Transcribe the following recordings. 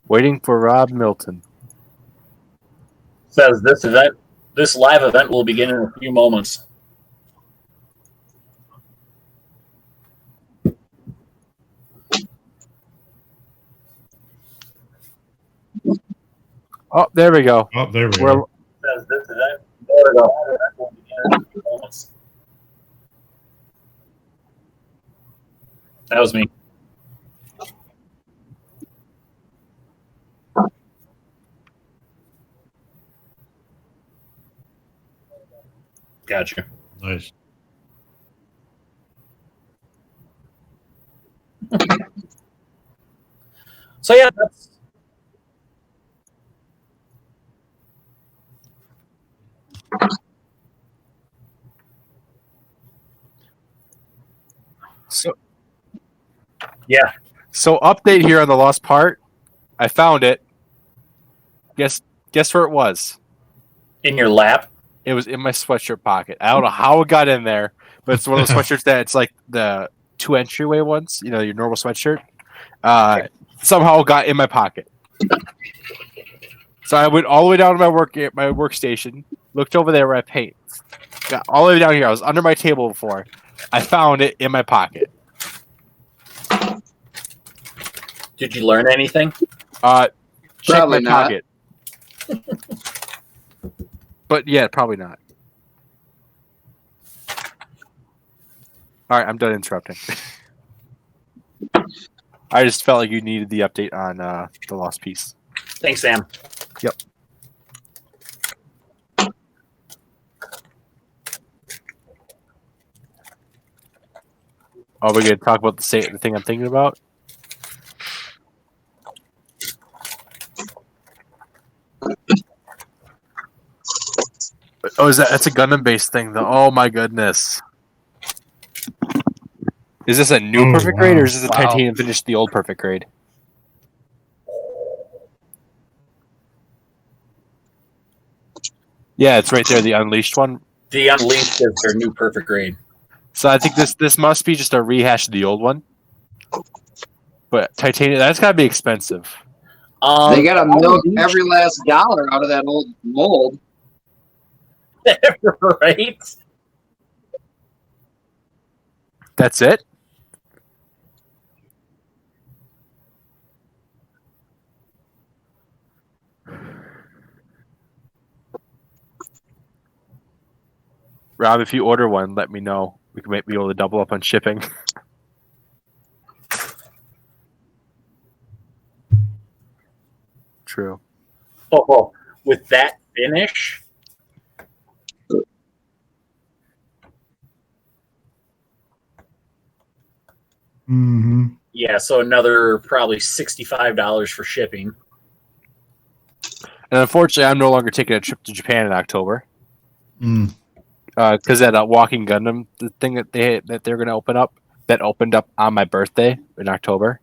Waiting for Rob Milton. Says this live event will begin in a few moments. Oh, there we go. Oh, there we go. Says this event will begin in a few moments. That was me. Gotcha. Nice. So yeah, that's So yeah. So update here on the lost part. I found it. Guess where it was? In your lap. It was in my sweatshirt pocket. I don't know how it got in there, but it's one of those sweatshirts that it's like the 2 entryway ones, your normal sweatshirt. Somehow it got in my pocket. So I went all the way down to my workstation, looked over there where I paint. Got all the way down here. I was under my table before. I found it in my pocket. Did you learn anything? Check Probably my not. pocket. But yeah, probably not. All right, I'm done interrupting. I just felt like you needed the update on the lost piece. Thanks, Sam. Yep. Are we going to talk about the thing I'm thinking about? Oh, that's a Gundam-based thing, though. Oh, my goodness. Is this a new perfect grade, or is this a titanium finish the old perfect grade? Yeah, it's right there, the Unleashed one. The Unleashed is their new perfect grade. So I think this must be just a rehash of the old one. But titanium, that's got to be expensive. They got to milk every last dollar out of that old mold. Right? That's it? Rob, if you order one, let me know. We can be able to double up on shipping. True. Oh, with that finish? Mm-hmm. Yeah, so another probably $65 for shipping. And unfortunately, I'm no longer taking a trip to Japan in October. Mm. Because that Walking Gundam the thing that they're going to open up, that opened up on my birthday in October.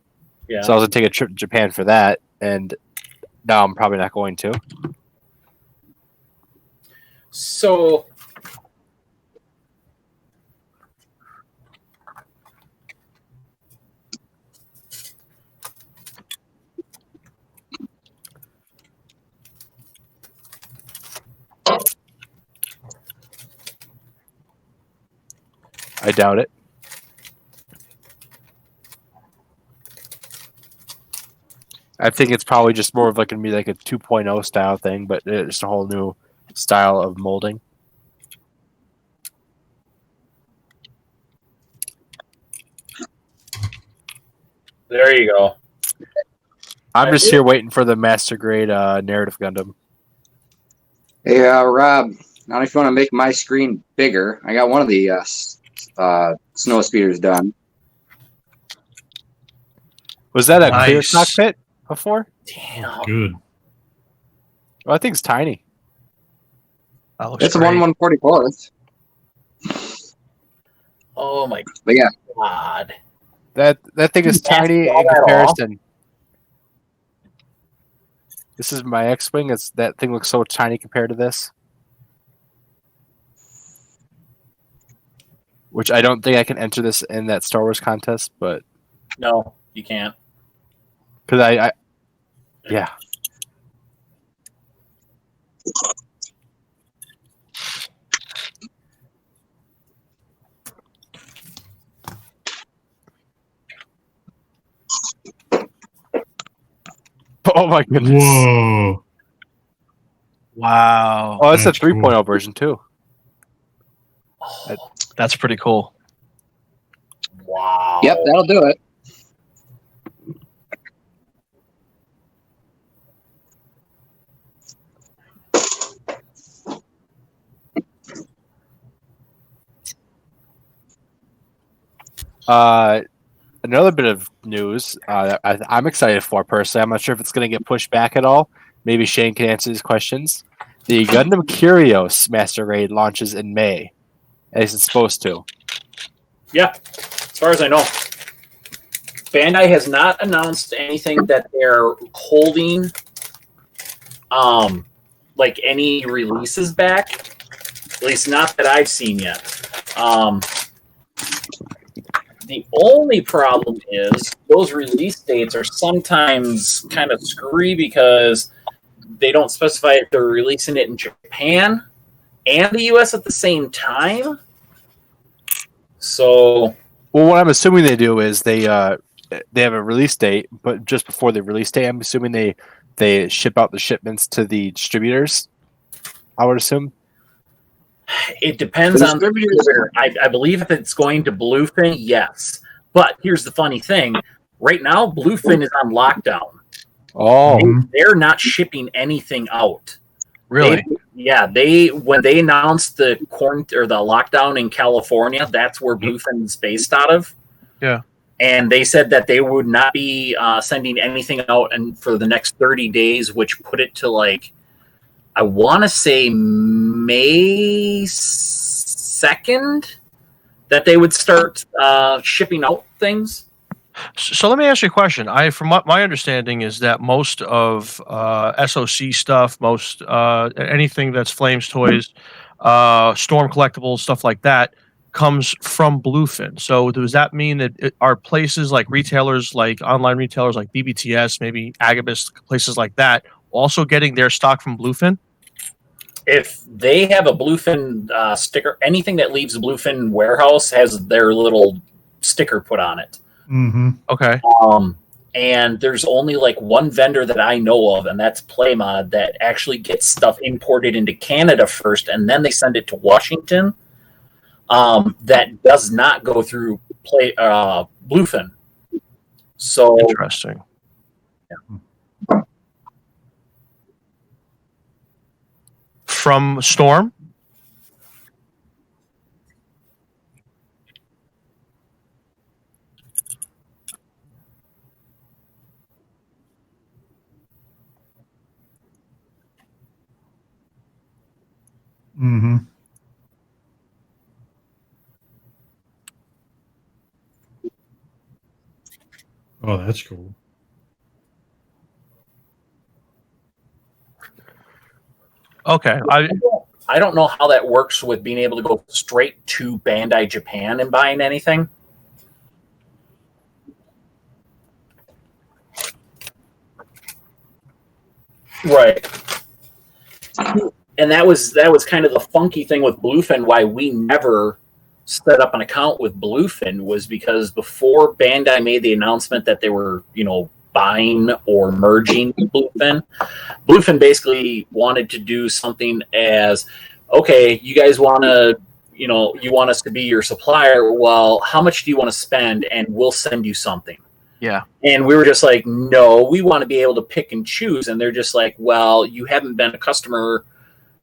Yeah. So I was going to take a trip to Japan for that, and now I'm probably not going to. So I doubt it. I think it's probably just more of like going to be like a 2.0 style thing, but it's a whole new style of molding. there you go. I'm just here waiting for the Master Grade Narrative Gundam. Hey, Rob, now if you want to make my screen bigger, I got one of the snow speeders done. Was that a clear cockpit before? Damn. Good. Well, I think it's tiny. It's a 1/144th. Oh my But yeah, god. That thing is tiny in comparison. This is my X-Wing. That thing looks so tiny compared to this. Which I don't think I can enter this in that Star Wars contest, but No, you can't. because Yeah. Oh my goodness. Whoa. Wow. Oh, it's a That's 3.0 cool. version too. That's pretty cool. Wow. Yep, that'll do it. Another bit of news I'm excited for personally. I'm not sure if it's going to get pushed back at all. Maybe Shane can answer these questions. The Gundam Curios Master Raid launches in May, as it's supposed to. Yeah, as far as I know. Bandai has not announced anything that they're holding, like any releases back. At least not that I've seen yet. The only problem is those release dates are sometimes kind of screwy because they don't specify if they're releasing it in Japan and the US at the same time. So, Well, what I'm assuming they do is they have a release date, but just before the release date, I'm assuming they ship out the shipments to the distributors. I would assume. it depends The on the distributor. I believe if it's going to Bluefin, yes. But here's the funny thing. Right now, Bluefin is on lockdown. Oh, Mhm. They're not shipping anything out. Really? When they announced the the lockdown in California, that's where Bluefin's based out of. Yeah. And they said that they would not be sending anything out and for the next 30 days, which put it to I want to say May 2nd that they would start shipping out things. So let me ask you a question. From what my understanding is that most of SOC stuff, most anything that's Flames toys, Storm collectibles, stuff like that, comes from Bluefin. So does that mean that are places like retailers, like online retailers like BBTS, maybe Agabus, places like that, also getting their stock from Bluefin? If they have a Bluefin sticker, anything that leaves the Bluefin warehouse has their little sticker put on it. Mm-hmm. Okay. And there's only one vendor that I know of, and that's Playmod, that actually gets stuff imported into Canada first, and then they send it to Washington. That does not go through Bluefin. So Interesting. From Storm? Mm-hmm. Oh, that's cool. Okay. I don't know how that works with being able to go straight to Bandai Japan and buying anything. Right. And that was kind of the funky thing with Bluefin, why we never set up an account with Bluefin, was because before Bandai made the announcement that they were, buying or merging Bluefin basically wanted to do something as, okay, you guys want to, you want us to be your supplier. Well, how much do you want to spend? And we'll send you something. Yeah. And we were just like, no, we want to be able to pick and choose. And they're just like, well, you haven't been a customer,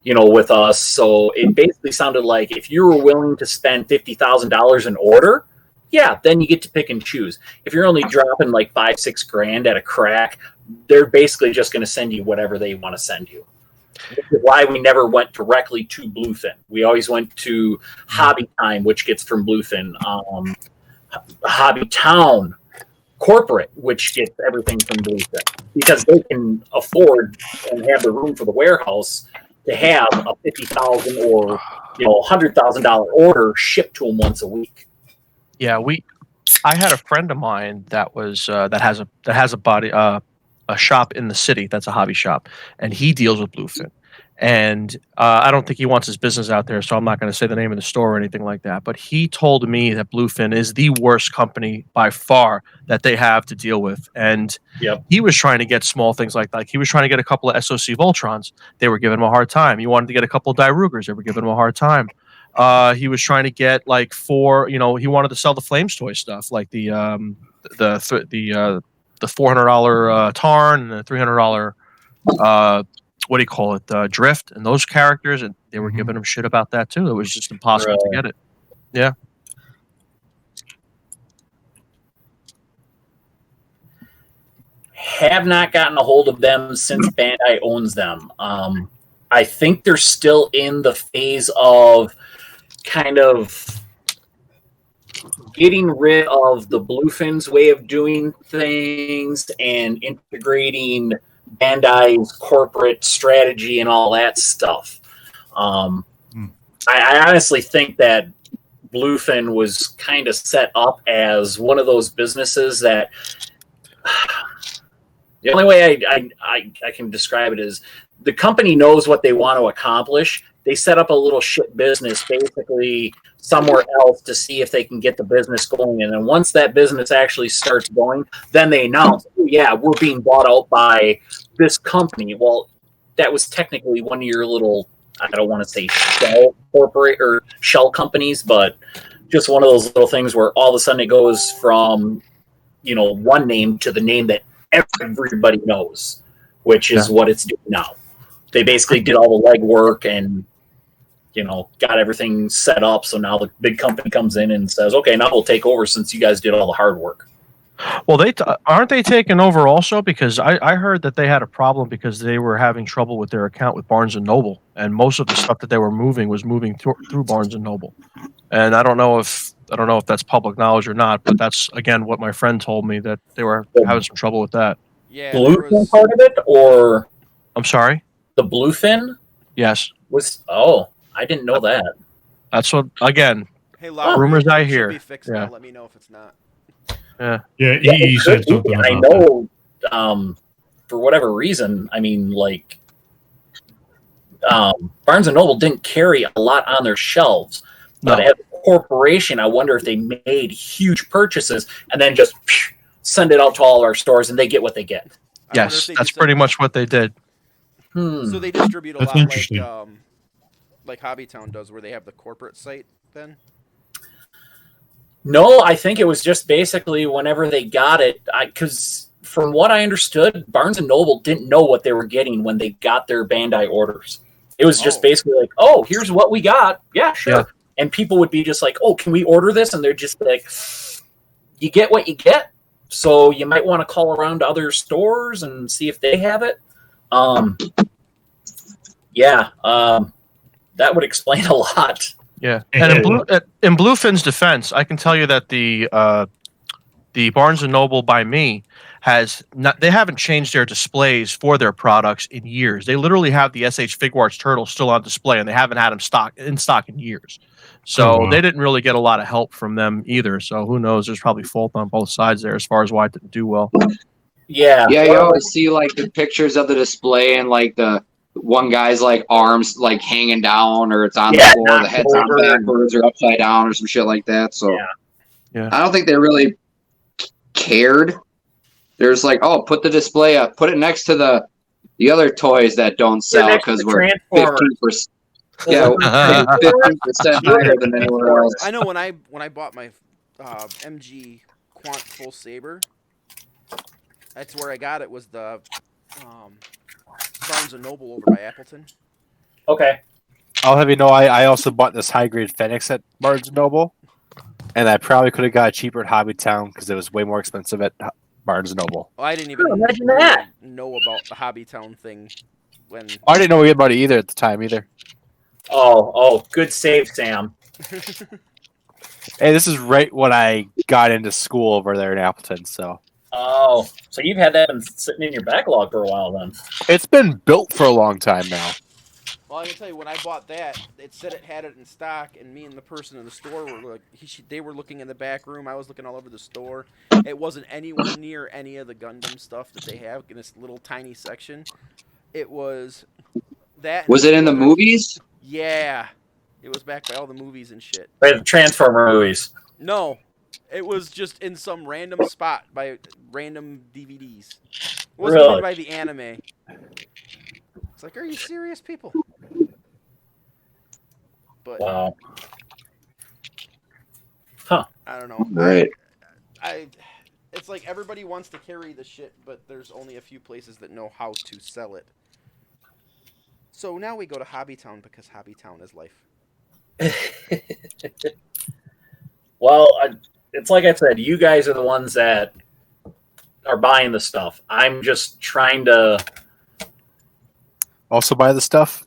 with us. So it basically sounded like if you were willing to spend $50,000 an order, yeah, then you get to pick and choose. If you're only dropping $5-6 grand at a crack, they're basically just going to send you whatever they want to send you. Which is why we never went directly to Bluefin. We always went to Hobby Time, which gets from Bluefin. Hobby Town Corporate, which gets everything from Bluefin, because they can afford and have the room for the warehouse to have a $50,000 or $100,000 order shipped to them once a week. Yeah, I had a friend of mine that was that has a body shop in the city that's a hobby shop, and he deals with bluefin. And I don't think he wants his business out there, so I'm not going to say the name of the store or anything like that. But he told me that Bluefin is the worst company by far that they have to deal with. And Yep. he was trying to get small things like that. He was trying to get a couple of SOC Voltrons. They were giving him a hard time. He wanted to get a couple of Dairugers. They were giving him a hard time. He was trying to get like he wanted to sell the Flames toy stuff, like the $400 Tarn and the $300 what do you call it, Drift, and those characters, and they were giving him shit about that too. It was just impossible to get it. Yeah. Have not gotten a hold of them since Bandai owns them. I think they're still in the phase of kind of getting rid of the Bluefin's way of doing things and integrating Bandai's corporate strategy and all that stuff. I honestly think that Bluefin was kind of set up as one of those businesses that the only way I can describe it is the company knows what they want to accomplish. They set up a little shit business basically somewhere else to see if they can get the business going. And then once that business actually starts going, then they announce, oh, yeah, we're being bought out by this company. Well, that was technically one of your little, I don't want to say shell corporate or shell companies, but just one of those little things where all of a sudden it goes from, one name to the name that everybody knows, which is what it's doing now. They basically did all the legwork and got everything set up. So now the big company comes in and says, okay, now we'll take over since you guys did all the hard work. Well, aren't they taking over also? Because I heard that they had a problem because they were having trouble with their account with Barnes and Noble, and most of the stuff that they were moving was moving through Barnes and Noble. And I don't know if that's public knowledge or not, but that's again what my friend told me, that they were having some trouble with that. Yeah. Bluefin part of it, or I'm sorry? the Bluefin Yes. was. Oh, I didn't know that. That's what, again, Hey, Lowry, rumors I it should hear. be fixed Yeah. now. Let me know if it's not. Yeah, Yeah, he it said could be. something about I that. know, for whatever reason, I mean, like, Barnes and Noble didn't carry a lot on their shelves, but No. as a corporation, I wonder if they made huge purchases and then just send it out to all of our stores and they get what they get. I wonder Yes, if they that's do pretty some- much what they did. So they distribute a That's lot interesting. like Hobbytown does, where they have the corporate site then? No, I think it was just basically whenever they got it, because from what I understood, Barnes and Noble didn't know what they were getting when they got their Bandai orders. It was just Oh. basically like, oh, here's what we got. Yeah, sure. Yeah. And people would be just like, oh, can we order this? And they're just like, you get what you get. So you might want to call around to other stores and see if they have it. That would explain a lot. Yeah, and in Bluefin's defense, I can tell you that the Barnes and Noble by me they haven't changed their displays for their products in years. They literally have the SH Figuarts Turtle still on display, and they haven't had them in stock in years. So Oh, wow. they didn't really get a lot of help from them either. So who knows? There's probably fault on both sides there as far as why it didn't do well. Yeah. Yeah, you always see like the pictures of the display and like the one guy's like arms like hanging down, or it's on the floor, the head's on backwards or upside down or some shit like that. So Yeah. I don't think they really cared. There's like, oh, put the display up, put it next to the other toys that don't sell because we're 15%. Yeah, 15% higher than anywhere else. I know when I bought my MG Quant Full Saber, that's where I got it, was the Barnes and Noble over by Appleton. Okay. I'll have you know, I also bought this high grade Fenix at Barnes and Noble, and I probably could have got it cheaper at Hobbytown because it was way more expensive at Barnes and Noble. Oh, I didn't even imagine that. know about the Hobbytown thing when. I didn't know about it either at the time either. Oh, good save, Sam. Hey, this is right when I got into school over there in Appleton, so Oh, so you've had that been sitting in your backlog for a while then. it's been built for a long time now. Well, I can tell you, when I bought that, it said it had it in stock, and me and the person in the store were like, they were looking in the back room. I was looking all over the store. It wasn't anywhere near any of the Gundam stuff that they have in this little tiny section. It was that. And Was it in the other- movies? Yeah, it was backed by all the movies and shit. By the Transformer movies. No, it was just in some random spot by random DVDs. It wasn't Really? even by the anime. It's like, are you serious, people? But Wow. I don't know. Right. It's like everybody wants to carry the shit, but there's only a few places that know how to sell it. So now we go to Hobbytown because Hobbytown is life. Well, it's like I said, you guys are the ones that are buying the stuff. I'm just trying to. Also buy the stuff.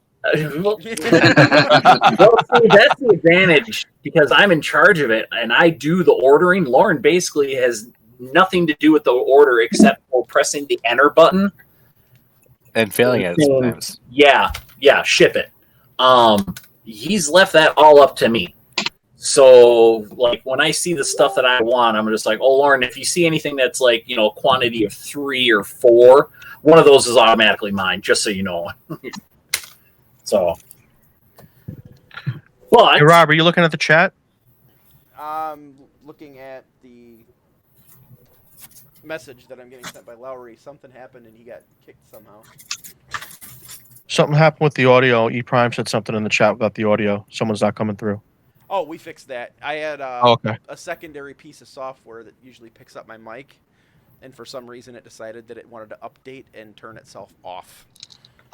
Well, see, that's the advantage because I'm in charge of it and I do the ordering. Lauren basically has nothing to do with the order except for pressing the enter button And failing at it sometimes. Yeah, ship it. He's left that all up to me. So, like, when I see the stuff that I want, I'm just like, oh, Lauren, if you see anything that's like, a quantity of 3 or 4, one of those is automatically mine, just so you know. So, but Hey, Rob, are you looking at the chat? Looking at the message that I'm getting sent by Lowry, something happened and he got kicked somehow. Something happened with the audio. E Prime said something in the chat about the audio. Someone's not coming through. Oh, we fixed that. I had Okay. a secondary piece of software that usually picks up my mic, and for some reason it decided that it wanted to update and turn itself off.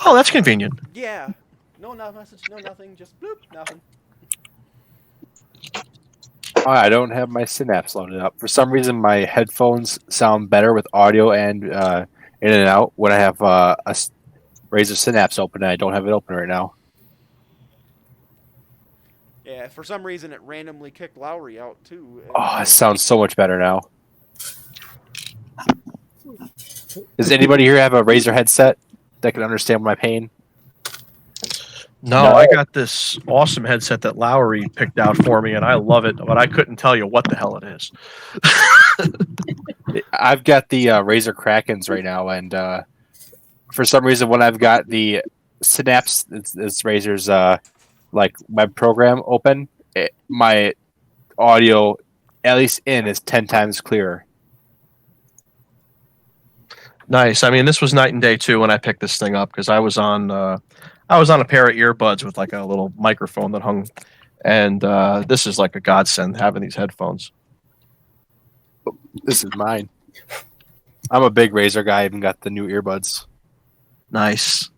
Oh, that's convenient. Yeah. No message, no nothing, just bloop, nothing. Oh, I don't have my Synapse loaded up. For some reason, my headphones sound better with audio and in and out when I have Razer Synapse open, and I don't have it open right now. Yeah, for some reason it randomly kicked Lowry out too. Oh, it sounds so much better now. Does anybody here have a Razer headset that can understand my pain? No, I got this awesome headset that Lowry picked out for me, and I love it, but I couldn't tell you what the hell it is. I've got the Razer Krakens right now, and for some reason, when I've got the Synapse, it's Razer's like web program open, my audio, at least in, is 10 times clearer. Nice. I mean, this was night and day too when I picked this thing up because I was on a pair of earbuds with like a little microphone that hung, and this is like a godsend having these headphones. This is mine. I'm a big Razer guy. I even got the new earbuds. Nice.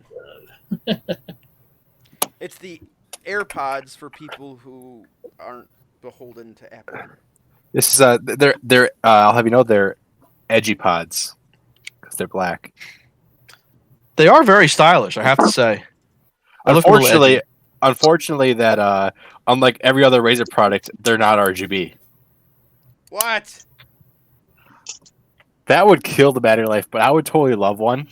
It's the AirPods for people who aren't beholden to Apple. This is they're I'll have you know they're edgy pods because they're black. They are very stylish, I have to say. They look a little edgy. Unfortunately, that unlike every other Razer product, they're not RGB. What? That would kill the battery life, but I would totally love one.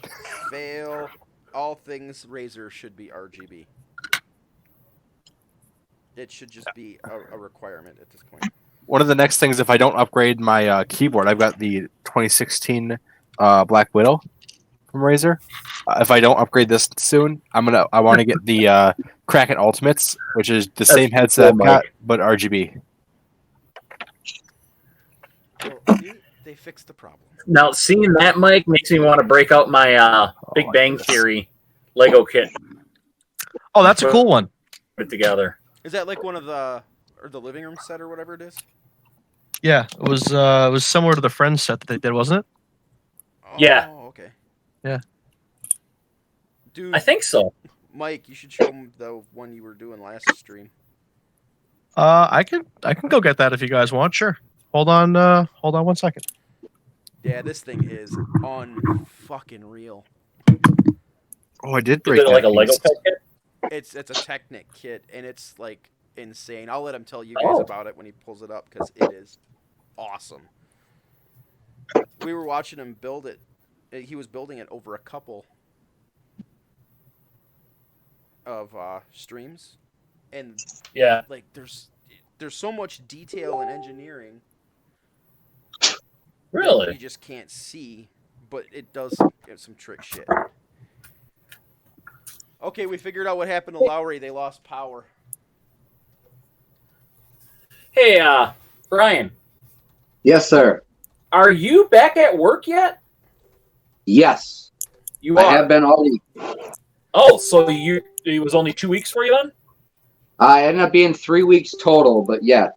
Fail. All things Razer should be RGB. It should just be a requirement at this point. One of the next things, if I don't upgrade my keyboard, I've got the 2016 Black Widow from Razer. If I don't upgrade this soon, I want to get the Kraken Ultimates, which is the same headset I've got, but RGB. Well, see, they fixed the problem. now seeing that mic makes me want to break out my Big Bang Theory Lego kit. Oh, that's a cool one. Put it together. Is that like one of the living room set or whatever it is? Yeah, it was similar to the Friends set that they did, wasn't it? Oh, Yeah. Okay. Yeah. Dude, I think so. Mike, you should show them the one you were doing last stream. I can go get that if you guys want. Sure. Hold on 1 second. Yeah, this thing is unfucking real. Oh, I did Is break it like a that Lego piece. pet kit? It's a Technic kit, and it's like insane. I'll let him tell you guys about it when he pulls it up because it is awesome. We were watching him build it. He was building it over a couple. of streams, and Yeah. like there's so much detail and engineering. Really? You just can't see, but it does some trick shit. Okay, we figured out what happened to Lowry. They lost power. Hey, Brian, Yes, sir. are you back at work yet? Yes, You I are. have been all week. Oh, so it was only 2 weeks for you then? I ended up being 3 weeks total, but yeah.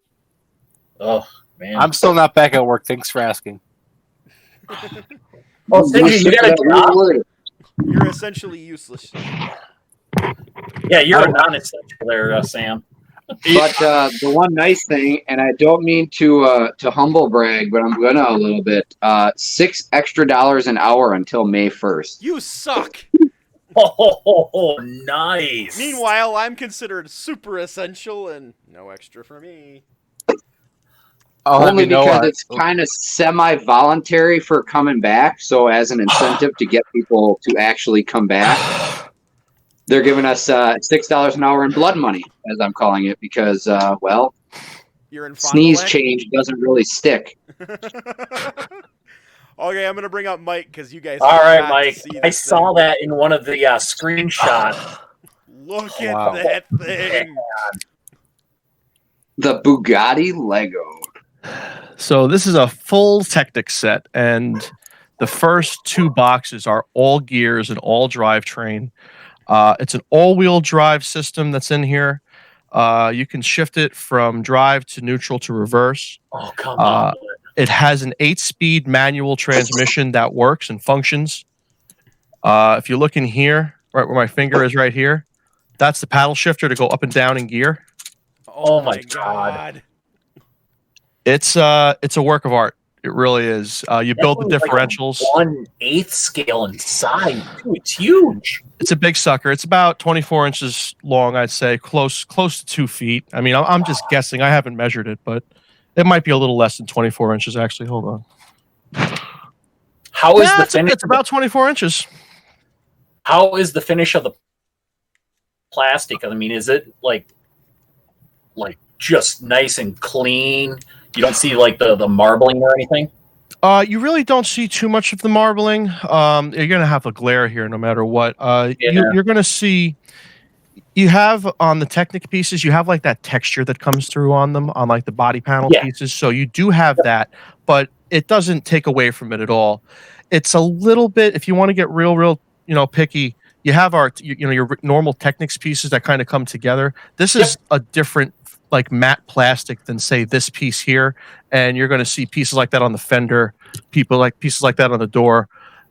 Oh man. I'm still not back at work. Thanks for asking. Well, Cindy, you got a job? You're essentially useless. Yeah, you're a non-essential there, Sam. But the one nice thing, and I don't mean to humble brag, but I'm gonna a little bit. $6 extra an hour until May 1st. You suck. Oh, nice. Meanwhile, I'm considered super essential and no extra for me. Only because it's kind of semi-voluntary for coming back. So as an incentive to get people to actually come back, they're giving us $6 an hour in blood money, as I'm calling it, because well, You're in sneeze Fond du change doesn't really stick. Lac? Okay, I'm gonna bring up Mike because you guys. All right, got to Mike. see I this saw thing. that in one of the screenshots. Look at Wow. that thing. The Bugatti Lego. So this is a full Technic set, and the first 2 boxes are all gears and all drivetrain. It's an all-wheel drive system that's in here. You can shift it from drive to neutral to reverse. Oh, come on. It has an 8-speed manual transmission that works and functions. If you look in here, right where my finger is right here, that's the paddle shifter to go up and down in gear. Oh my my god. It's a work of art. It really is. You build the differentials. Like 1/8 scale in size. Dude, it's huge. It's a big sucker. It's about 24 inches long, I'd say, close to 2 feet. I mean, I'm just guessing. I haven't measured it, but it might be a little less than 24 inches. Actually, hold on. How is the finish? It's about 24 inches. How is the finish of the plastic? I mean, is it like just nice and clean? You don't see like the marbling or anything? You really don't see too much of the marbling. You're gonna have a glare here no matter what. You're gonna see. You have on the Technic pieces, you have like that texture that comes through on them on like the body panel pieces. So you do have that, but it doesn't take away from it at all. It's a little bit. If you want to get real, picky, you have your normal Technics pieces that kind of come together. This is a different like matte plastic than say this piece here, and you're going to see pieces like that on the fender, pieces like that on the door.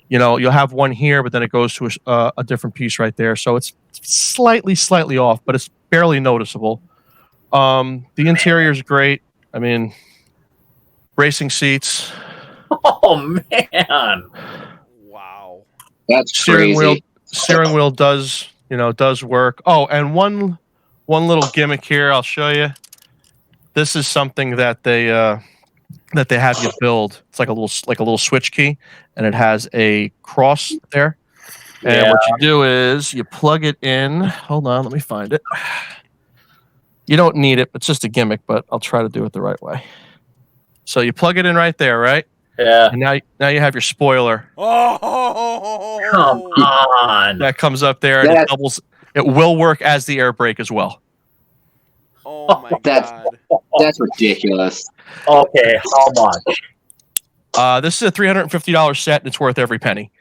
You'll have one here, but then it goes to a different piece right there. So it's slightly off, but it's barely noticeable. The interior is great. I mean, racing seats. Oh man! Wow. That's crazy. Steering wheel does work. Oh, and one little gimmick here. I'll show you. This is something that they have you build. It's like a little switch key, and it has a cross there. And what you do is you plug it in. Hold on, let me find it. You don't need it. It's just a gimmick, but I'll try to do it the right way. So you plug it in right there, right? Yeah. And now you have your spoiler. Oh, come on! That comes up there, and it doubles. It will work as the air brake as well. Oh my god. That's ridiculous. Okay, how much? This is a $350 set, and it's worth every penny.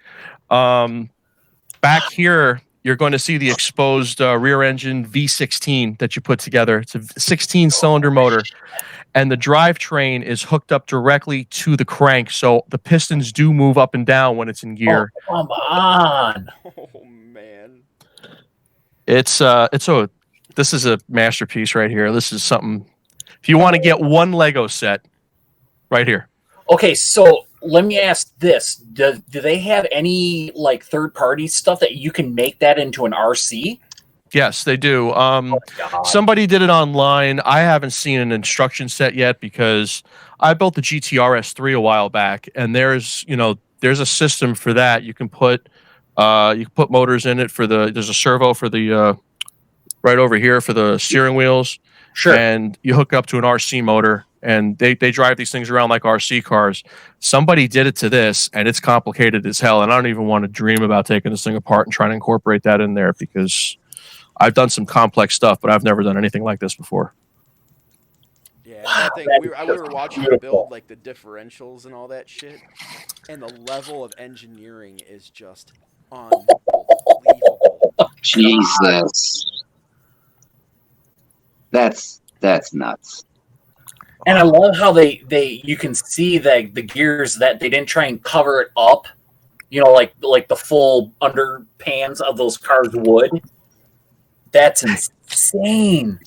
Back here, you're going to see the exposed rear engine V16 that you put together. It's a 16-cylinder motor, and the drivetrain is hooked up directly to the crank, so the pistons do move up and down when it's in gear. Oh, come on! Oh man. This is a masterpiece right here. This is something. If you want to get one Lego set, right here. Okay, so let me ask this: do they have any like third-party stuff that you can make that into an RC? Yes, they do. Somebody did it online. I haven't seen an instruction set yet because I built the GTR S3 a while back, and there's a system for that. You can put motors in it there's a servo for the right over here for the steering wheels. Sure. And you hook up to an RC motor, and they drive these things around like RC cars. Somebody did it to this, and it's complicated as hell. And I don't even want to dream about taking this thing apart and trying to incorporate that in there, because I've done some complex stuff, but I've never done anything like this before. Yeah, Wow, that thing, that we is were just watching beautiful. it build like the differentials and all that shit, and the level of engineering is just unbelievable. Jesus. That's nuts. And I love how they you can see the gears that they didn't try and cover it up, like the full underpans of those cars would. That's insane.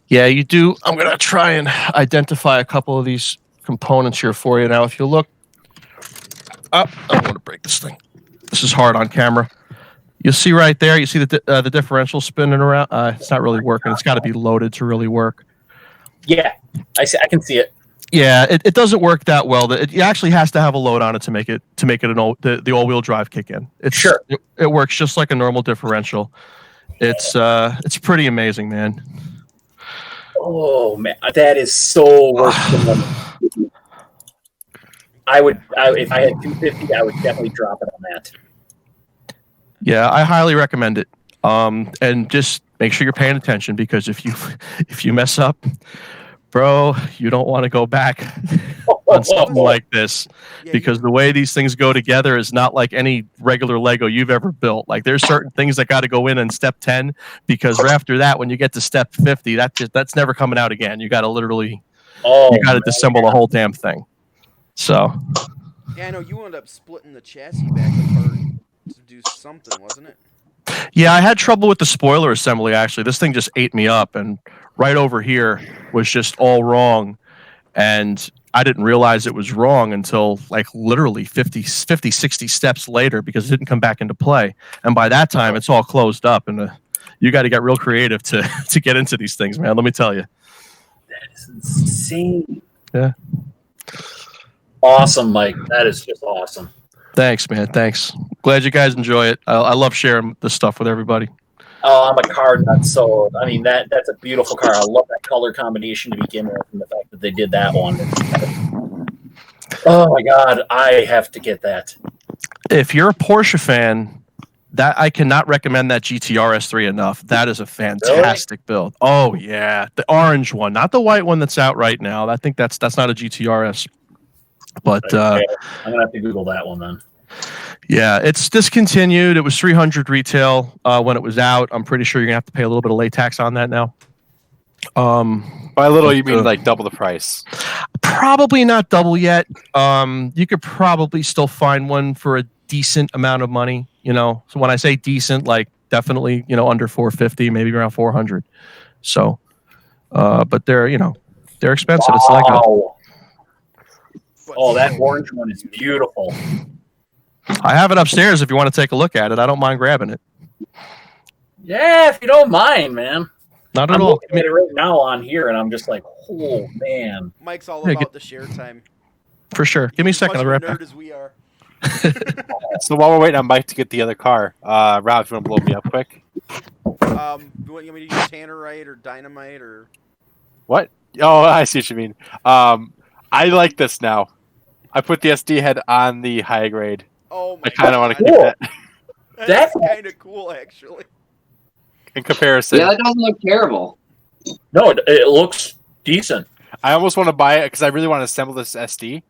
Yeah, you do. I'm going to try and identify a couple of these components here for you. Now, if you look up, I don't want to break this thing. This is hard on camera. You'll see right there, you see the differential spinning around. It's not really working. It's got to be loaded to really work. Yeah, I can see it. Yeah, it doesn't work that well. It actually has to have a load on it to make it the all-wheel drive kick in. Sure. It works just like a normal differential. It's pretty amazing, man. Oh man, that is so worth the money. If I had 250, I would definitely drop it on that. Yeah, I highly recommend it. And just make sure you're paying attention, because if you mess up, bro, you don't want to go back on something like this, because the way these things go together is not like any regular Lego you've ever built. Like, there's certain things that got to go in step 10, because after that, when you get to step 50, that's never coming out again. You got to literally, disassemble the whole damn thing. So. Yeah, I know you ended up splitting the chassis back apart to do something, wasn't it? Yeah, I had trouble with the spoiler assembly, actually. This thing just ate me up, and right over here was just all wrong. And I didn't realize it was wrong until like literally 50, 60 steps later, because it didn't come back into play. And by that time, it's all closed up, and you got to get real creative to get into these things, man. Let me tell you. That is insane. Yeah. Awesome, Mike. That is just awesome. Thanks, man. Thanks. Glad you guys enjoy it. I love sharing this stuff with everybody. Oh, I'm a car nut, so I mean that's a beautiful car. I love that color combination to begin with, and the fact that they did that one. Oh my god, I have to get that. If you're a Porsche fan, that I cannot recommend that GTR S3 enough. That is a fantastic build. Oh yeah, the orange one, not the white one that's out right now. I think that's not a GTRS. But I'm gonna have to Google that one then. Yeah, it's discontinued. It was $300 retail when it was out. I'm pretty sure you're gonna have to pay a little bit of late tax on that now. By a little, you mean like double the price? Probably not double yet. You could probably still find one for a decent amount of money. So when I say decent, like definitely under $450, maybe around $400. So, but they're expensive. Wow. It's Lego. Oh, that orange one is beautiful. I have it upstairs if you want to take a look at it. I don't mind grabbing it. Yeah, if you don't mind, man. Not at I'm all. looking at it right now on here, and I'm just like, oh man. Mike's all about the share time. For sure. Give me a second. I'll be right back. As we are. So while we're waiting on Mike to get the other car, Rob, if you want to blow me up quick? You want me to use Tannerite or Dynamite or what? Oh, I see what you mean. I like this now. I put the SD head on the high grade. Oh my! I kind of want to Cool. keep that. That's kind of cool, actually. In comparison, Yeah, that doesn't look terrible. No, it looks decent. I almost want to buy it because I really want to assemble this SD.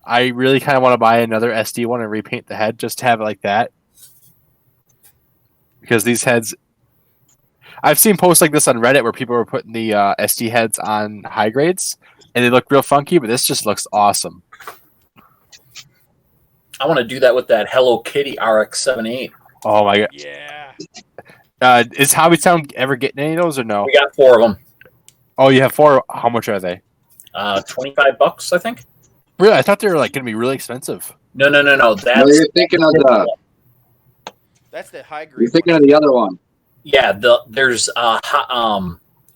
I really kind of want to buy another SD one and repaint the head just to have it like that. Because these heads, I've seen posts like this on Reddit where people were putting the SD heads on high grades and they look real funky, but this just looks awesome. I want to do that with that Hello Kitty RX-78. Oh my god! Yeah. Is Hobbytown ever getting any of those or no? We got 4 of them. Oh, you have 4. How much are they? $25, I think. Really? I thought they were like going to be really expensive. No. No, you're thinking of That's the high grade. You're thinking of the other one. Yeah, there's a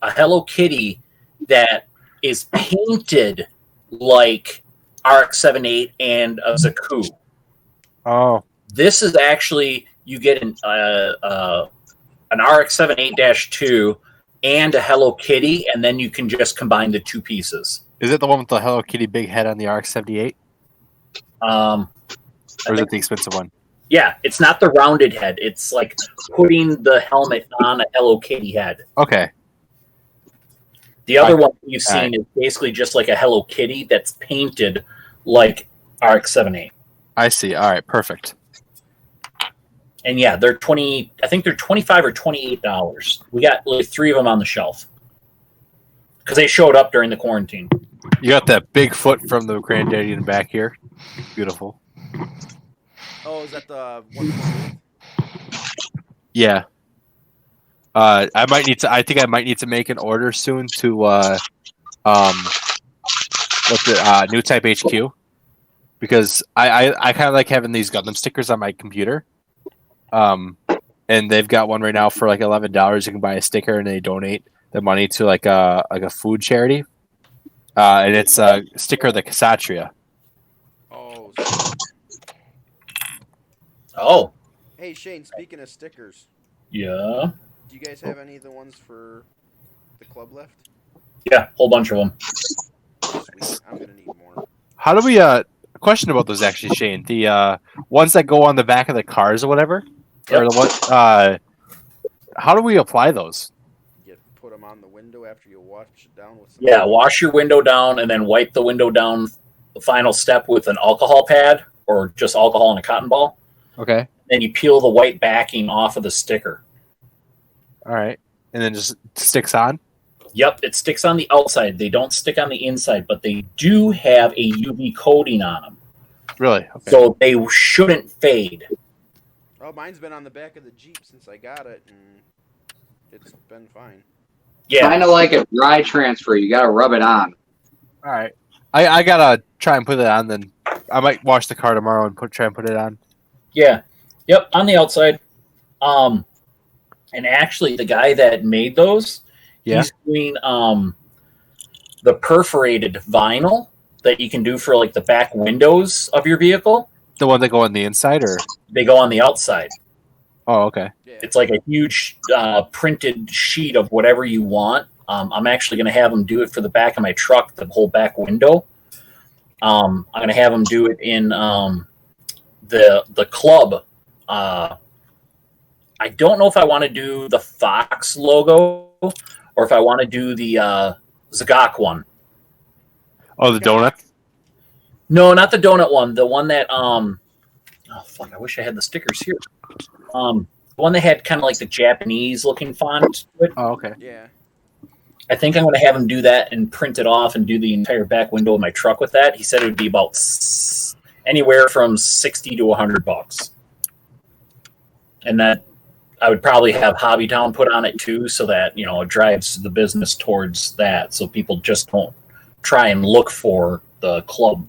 Hello Kitty that is painted like RX-78 and a Zaku. Oh. This is actually, you get an RX-78-2 and a Hello Kitty, and then you can just combine the two pieces. Is it the one with the Hello Kitty big head on the RX-78? Or is it the expensive one? Yeah, it's not the rounded head. It's like putting the helmet on a Hello Kitty head. Okay. The other one you've seen is basically just like a Hello Kitty that's painted like RX-78. I see. All right, perfect. And yeah, they're $20. I think they're $25 or $28. We got like 3 of them on the shelf because they showed up during the quarantine. You got that big foot from the granddaddy in the back here. Beautiful. Oh, is that the one? Yeah. I think I might need to make an order soon to what's the new type HQ, because I kind of like having these Gundam stickers on my computer. And they've got one right now for like $11. You can buy a sticker and they donate the money to like a food charity. And it's a sticker of the Kshatriya. Oh. Oh. Hey Shane, speaking of stickers. Yeah. Do you guys have any of the ones for the club left? Yeah, whole bunch of them. Sweet. I'm gonna need more. How do we a question about those actually, Shane? The ones that go on the back of the cars or whatever? Yep. Or what how do we apply those? You put them on the window after you wash it down with some. Yeah, wash your window down and then wipe the window down. The final step with an alcohol pad or just alcohol and a cotton ball. Okay. Then you peel the white backing off of the sticker. All right. And then just sticks on? Yep, it sticks on the outside. They don't stick on the inside, but they do have a UV coating on them. Really? Okay. So they shouldn't fade. Oh, mine's been on the back of the Jeep since I got it, and it's been fine. Yeah. Kind of like a dry transfer. You got to rub it on. All right. I gotta try and put it on. Then I might wash the car tomorrow and try and put it on. Yeah. Yep. On the outside. And actually, the guy that made those, he's doing the perforated vinyl that you can do for like the back windows of your vehicle. The one that go on the inside, or they go on the outside. Oh, okay. Yeah. It's like a huge printed sheet of whatever you want. I'm actually going to have them do it for the back of my truck, the whole back window. I'm going to have them do it in the club. I don't know if I want to do the Fox logo or if I want to do the Zagok one. Oh, the donut? No, not the donut one. The one that oh fuck! I wish I had the stickers here. The one that had kind of like the Japanese looking font to it. Oh, okay. Yeah. I think I'm going to have him do that and print it off and do the entire back window of my truck with that. He said it would be about anywhere from $60 to $100, and that I would probably have Hobbytown put on it too, so that it drives the business towards that, so people just don't try and look for the club.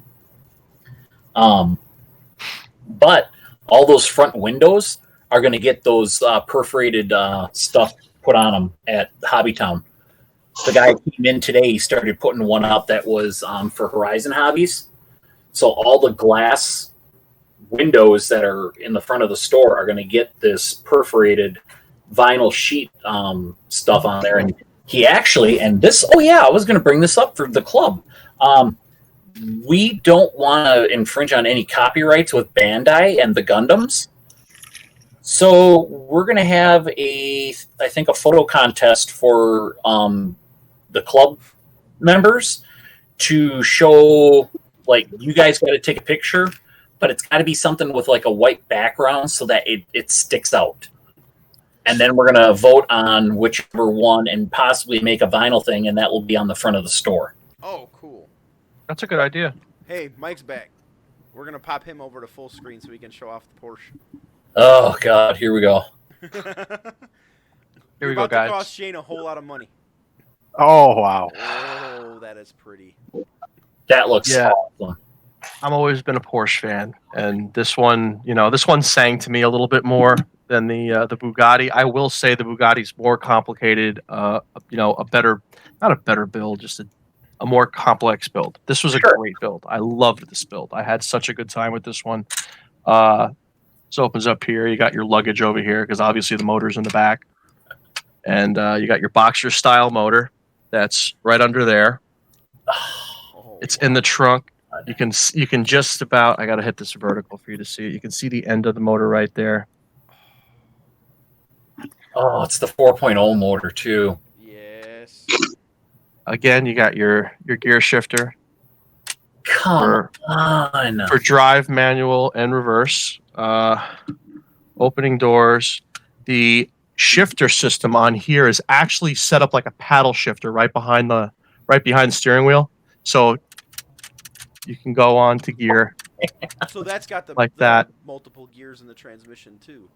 But all those front windows are going to get those perforated stuff put on them at Hobbytown. The guy came in today, he started putting one up that was for Horizon Hobbies. So all the glass windows that are in the front of the store are going to get this perforated vinyl sheet stuff on there. And he actually, I was going to bring this up for the club. We don't want to infringe on any copyrights with Bandai and the Gundams. So we're going to have I think a photo contest for the club members to show, like, you guys got to take a picture, but it's got to be something with like a white background so that it sticks out. And then we're going to vote on whichever one and possibly make a vinyl thing, and that will be on the front of the store. Oh, cool. That's a good idea. Hey, Mike's back. We're gonna pop him over to full screen so we can show off the Porsche. Oh God, here we go. Here we go, guys. To cost Shane a whole lot of money. Oh, wow. Oh, that is pretty. That looks awesome. I've always been a Porsche fan, and this one sang to me a little bit more than the Bugatti. I will say the Bugatti's more complicated. A better, not a better build, just a more complex build. This was a great build. I loved this build. I had such a good time with this one. This opens up here. You got your luggage over here because obviously the motor's in the back. and you got your Boxer style motor that's right under there. Oh, It's in the trunk. You can just about. I gotta hit this vertical for you to see it. You can see the end of the motor right there. Oh, it's the 4.0 motor too. Yes. Again, you got your gear shifter Come on. for drive, manual, and reverse. Opening doors. The shifter system on here is actually set up like a paddle shifter right behind the steering wheel. So you can go on to gear. So that's got the that. multiple gears in the transmission too.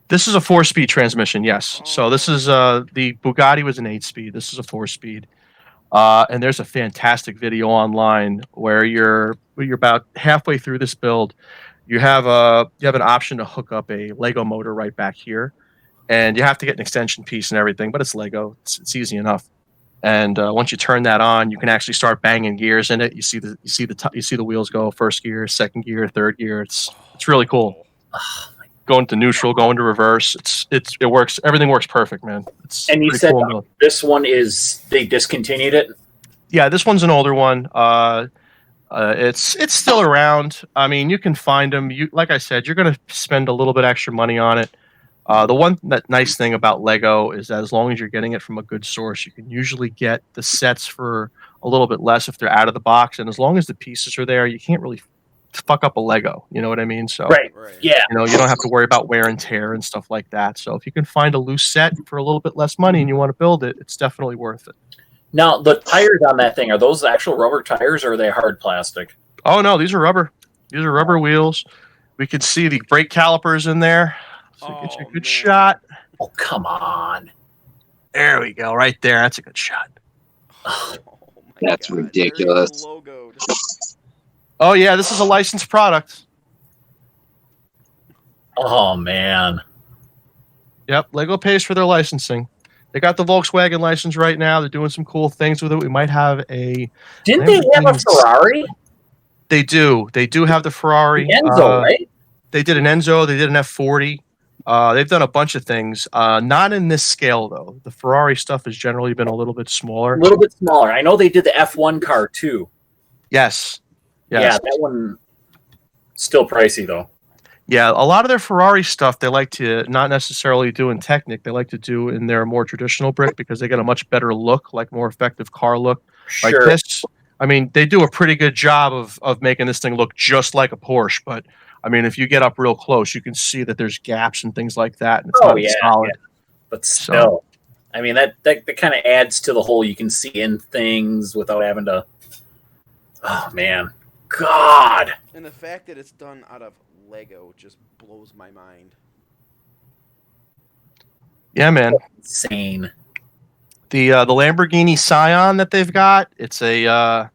This is a 4-speed transmission, yes. So this is the Bugatti was an 8-speed. This is a 4-speed. And there's a fantastic video online where you're about halfway through this build. You have an option to hook up a Lego motor right back here, and you have to get an extension piece and everything. But it's Lego; it's easy enough. And once you turn that on, you can actually start banging gears in it. You see the wheels go first gear, second gear, third gear. It's really cool. Going to neutral, going to reverse. It works. Everything works perfect, man. And you said this one they discontinued it? Yeah, this one's an older one. It's still around. I mean, you can find them. Like I said, you're going to spend a little bit extra money on it. The nice thing about Lego is that as long as you're getting it from a good source, you can usually get the sets for a little bit less if they're out of the box. And as long as the pieces are there, you can't really fuck up a Lego. You know what I mean? So right. Yeah. You don't have to worry about wear and tear and stuff like that. So if you can find a loose set for a little bit less money and you want to build it, it's definitely worth it. Now, the tires on that thing, are those actual rubber tires or are they hard plastic? Oh, no, these are rubber. These are rubber wheels. We can see the brake calipers in there. So get you a good shot. Oh, come on. There we go. Right there. That's a good shot. That's ridiculous. Oh, yeah, this is a licensed product. Oh, man. Yep, Lego pays for their licensing. They got the Volkswagen license right now. They're doing some cool things with it. We might have a... Didn't they have a Ferrari? They do. They do have the Ferrari. The Enzo, right? They did an Enzo. They did an F40. They've done a bunch of things. Not in this scale, though. The Ferrari stuff has generally been a little bit smaller. A little bit smaller. I know they did the F1 car, too. Yes. Yeah, that one still pricey, though. Yeah, a lot of their Ferrari stuff they like to not necessarily do in Technic. They like to do in their more traditional brick because they get a much better look, like more effective car look. Sure. Like this, I mean, they do a pretty good job of making this thing look just like a Porsche. But I mean, if you get up real close, you can see that there's gaps and things like that. And it's not solid. Yeah. But still, I mean, that kind of adds to the whole you can see in things without having to. Oh man, God! And the fact that it's done out of Lego just blows my mind. Yeah, man. Insane. The Lamborghini Scion that they've got, it's a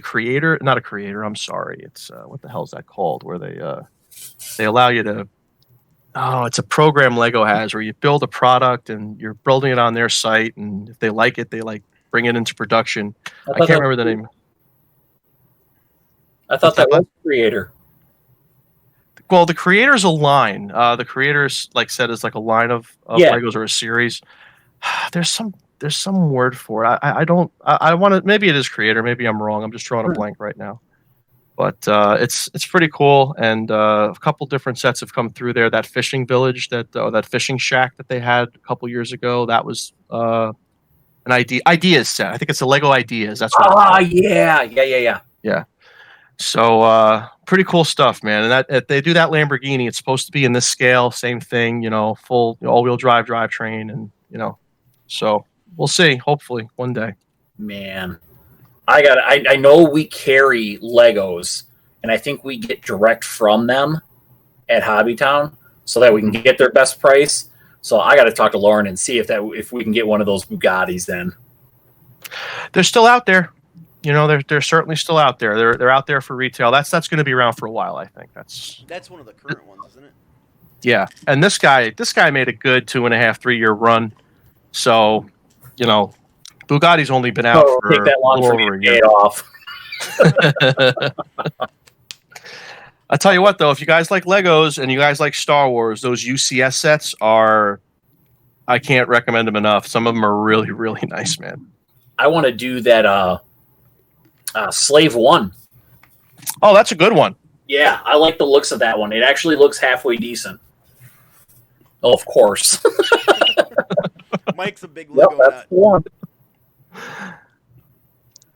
creator, not a creator, I'm sorry. It's what the hell is that called? Where they allow you to it's a program Lego has where you build a product and you're building it on their site, and if they like it, they bring it into production. I can't remember the name. I thought that was Creator. Well, the Creator's a line. The Creator's said is like a line of Legos or a series. There's some word for it. I want to. Maybe it is Creator. Maybe I'm wrong. I'm just drawing a blank right now. But it's pretty cool, and a couple different sets have come through there. That fishing village, that fishing shack that they had a couple years ago, that was an ideas set. I think it's a Lego Ideas. That's what. Yeah. So pretty cool stuff, man. And that if they do that Lamborghini, it's supposed to be in this scale, same thing, full all-wheel drivetrain, and so we'll see. Hopefully, one day. Man, I know we carry Legos, and I think we get direct from them at Hobbytown, so that we can get their best price. So I got to talk to Lauren and see if we can get one of those Bugattis. Then they're still out there. They're certainly still out there. They're out there for retail. That's going to be around for a while, I think. That's one of the current ones, isn't it? Yeah, and this guy made a good 2.5-3 year run. So, Bugatti's only been out for take that long a little for over a me year. Off. I tell you what, though, if you guys like Legos and you guys like Star Wars, those UCS sets are I can't recommend them enough. Some of them are really, really nice, man. I want to do that Slave 1. Oh, that's a good one. Yeah, I like the looks of that one. It actually looks halfway decent. Oh, of course. Mike's a big Lego Yep, that's nut. the one.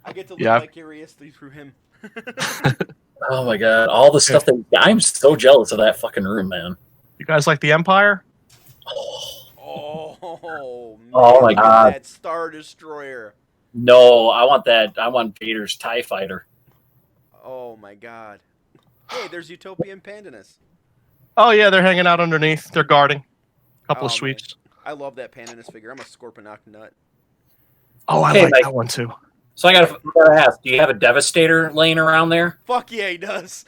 I get to live Yeah. vicariously through him. Oh my god, all the stuff that I'm so jealous of that fucking room, man. You guys like the Empire? Oh, man, Oh my look at God. that Star Destroyer. No, I want that. I want Vader's TIE Fighter. Oh my God. Hey, there's Utopian Pandanus. Oh yeah, they're hanging out underneath. They're guarding. A couple of Oh, sweets. I love that Pandanus figure. I'm a Scorponok nut. Oh, I Hey, like Mike. that one too. So I gotta ask, do you have a Devastator laying around there? Fuck yeah, he does.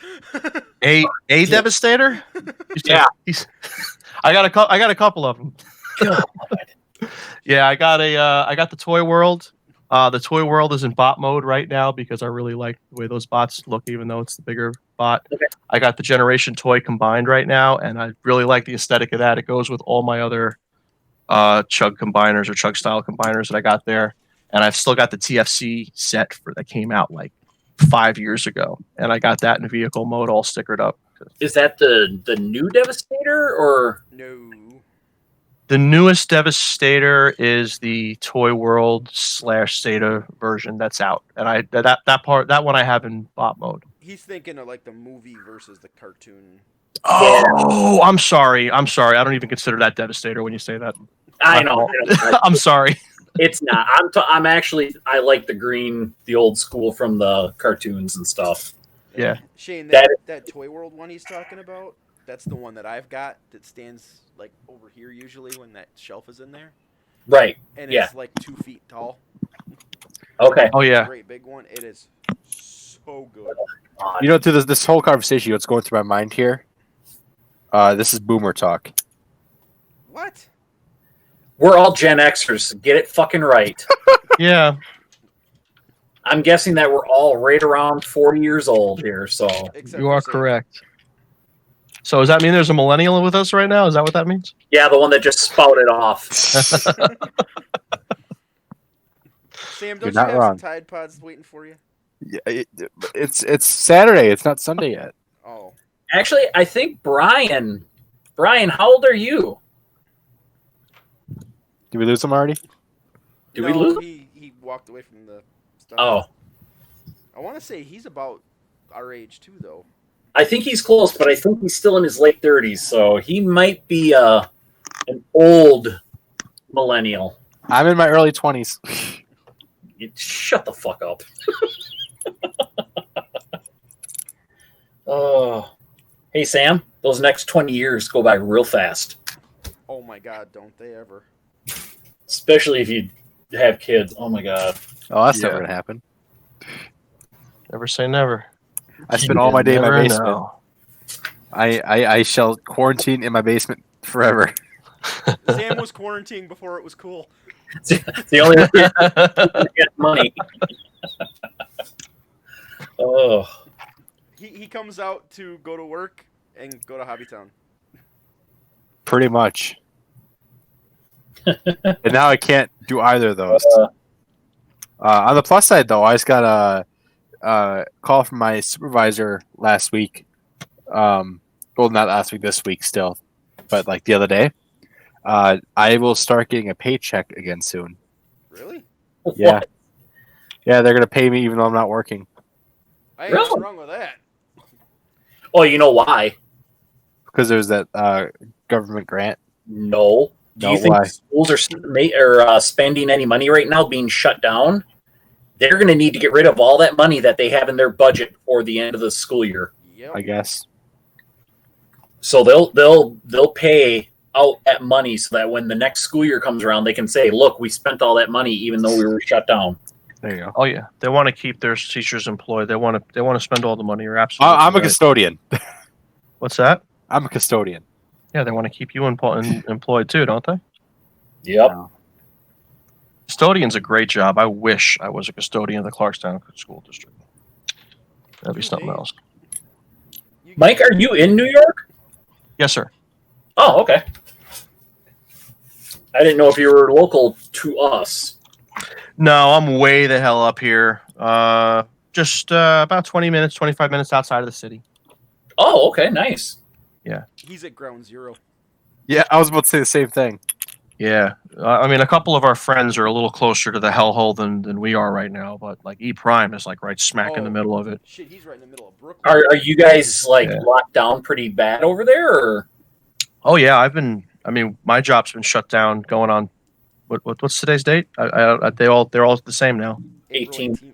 A Devastator? Yeah. I got a couple of them. Yeah, I got the Toy World. The Toy World is in bot mode right now because I really like the way those bots look, even though it's the bigger bot. Okay. I got the Generation Toy combined right now, and I really like the aesthetic of that. It goes with all my other Chug combiners or Chug style combiners that I got there, and I've still got the TFC set that came out like 5 years ago, and I got that in vehicle mode, all stickered up. Is that the new Devastator or? No. The newest Devastator is the Toy World / Sata version that's out, and that one I have in bot mode. He's thinking of like the movie versus the cartoon. Oh, I'm sorry. I don't even consider that Devastator when you say that. I know. I'm sorry. It's not. I'm actually. I like the green, the old school from the cartoons and stuff. Yeah. Shane, That- that Toy World one he's talking about, that's the one that I've got that stands like over here usually when that shelf is in there. Right. And Yeah. it's like 2 feet tall. Okay. Oh yeah. Great big one. It is so good. You know, through this whole conversation, what's going through my mind here? This is boomer talk. What? We're all Gen Xers. Get it fucking right. Yeah. I'm guessing that we're all right around 40 years old here. So Except You for are Sam. correct. So does that mean there's a millennial with us right now? Is that what that means? yeah, the one that just spouted off. Sam, You're don't you not have wrong. some Tide Pods waiting for you? Yeah, it's Saturday. It's not Sunday yet. Oh. Actually, I think Brian, how old are you? Did we lose him already? Did No, we lose? He walked away from the stuff. Oh, I want to say he's about our age too, though. I think he's close, but I think he's still in his late 30s, so he might be an old millennial. I'm in my early 20s. Shut the fuck up. Oh, hey Sam, those next 20 years go by real fast, Oh my God, don't they ever? especially if you have kids. Oh my god. Oh, that's Yeah. never gonna happen. Never say never. I spend all my day in my Never basement. know. I shall quarantine in my basement forever. Sam was quarantining before it was cool. It's the only way to get money. Oh, He comes out to go to work and go to Hobbytown. Pretty much. And now I can't do either of those. On the plus side, though, I just got a call from my supervisor last week. Well, not last week, this week still, but like the other day. I will start getting a paycheck again soon. Really? Yeah. Yeah, they're going to pay me even though I'm not working. I ain't Really? wrong with that. Oh, you know why? Because there's that government grant. No. Do you No, think why? schools are spending any money right now being shut down? They're going to need to get rid of all that money that they have in their budget for the end of the school year. Yep. I guess. So they'll pay out that money so that when the next school year comes around, they can say, "Look, we spent all that money even though we were shut down." There you go. Oh yeah, they want to keep their teachers employed. They want to spend all the money. You're absolutely. I'm a right. custodian. What's that? I'm a custodian. Yeah, they want to keep you employed too, don't they? Yep. Custodian's a great job. I wish I was a custodian of the Clarkstown School District. That'd be You something hate- else. You Mike, are you in New York? Yes, sir. Oh, okay. I didn't know if you were local to us. No, I'm way the hell up here. Just about 20 minutes, 25 minutes outside of the city. Oh, okay, nice. He's at ground zero. Yeah, I was about to say the same thing. Yeah, I mean, a couple of our friends are a little closer to the hellhole than we are right now, but like E Prime is like right smack in the middle of it. Shit, he's right in the middle of Brooklyn. Are you guys like Yeah. locked down pretty bad over there? Or? Oh yeah, I mean, my job's been shut down. Going on. What's today's date? They're all the same now. April 18. 18th.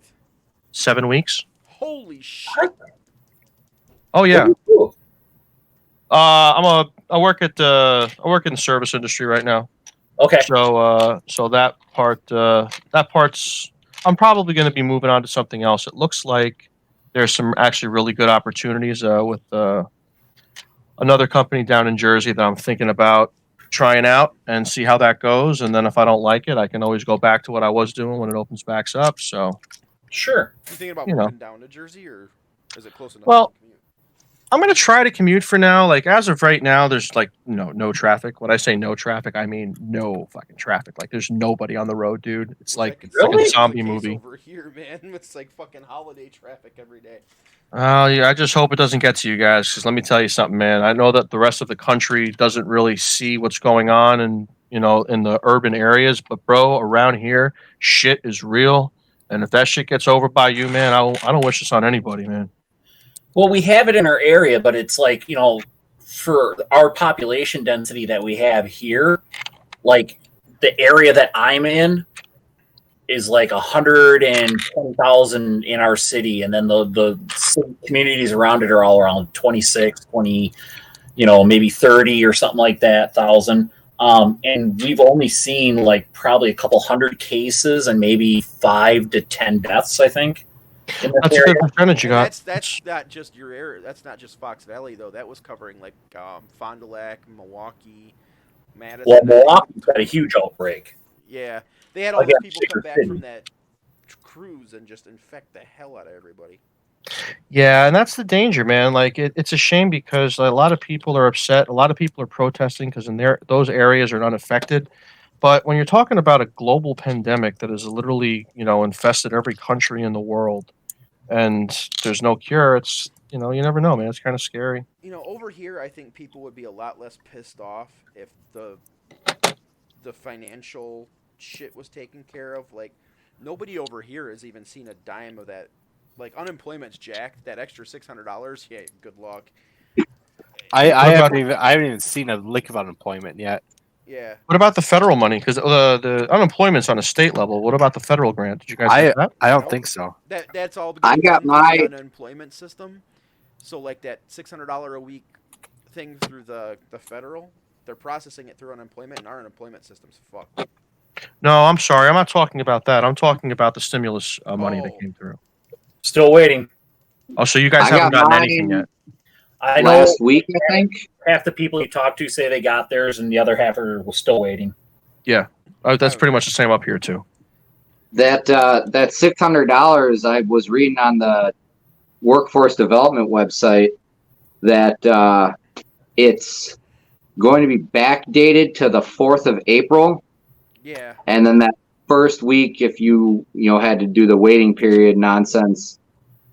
7 weeks. Holy shit! Oh yeah. Ooh. I work in the service industry right now. Okay. So that part's I'm probably going to be moving on to something else. It looks like there's some actually really good opportunities with another company down in Jersey that I'm thinking about trying out and see how that goes. And then if I don't like it, I can always go back to what I was doing when it opens back up. So Sure. You thinking about You know. moving down to Jersey, or is it close enough? Well, to commute? I'm going to try to commute for now. Like as of right now, there's like no traffic. When I say no traffic, I mean no fucking traffic. Like there's nobody on the road, dude. It's like That it's like Really? a zombie case movie. over here, man. It's like fucking holiday traffic every day. Yeah, I just hope it doesn't get to you guys. Because let me tell you something, man. I know that the rest of the country doesn't really see what's going on, and in the urban areas. But bro, around here, shit is real. And if that shit gets over by you, man, I don't wish this on anybody, man. Well, we have it in our area, but it's like, for our population density that we have here, like the area that I'm in is like 120,000 in our city. And then the city communities around it are all around 26, 20, maybe 30 or something like that, thousand. And we've only seen like probably a couple hundred cases and maybe 5 to 10 deaths, I think. In this That's a area. good percentage you And got. that's not just your area. That's not just Fox Valley though. That was covering like Fond du Lac, Milwaukee, Madison. Well, Milwaukee's got a huge outbreak. Yeah, they had all Again, those people bigger come back city. from that cruise and just infect the hell out of everybody. Yeah, and that's the danger, man. Like it's a shame because a lot of people are upset. A lot of people are protesting because those areas are unaffected. But when you're talking about a global pandemic that has literally, infested every country in the world, and there's no cure, it's you never know, man. It's kind of scary. Over here, I think people would be a lot less pissed off if the financial shit was taken care of. Like, nobody over here has even seen a dime of that. Like, unemployment's jacked. That extra $600, yeah, good luck. I about- haven't even seen a lick of unemployment yet. Yeah. What about the federal money? Because the unemployment's on a state level. What about the federal grant? Did you guys get that? I don't Nope. think so. That's all I being got done through my- the unemployment system. So, like, that $600 a week thing through the federal, they're processing it through unemployment, and our unemployment system's fucked. No, I'm sorry. I'm not talking about that. I'm talking about the stimulus money that Oh. came through. Still waiting. Oh, so you guys I haven't got gotten mine anything yet? I know Last week, I think. half the people you talk to say they got theirs, and the other half are still waiting. That's pretty much the same up here too. That $600, I was reading on the workforce development website that it's going to be backdated to the 4th of April, Yeah. and then that first week, if you had to do the waiting period nonsense,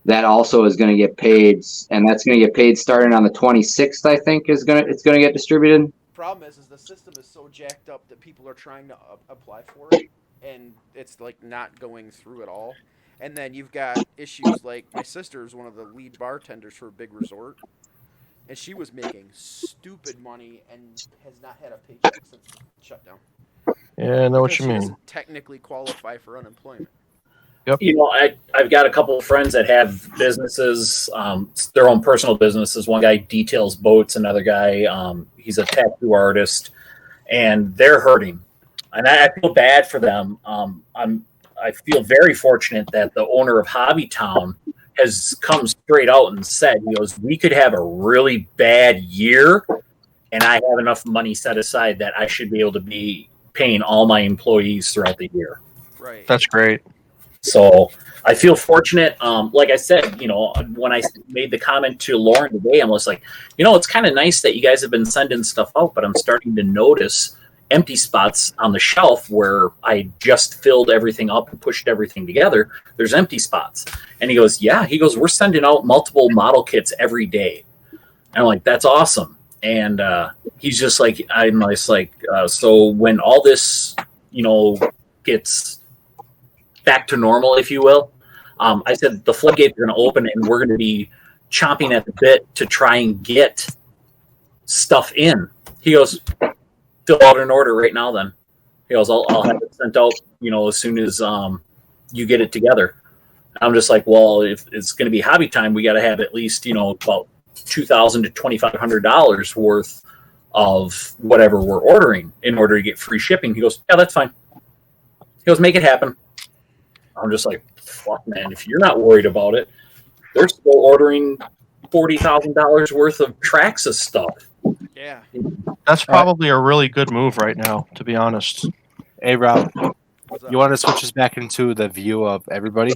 that also is going to get paid, and that's going to get paid starting on the 26th. I think it's going to get distributed. Problem is the system is so jacked up that people are trying to apply for it, and it's like not going through at all. And then you've got issues like my sister is one of the lead bartenders for a big resort, and she was making stupid money and has not had a paycheck since the shutdown. Yeah, I know what Because you she mean. doesn't technically qualify for unemployment. I've got a couple of friends that have businesses, their own personal businesses. One guy details boats, another guy, he's a tattoo artist, and they're hurting. And I feel bad for them. I feel very fortunate that the owner of Hobbytown has come straight out and said, he goes, we could have a really bad year, and I have enough money set aside that I should be able to be paying all my employees throughout the year. Right. That's great. So I feel fortunate. Like I said, when I made the comment to Lauren today, I was like, it's kind of nice that you guys have been sending stuff out, but I'm starting to notice empty spots on the shelf where I just filled everything up and pushed everything together. There's empty spots. And he goes, yeah. He goes, we're sending out multiple model kits every day. And I'm like, that's awesome. And he's just like, I'm just like, so when all this, gets back to normal, if you will, I said the floodgates are going to open and we're going to be chomping at the bit to try and get stuff in. He goes, fill out an order right now then. He goes, I'll have it sent out, as soon as you get it together. I'm just like, well, if it's going to be hobby time, we got to have at least, about $2,000 to $2,500 worth of whatever we're ordering in order to get free shipping. He goes, yeah, that's fine. He goes, make it happen. I'm just like, fuck, man, if you're not worried about it, they're still ordering $40,000 worth of tracks of stuff. Yeah. That's probably a really good move right now, to be honest. Hey, Rob, What's up? you want to switch us back into the view of everybody?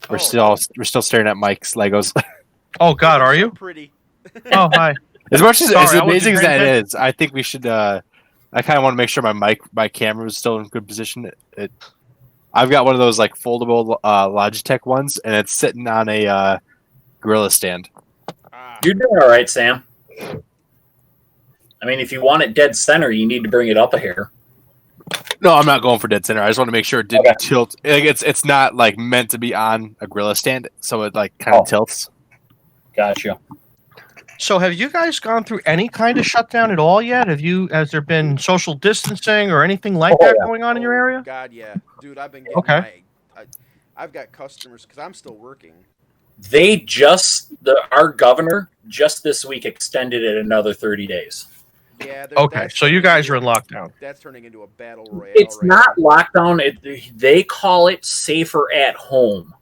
We're still staring at Mike's Legos. Oh God, are So you? pretty. Oh hi. As much as Sorry, as I wasn't amazing as paying that is, I think we should. I kind of want to make sure my camera is still in good position. I've got one of those like foldable Logitech ones, and it's sitting on a gorilla stand. You're doing all right, Sam. I mean, if you want it dead center, you need to bring it up a hair. No, I'm not going for dead center. I just want to make sure it didn't tilt. Like, it's not like meant to be on a gorilla stand, so it like kind of tilts. Gotcha. So have you guys gone through any kind of shutdown at all yet? Has there been social distancing or anything like that going on in your area? God, yeah, dude, I've been getting I've got customers because I'm still working. They our governor just this week extended it another 30 days. Yeah. Okay, so you guys are in lockdown. That's turning into a battle royale. It's right not now. lockdown. They call it safer at home.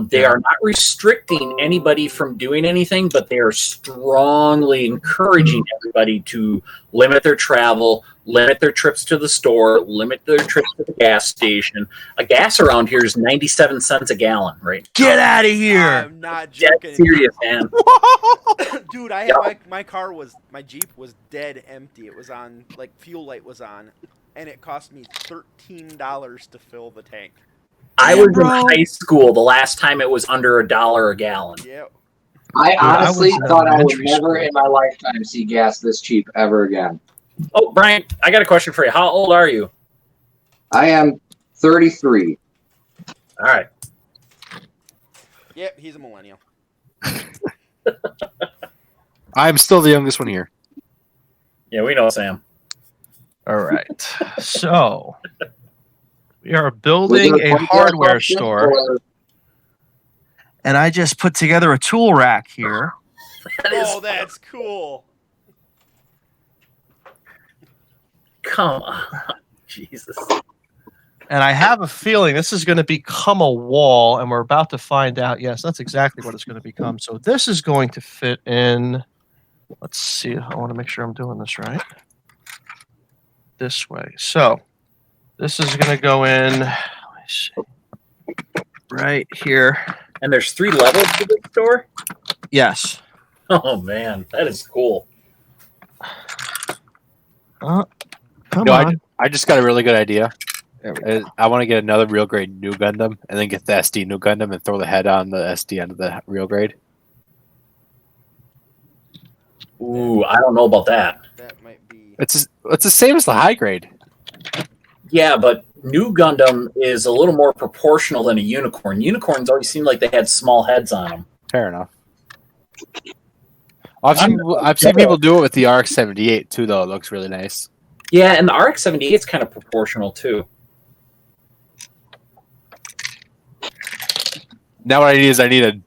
They are not restricting anybody from doing anything, but they are strongly encouraging everybody to limit their travel, limit their trips to the store, limit their trips to the gas station. A gas around here is 97 cents a gallon, right? Get out of here! I'm not Dead joking. serious, man. Dude, I had my Jeep was dead empty. It was on, like, fuel light was on, and it cost me $13 to fill the tank. I was in high school the last time it was under $1 a gallon. Yep. I honestly was in thought I would elementary never school. in my lifetime see gas this cheap ever again. Oh, Brian, I got a question for you. How old are you? I am 33. All right. Yep, he's a millennial. I'm still the youngest one here. Yeah, we know, Sam. All right. So we are building a hardware store, and I just put together a tool rack here. Oh, that's cool. Come on. Jesus. And I have a feeling this is going to become a wall, and we're about to find out. Yes, that's exactly what it's going to become. So this is going to fit in. Let's see. I want to make sure I'm doing this right. This way. So this is going to go in. Let me see. Right here. And there's 3 levels to this store? Yes. Oh, man. That is cool. Come No, on. I just got a really good idea. There we go. I want to get another real grade new Gundam, and then get the SD new Gundam and throw the head on the SD onto the real grade. Ooh, I don't know about that. That might be. It's the same as the high grade. Yeah, but new Gundam is a little more proportional than a unicorn. Unicorns always seem like they had small heads on them. Fair enough. I've seen people do it with the RX-78 too, though. It looks really nice. Yeah, and the RX-78 is kind of proportional too. Now what I need a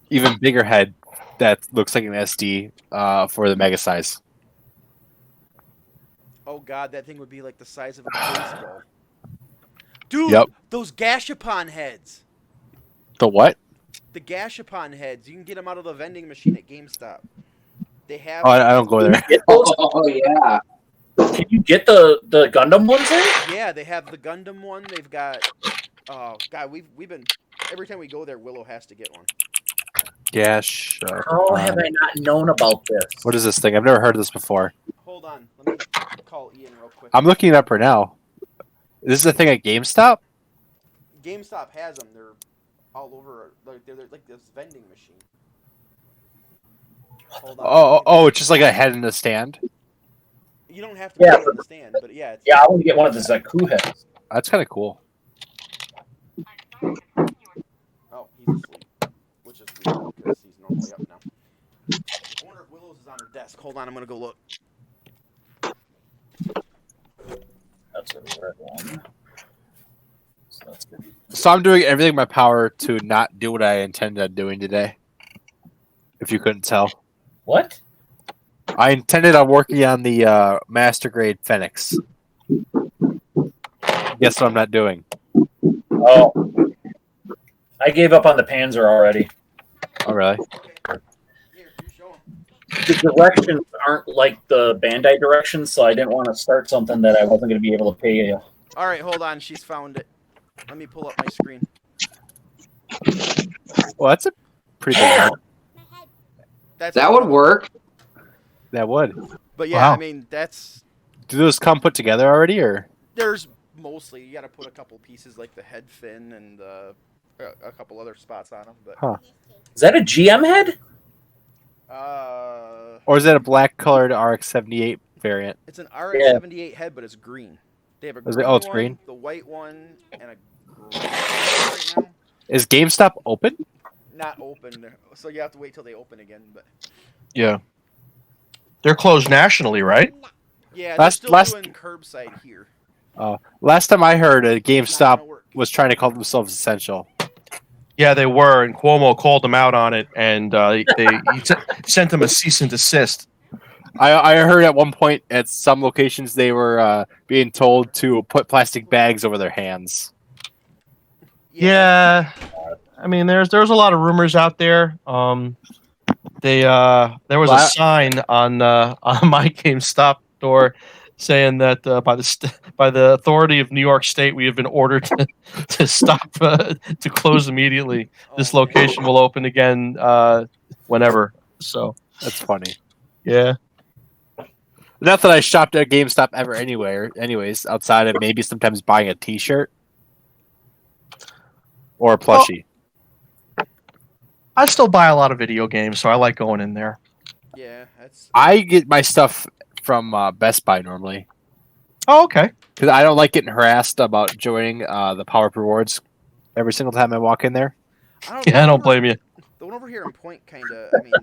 even bigger head that looks like an SD for the mega size. Oh God, that thing would be like the size of a baseball. Dude, Yep. those Gashapon heads. The what? The Gashapon heads. You can get them out of the vending machine at GameStop. They have. Oh, I don't go there. Get those? Oh, yeah. Can you get the Gundam ones in? Yeah, they have the Gundam one. They've got. Oh God, we've been every time we go there, Willow has to get one. Yeah, sure. How have I not known about this? What is this thing? I've never heard of this before. Hold on. Let me call Ian real quick. I'm looking it up right now. This is the thing at GameStop? GameStop has them. They're all over. Like they're like this vending machine. Hold on. It's just like a head in a stand. You don't have to Yeah, put it in the stand, but yeah. It's, Yeah, I want to get one of the Zaku heads. That's kind of cool. Oh, he's asleep, which is weird because he's normally up now. I wonder if Willow's is on her desk. Hold on, I'm gonna go look. That's a red one. So that's good. So I'm doing everything in my power to not do what I intended on doing today. If you couldn't tell. What? I intended on working on the master grade Phoenix. Guess what I'm not doing? Oh. I gave up on the Panzer already. Oh, really? Here, you show him. The directions aren't like the Bandai directions, so I didn't want to start something that I wasn't going to be able to pay you. All right, hold on. She's found it. Let me pull up my screen. Well, that's a pretty big help. That would work. That would. But yeah, Wow. I mean that's Do those come put together already, or? there's mostly you got to put a couple pieces like the head fin and a couple other spots on them, but Huh. Is that a GM head? Or is that a black colored RX-78 variant? it's an RX-78 head, but it's green. They have a Is it- green oh, it's one, green? the white one, and a gray right now. Is GameStop open? Not open, so you have to wait till they open again. But Yeah. They're closed nationally, right? yeah, Last- they're still last- doing curbside here. Last time I heard, It's not GameStop gonna work. was trying to call themselves essential. Yeah, they were, and Cuomo called them out on it, and he sent them a cease and desist. I heard at one point at some locations they were being told to put plastic bags over their hands. Yeah, I mean, there was a lot of rumors out there. There was a sign on my GameStop door saying that by the authority of New York State, we have been ordered to stop to close immediately. This Oh, location will open again whenever. So That's funny. yeah. Not that I shopped at GameStop ever anywhere, anyways, outside of maybe sometimes buying a T-shirt or a plushie. I still buy a lot of video games, so I like going in there. Yeah, that's I get my stuff from Best Buy normally Oh, okay. because I don't like getting harassed about joining the Power Up Rewards every single time I walk in there. Yeah, I don't blame you. The one over here in Point kind of. I mean,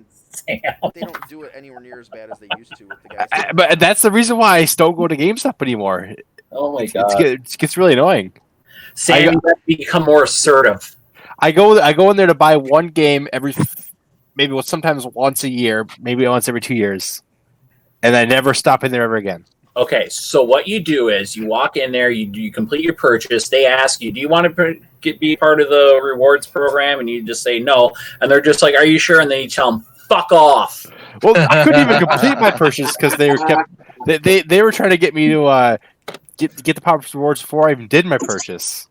they don't do it anywhere near as bad as they used to with the guys. But that's the reason why I don't go to GameStop anymore. Oh my It god. gets really annoying. Sam, you have to become more assertive. I go in there to buy one game sometimes once a year, maybe once every 2 years, and I never stop in there ever again. Okay, so what you do is you walk in there, you complete your purchase. They ask you, "Do you want to be part of the rewards program?" And you just say no, and they're just like, "Are you sure?" And then you tell them, "Fuck off." Well, I couldn't even complete my purchase because they were trying to get me to get the Power Up Rewards before I even did my purchase.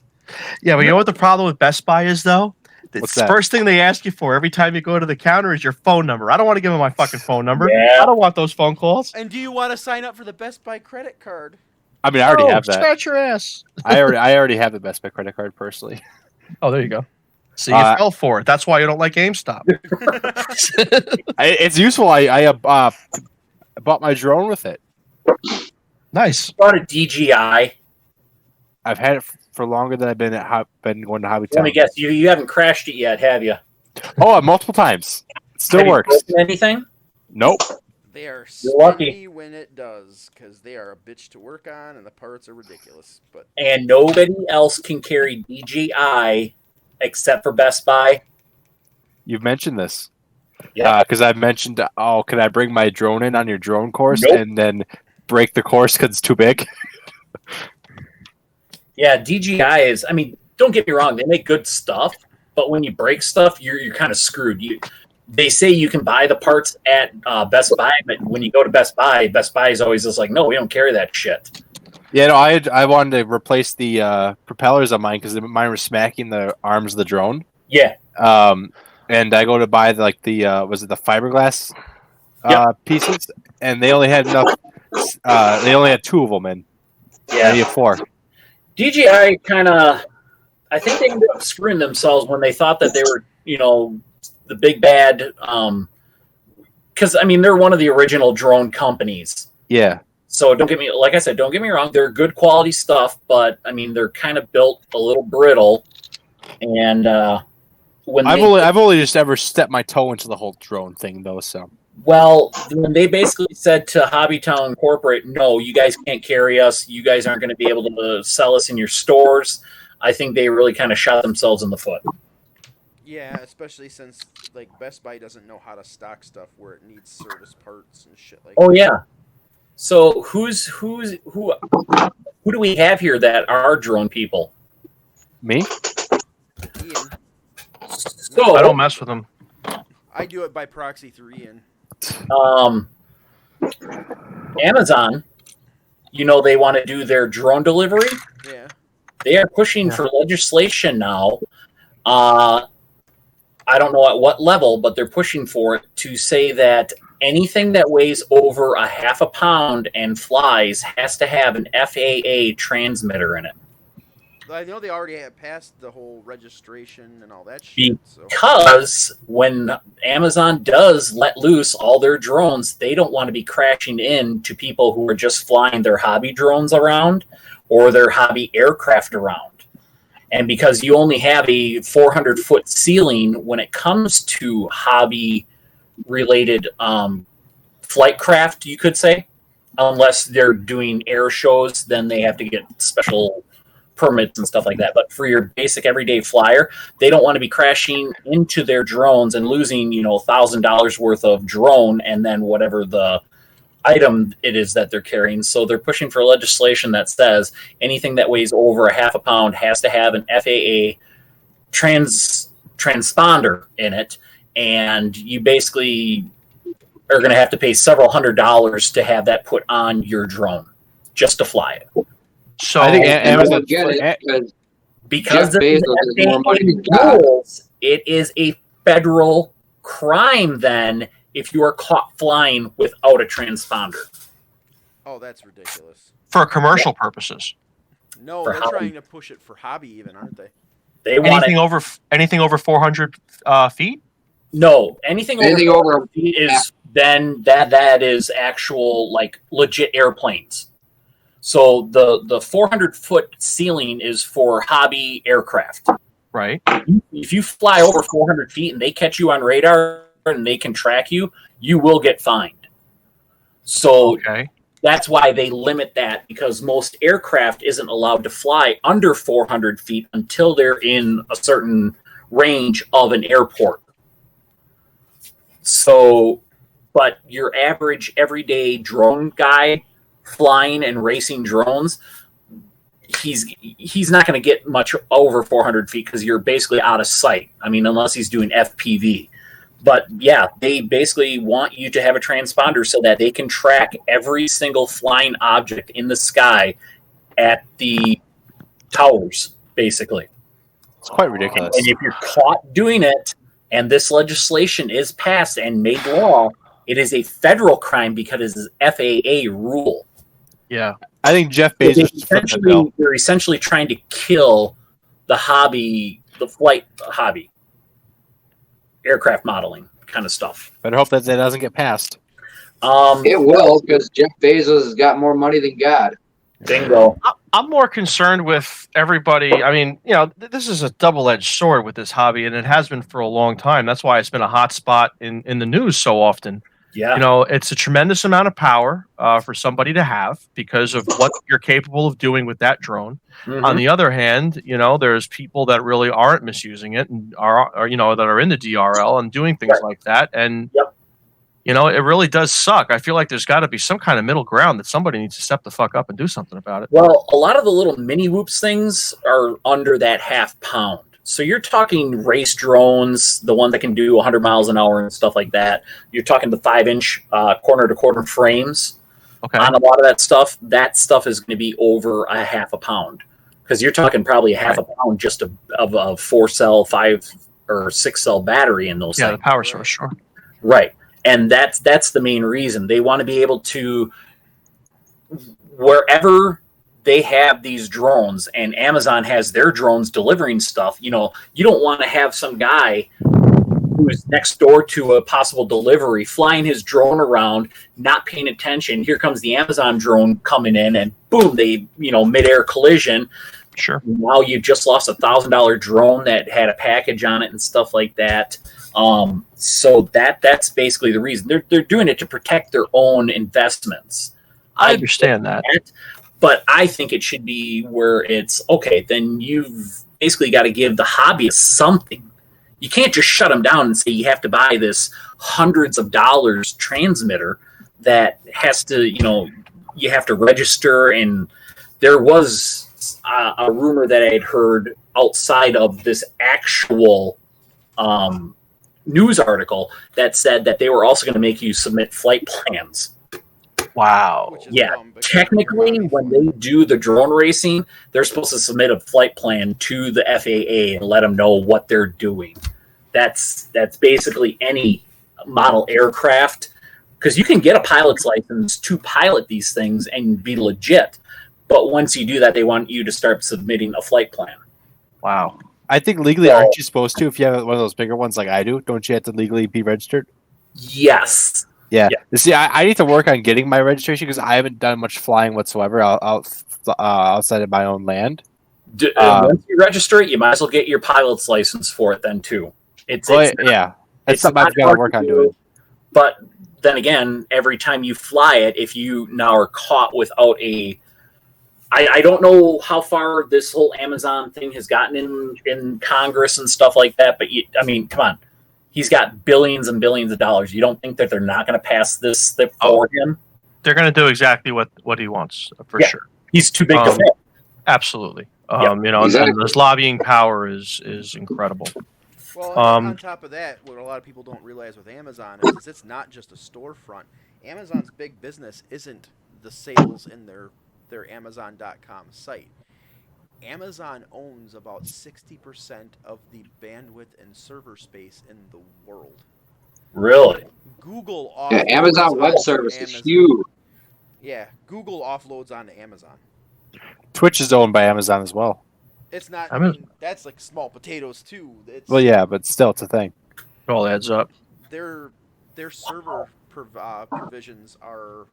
Yeah, but you know what the problem with Best Buy is, though? The What's that? first thing they ask you for every time you go to the counter is your phone number. I don't want to give them my fucking phone number. Yeah. I don't want those phone calls. And do you want to sign up for the Best Buy credit card? I mean, I already Oh, have that. Scratch your ass. I already have the Best Buy credit card personally. Oh, there you go. See, you fell for it. That's why you don't like GameStop. It's useful. I bought my drone with it. Nice. Bought a DJI. I've had it for longer than I've been going to Hobby Let me Town. guess, you haven't crashed it yet, have you? Oh, multiple times. It still Have you works. broken anything? Nope. They are You're lucky. stingy when it does, because they are a bitch to work on, and the parts are ridiculous. But And nobody else can carry DJI except for Best Buy. You've mentioned this. Yeah. Because I've mentioned, can I bring my drone in on your drone course Nope. and then break the course because it's too big? Yeah, DJI is. I mean, don't get me wrong; they make good stuff, but when you break stuff, you're kind of screwed. They say you can buy the parts at Best Buy, but when you go to Best Buy is always just like, no, we don't carry that shit. Yeah, no, I wanted to replace the propellers on mine because mine were smacking the arms of the drone. Yeah, And I go to buy the fiberglass Yep. pieces, and they only had enough They only had 2 of them in. Yeah. Maybe 4. DJI I think they ended up screwing themselves when they thought that they were, the big bad. Because they're one of the original drone companies. Yeah. So don't get me wrong. They're good quality stuff, but they're kind of built a little brittle. And I've only just ever stepped my toe into the whole drone thing though. So when they basically said to Hobbytown Corporate, no, you guys can't carry us. You guys aren't going to be able to sell us in your stores. I think they really kind of shot themselves in the foot. Yeah, especially since Best Buy doesn't know how to stock stuff where it needs service parts and shit like that. Oh yeah. So who do we have here that are drone people? Me? Ian. So I don't mess with them. I do it by proxy through Ian. Amazon, they want to do their drone delivery. Yeah. They are pushing for legislation now. I don't know at what level, but they're pushing for it to say that anything that weighs over a half a pound and flies has to have an FAA transmitter in it. I know they already have passed the whole registration and all that shit. Because when Amazon does let loose all their drones, they don't want to be crashing into people who are just flying their hobby drones around or their hobby aircraft around. And because you only have a 400-foot ceiling when it comes to hobby-related flight craft, you could say, unless they're doing air shows, then they have to get special permits and stuff like that. But for your basic everyday flyer, they don't want to be crashing into their drones and losing, $1,000 worth of drone and then whatever the item it is that they're carrying. So they're pushing for legislation that says anything that weighs over a half a pound has to have an FAA transponder in it, and you basically are going to have to pay several $100s to have that put on your drone just to fly it. So I think And I don't get it Because Jeff Bezos has more money than FAA God. rules, it is a federal crime then if you are caught flying without a transponder. Oh, that's ridiculous. for commercial purposes. No, For they're hobby. trying to push it for hobby even, aren't they? They want Anything over 400 feet? No, anything over feet is then that is actual legit airplanes. So the 400-foot ceiling is for hobby aircraft. Right. If you fly over 400 feet and they catch you on radar and they can track you, you will get fined. So Okay. that's why they limit that, because most aircraft isn't allowed to fly under 400 feet until they're in a certain range of an airport. So, but your average everyday drone guy flying and racing drones, he's not going to get much over 400 feet because you're basically out of sight. I mean, unless he's doing FPV. But yeah, they basically want you to have a transponder so that they can track every single flying object in the sky at the towers, basically. It's quite ridiculous. And if you're caught doing it, and this legislation is passed and made law, it is a federal crime because it is FAA rule. Yeah. I think Jeff Bezos is flipping the bill. They're essentially trying to kill the flight hobby, aircraft modeling kind of stuff. Better hope that doesn't get passed. It will, because Jeff Bezos has got more money than God. Bingo. I'm more concerned with everybody. I mean, this is a double-edged sword with this hobby, and it has been for a long time. That's why it's been a hot spot in the news so often. Yeah. It's a tremendous amount of power for somebody to have because of what you're capable of doing with that drone. Mhm. On the other hand, there's people that really aren't misusing it and are that are in the DRL and doing things like that. And, it really does suck. I feel like there's got to be some kind of middle ground that somebody needs to step the fuck up and do something about it. Well, a lot of the little mini whoops things are under that half pound. So you're talking race drones, the one that can do 100 miles an hour and stuff like that. You're talking the 5-inch corner-to-corner frames. Okay. On a lot of that stuff is going to be over a half a pound, because you're talking probably a half a pound just of a 4-cell, 5 or 6-cell battery in those Yeah, things. the power source, sure. Right. And that's the main reason. They want to be able to wherever they have these drones and Amazon has their drones delivering stuff, you know, you don't want to have some guy who's next door to a possible delivery flying his drone around, not paying attention. Here comes the Amazon drone coming in and boom, they, you know, midair collision. Sure. Now you just lost $1,000 drone that had a package on it and stuff like that. So that's basically the reason they're doing it, to protect their own investments. I understand that. But I think it should be where it's okay. Then you've basically got to give the hobbyists something. You can't just shut them down and say you have to buy this hundreds of dollars transmitter that has to, you know, you have to register. And there was a rumor that I had heard outside of this actual news article that said that they were also going to make you submit flight plans. Wow. Yeah, technically, when they do the drone racing, they're supposed to submit a flight plan to the FAA and let them know what they're doing. That's basically any model aircraft, because you can get a pilot's license to pilot these things and be legit. But once you do that, they want you to start submitting a flight plan. Wow. I think legally, aren't you supposed to, if you have one of those bigger ones like I do, don't you have to legally be registered? Yes. Yeah. See, I need to work on getting my registration because I haven't done much flying whatsoever outside of my own land. Once you register it, you might as well get your pilot's license for it then too. It's it's something I've got to work on doing. But then again, every time you fly it, if you now are caught without I don't know how far this whole Amazon thing has gotten in Congress and stuff like that, but I mean, come on. He's got billions and billions of dollars. You don't think that they're not going to pass this for him? They're going to do exactly what he wants, for sure. He's too big to fail. Absolutely. Yep, You know, exactly. and this lobbying power is incredible. Well, on top of that, what a lot of people don't realize with Amazon is it's not just a storefront. Amazon's big business isn't the sales in their Amazon.com site. Amazon owns about 60% of the bandwidth and server space in the world. Really? Google Yeah, offloads Amazon Web onto Service is Amazon. huge. Yeah, Google offloads onto Amazon. Twitch is owned by Amazon as well. It's not. I mean, that's like small potatoes too. Well, yeah, but still, it's a thing. It all adds up. Their server provisions are.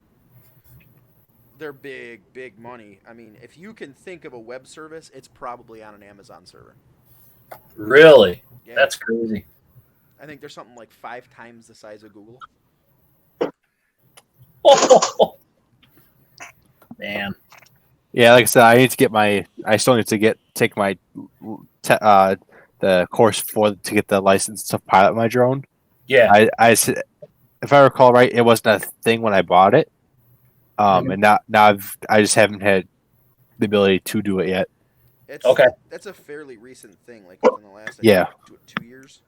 They're big money. I mean, if you can think of a web service, it's probably on an Amazon server. Really? Yeah. That's crazy. I think there's something like 5 times the size of Google. Oh, man. Yeah, like I said, I still need to take my the course to get the license to pilot my drone. Yeah. If I recall right, it wasn't a thing when I bought it. And now I just haven't had the ability to do it yet. That's a fairly recent thing, like within the last 2 years.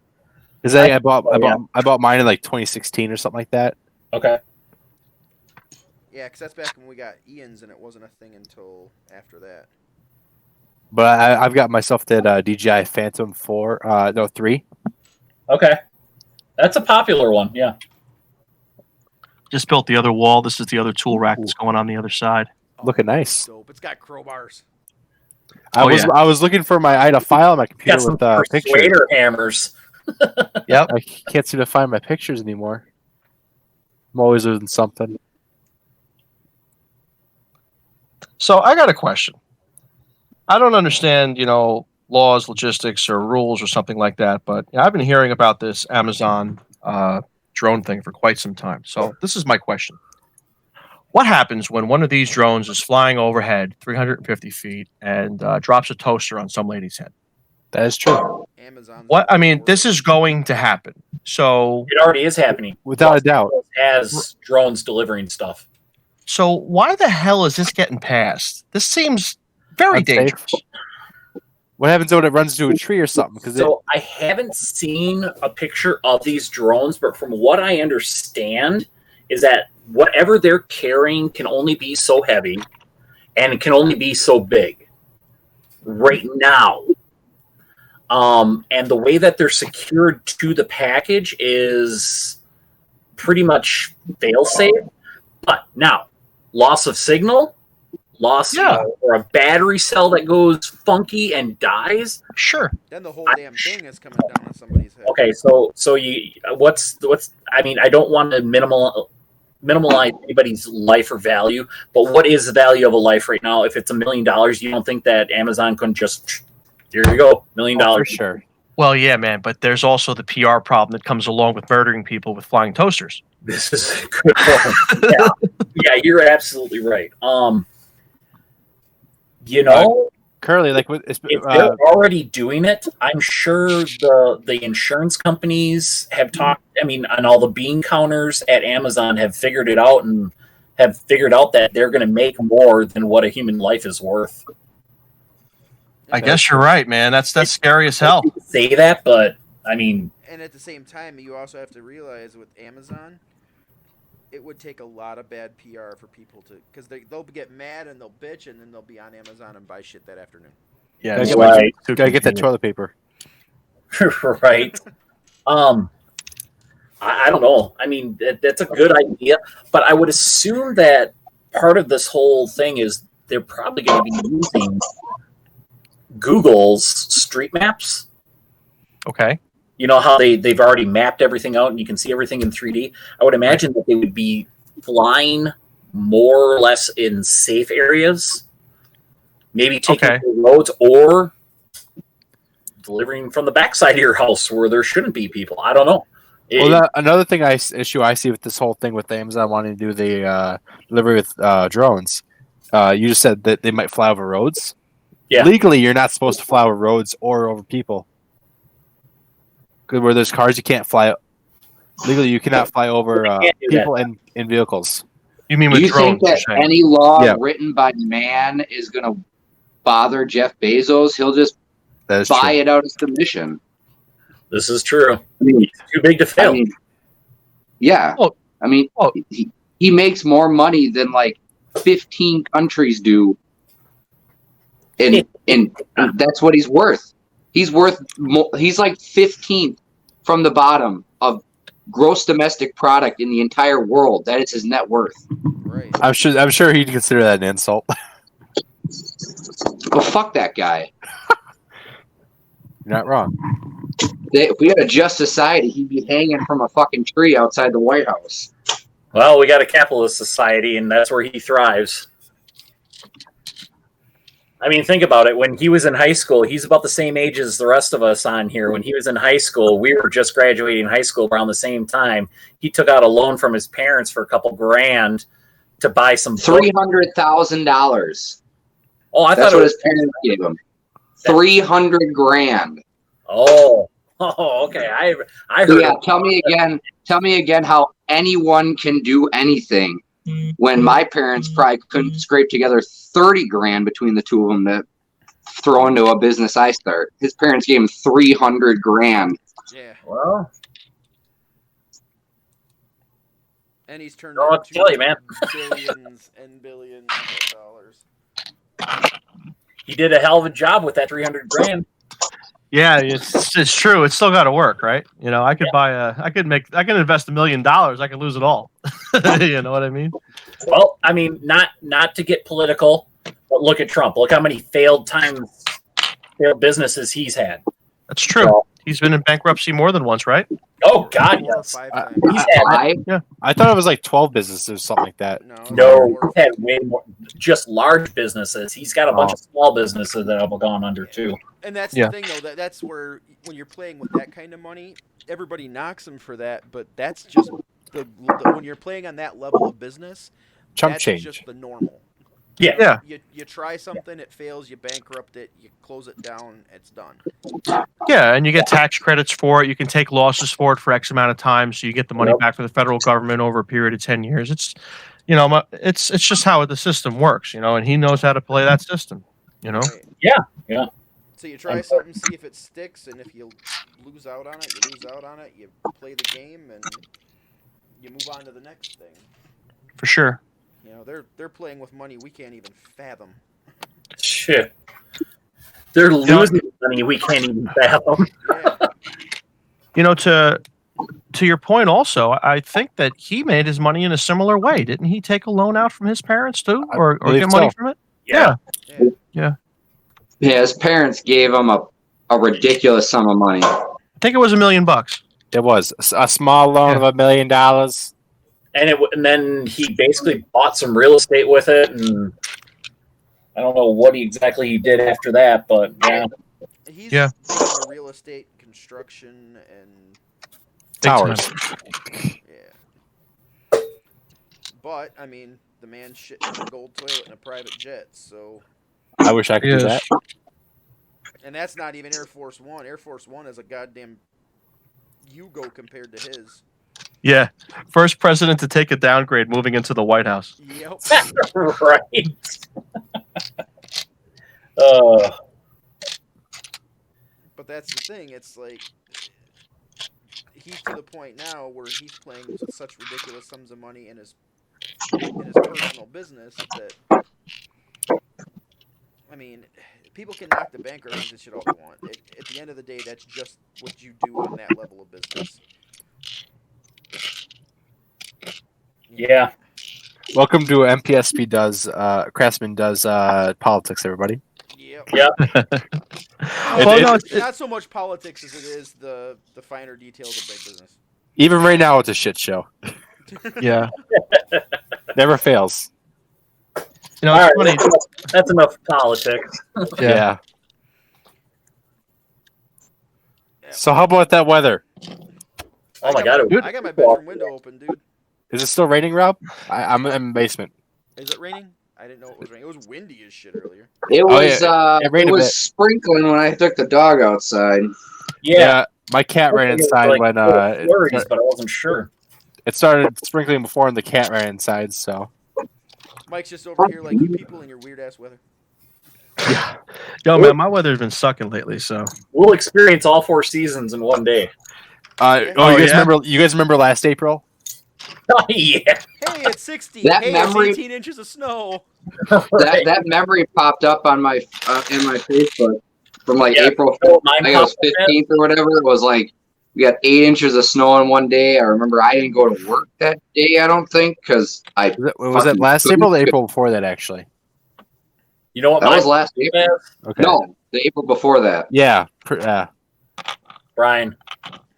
Because I bought mine in like 2016 or something like that. Okay. Yeah, because that's back when we got Ian's, and it wasn't a thing until after that. But I've got myself that DJI Phantom 3. Okay. That's a popular one, yeah. Just built the other wall. This is the other tool rack that's going on the other side. Looking nice. Dope. It's got crowbars. I was looking for I had a file on my computer with pictures. Persuader hammers. Yep. I can't seem to find my pictures anymore. I'm always losing something. So I got a question. I don't understand, laws, logistics, or rules or something like that, but I've been hearing about this Amazon drone thing for quite some time. So this is my question. What happens when one of these drones is flying overhead 350 feet and drops a toaster on some lady's head? That is true. Amazon. This is going to happen. So it already is happening. Without a doubt. As drones delivering stuff. So why the hell is this getting passed? This seems very dangerous. What happens when it runs into a tree or something? I haven't seen a picture of these drones, but from what I understand is that whatever they're carrying can only be so heavy and it can only be so big right now. And the way that they're secured to the package is pretty much fail-safe. But now, loss of signal, or a battery cell that goes funky and dies. Sure. Then the whole damn thing is coming down on somebody's head. Okay, so you what's I mean, I don't want to minimize anybody's life or value, but what is the value of a life right now? If it's $1 million, you don't think that Amazon couldn't just, here you go, $1 million? For sure. Well, yeah, man, but there's also the PR problem that comes along with murdering people with flying toasters. This is a good point. Yeah, you're absolutely right. Currently, like if they're already doing it, I'm sure the insurance companies have talked. I mean, and all the bean counters at Amazon have figured it out and have figured out that they're going to make more than what a human life is worth. I guess you're right, man. That's scary as hell. Say that, but I mean, and at the same time, you also have to realize with Amazon, it would take a lot of bad PR for people to, because they'll get mad and they'll bitch, and then they'll be on Amazon and buy shit that afternoon. Yeah, gotta get that toilet paper. Right. I don't know. I mean, that's a good idea, but I would assume that part of this whole thing is they're probably going to be using Google's street maps. Okay. You know how they've already mapped everything out and you can see everything in 3D? I would imagine that they would be flying more or less in safe areas, maybe taking the roads or delivering from the backside of your house where there shouldn't be people. I don't know. Another issue I see with this whole thing with Amazon wanting to do the delivery with drones, you just said that they might fly over roads. Yeah. Legally, you're not supposed to fly over roads or over people. Because where there's cars, you can't fly. Legally, you cannot fly over people and in vehicles. You mean with drones? Do you think that any law written by man is going to bother Jeff Bezos? He'll just buy it out of submission. This is true. I mean, it's too big to fail. I mean, yeah. Well, I mean, he makes more money than like 15 countries do. And that's what he's worth. He's worth more. He's like 15th from the bottom of gross domestic product in the entire world. That is his net worth. Right. I'm sure he'd consider that an insult. Well, fuck that guy. You're not wrong. If we had a just society, he'd be hanging from a fucking tree outside the White House. Well, we got a capitalist society, and that's where he thrives. I mean, think about it. When he was in high school, he's about the same age as the rest of us on here. When he was in high school, we were just graduating high school around the same time. He took out a loan from his parents for a couple grand to buy some $300,000. Oh, I That's thought what his parents gave him. 300 grand. Oh, okay. I heard. Yeah, tell me again how anyone can do anything when my parents probably couldn't scrape together 30 grand between the two of them to throw into a business I start. His parents gave him 300 grand. Yeah. Well, and he's turned I'll tell you, man. billions and billions of dollars. He did a hell of a job with that 300 grand. Yeah, it's true. It's still got to work, right? You know, I could I can invest $1 million. I can lose it all. You know what I mean? Well, I mean, not to get political, but look at Trump. Look how many failed businesses he's had. That's true. So, he's been in bankruptcy more than once, right? Oh God, yes. I thought it was like 12 businesses or something like that. No, he had way more. Just large businesses. He's got a bunch of small businesses that have gone under too. And that's the thing, though. That's where when you're playing with that kind of money, everybody knocks him for that. But that's just when you're playing on that level of business. Chump that's change. Just the normal. Yeah. You try something, it fails, you bankrupt it, you close it down, it's done. Yeah, and you get tax credits for it. You can take losses for it for X amount of time, so you get the money back from the federal government over a period of 10 years. It's, you know, it's just how the system works, you know, and he knows how to play that system, you know. Right. Yeah. So you try something, see if it sticks, and if you lose out on it, you lose out on it. You play the game, and you move on to the next thing. For sure. You know, they're playing with money we can't even fathom. Shit. They're losing money we can't even fathom. Yeah. You know, to to your point, also, I think that he made his money in a similar way. Didn't he take a loan out from his parents too, or believe get money so. from it? Yeah. Yeah. Yeah, his parents gave him a ridiculous sum of money. I think it was $1 million. It was a small loan of $1 million. And then he basically bought some real estate with it, and I don't know what exactly he did after that, but yeah. He's Yeah. big into real estate, construction, and Towers. yeah. But I mean, the man shit in a gold toilet in a private jet, so. I wish I could do that. And that's not even Air Force One. Air Force One is a goddamn Yugo compared to his. Yeah, first president to take a downgrade moving into the White House. Yep. Right. But that's the thing. It's like he's to the point now where he's playing such ridiculous sums of money in his personal business that, I mean, people can knock the bank earnings and shit all they want. At the end of the day, that's just what you do on that level of business. Yeah. Welcome to MPSP does Craftsman does politics, everybody. Yep. Well, no, It's not so much politics as it is the finer details of big business. Even right now, it's a shit show. Yeah. Never fails. You know, All it's right, funny. that's enough politics. Yeah. So how about that weather? Oh my god, I got my bedroom window open, dude. Is it still raining, Rob? I'm in the basement. Is it raining? I didn't know it was raining. It was windy as shit earlier. It was it rained a bit. sprinkling when I took the dog outside. Yeah. My cat ran inside Like, when flurries, but I wasn't sure. it started sprinkling before, and the cat ran inside. So Mike's just over here like you people in your weird ass weather. Yo, man, my weather's been sucking lately, so We'll experience all 4 seasons in one day. you guys remember? You guys remember last April? Oh, yeah. Hey, it's 60. That hey, memory- it's 18 inches of snow. That memory popped up on my in my Facebook from like Yeah. April Oh, 5th, I mine think it was popped up. 15th or whatever. It was like we got 8 inches of snow in one day. I remember I didn't go to work that day. I don't think because Was it last April or the April before that? Actually, You know what? that was last April. okay. No, the April before that. Yeah. Brian.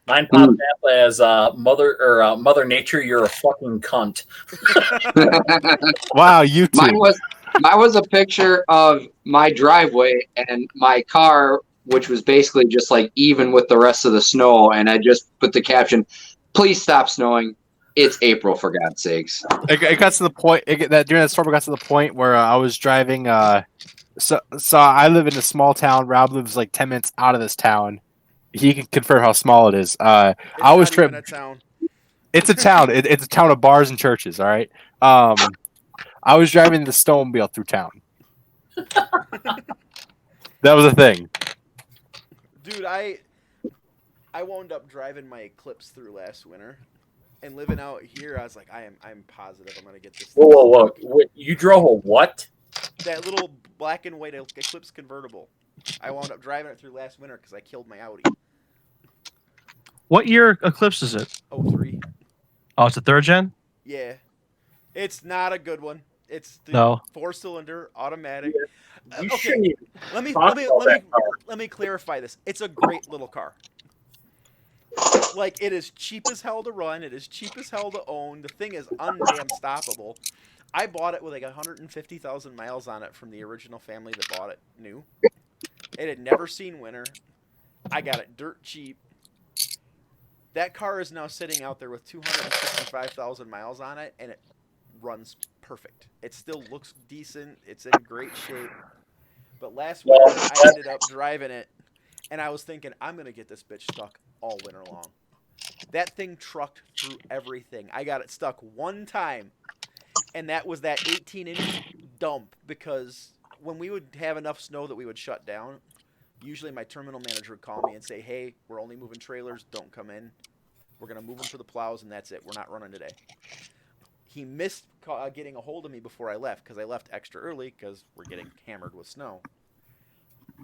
Mine popped up as Mother Nature, you're a fucking cunt. Wow, you too. Mine was a picture of my driveway and my car, which was basically just like even with the rest of the snow, and I just put the caption, "Please stop snowing. It's April, for God's sakes." It got to the point that during that storm, it got to the point where I was driving. So I live in a small town. Rob lives like 10 minutes out of this town. He can confirm how small it is. I was It's not even a town. It's a town. It's a town of bars and churches. All right. I was driving the snowmobile through town. That was a thing. Dude, I wound up driving my Eclipse through last winter, and living out here, I was like, I'm positive I'm gonna get this. Whoa. Wait, you drove a what? That little black and white Eclipse convertible. I wound up driving it through last winter because I killed my Audi. what year Eclipse is it? 03. Oh, it's a 3rd gen? Yeah. It's not a good one. It's the No. 4-cylinder automatic. You Okay, shouldn't even let me talk about that car. let me clarify this. It's a great little car. Like, it is cheap as hell to run. It is cheap as hell to own. The thing is undamn stoppable. I bought it with like 150,000 miles on it from the original family that bought it new. It had never seen winter. I got it dirt cheap. That car is now sitting out there with 265,000 miles on it, and it runs perfect. It still looks decent. It's in great shape. But last winter, I ended up driving it, and I was thinking, I'm going to get this bitch stuck all winter long. That thing trucked through everything. I got it stuck one time, and that was that 18-inch dump, because when we would have enough snow that we would shut down, usually my terminal manager would call me and say, hey, we're only moving trailers. Don't come in. We're going to move them for the plows, and that's it. We're not running today. He missed getting a hold of me before I left because I left extra early because we're getting hammered with snow.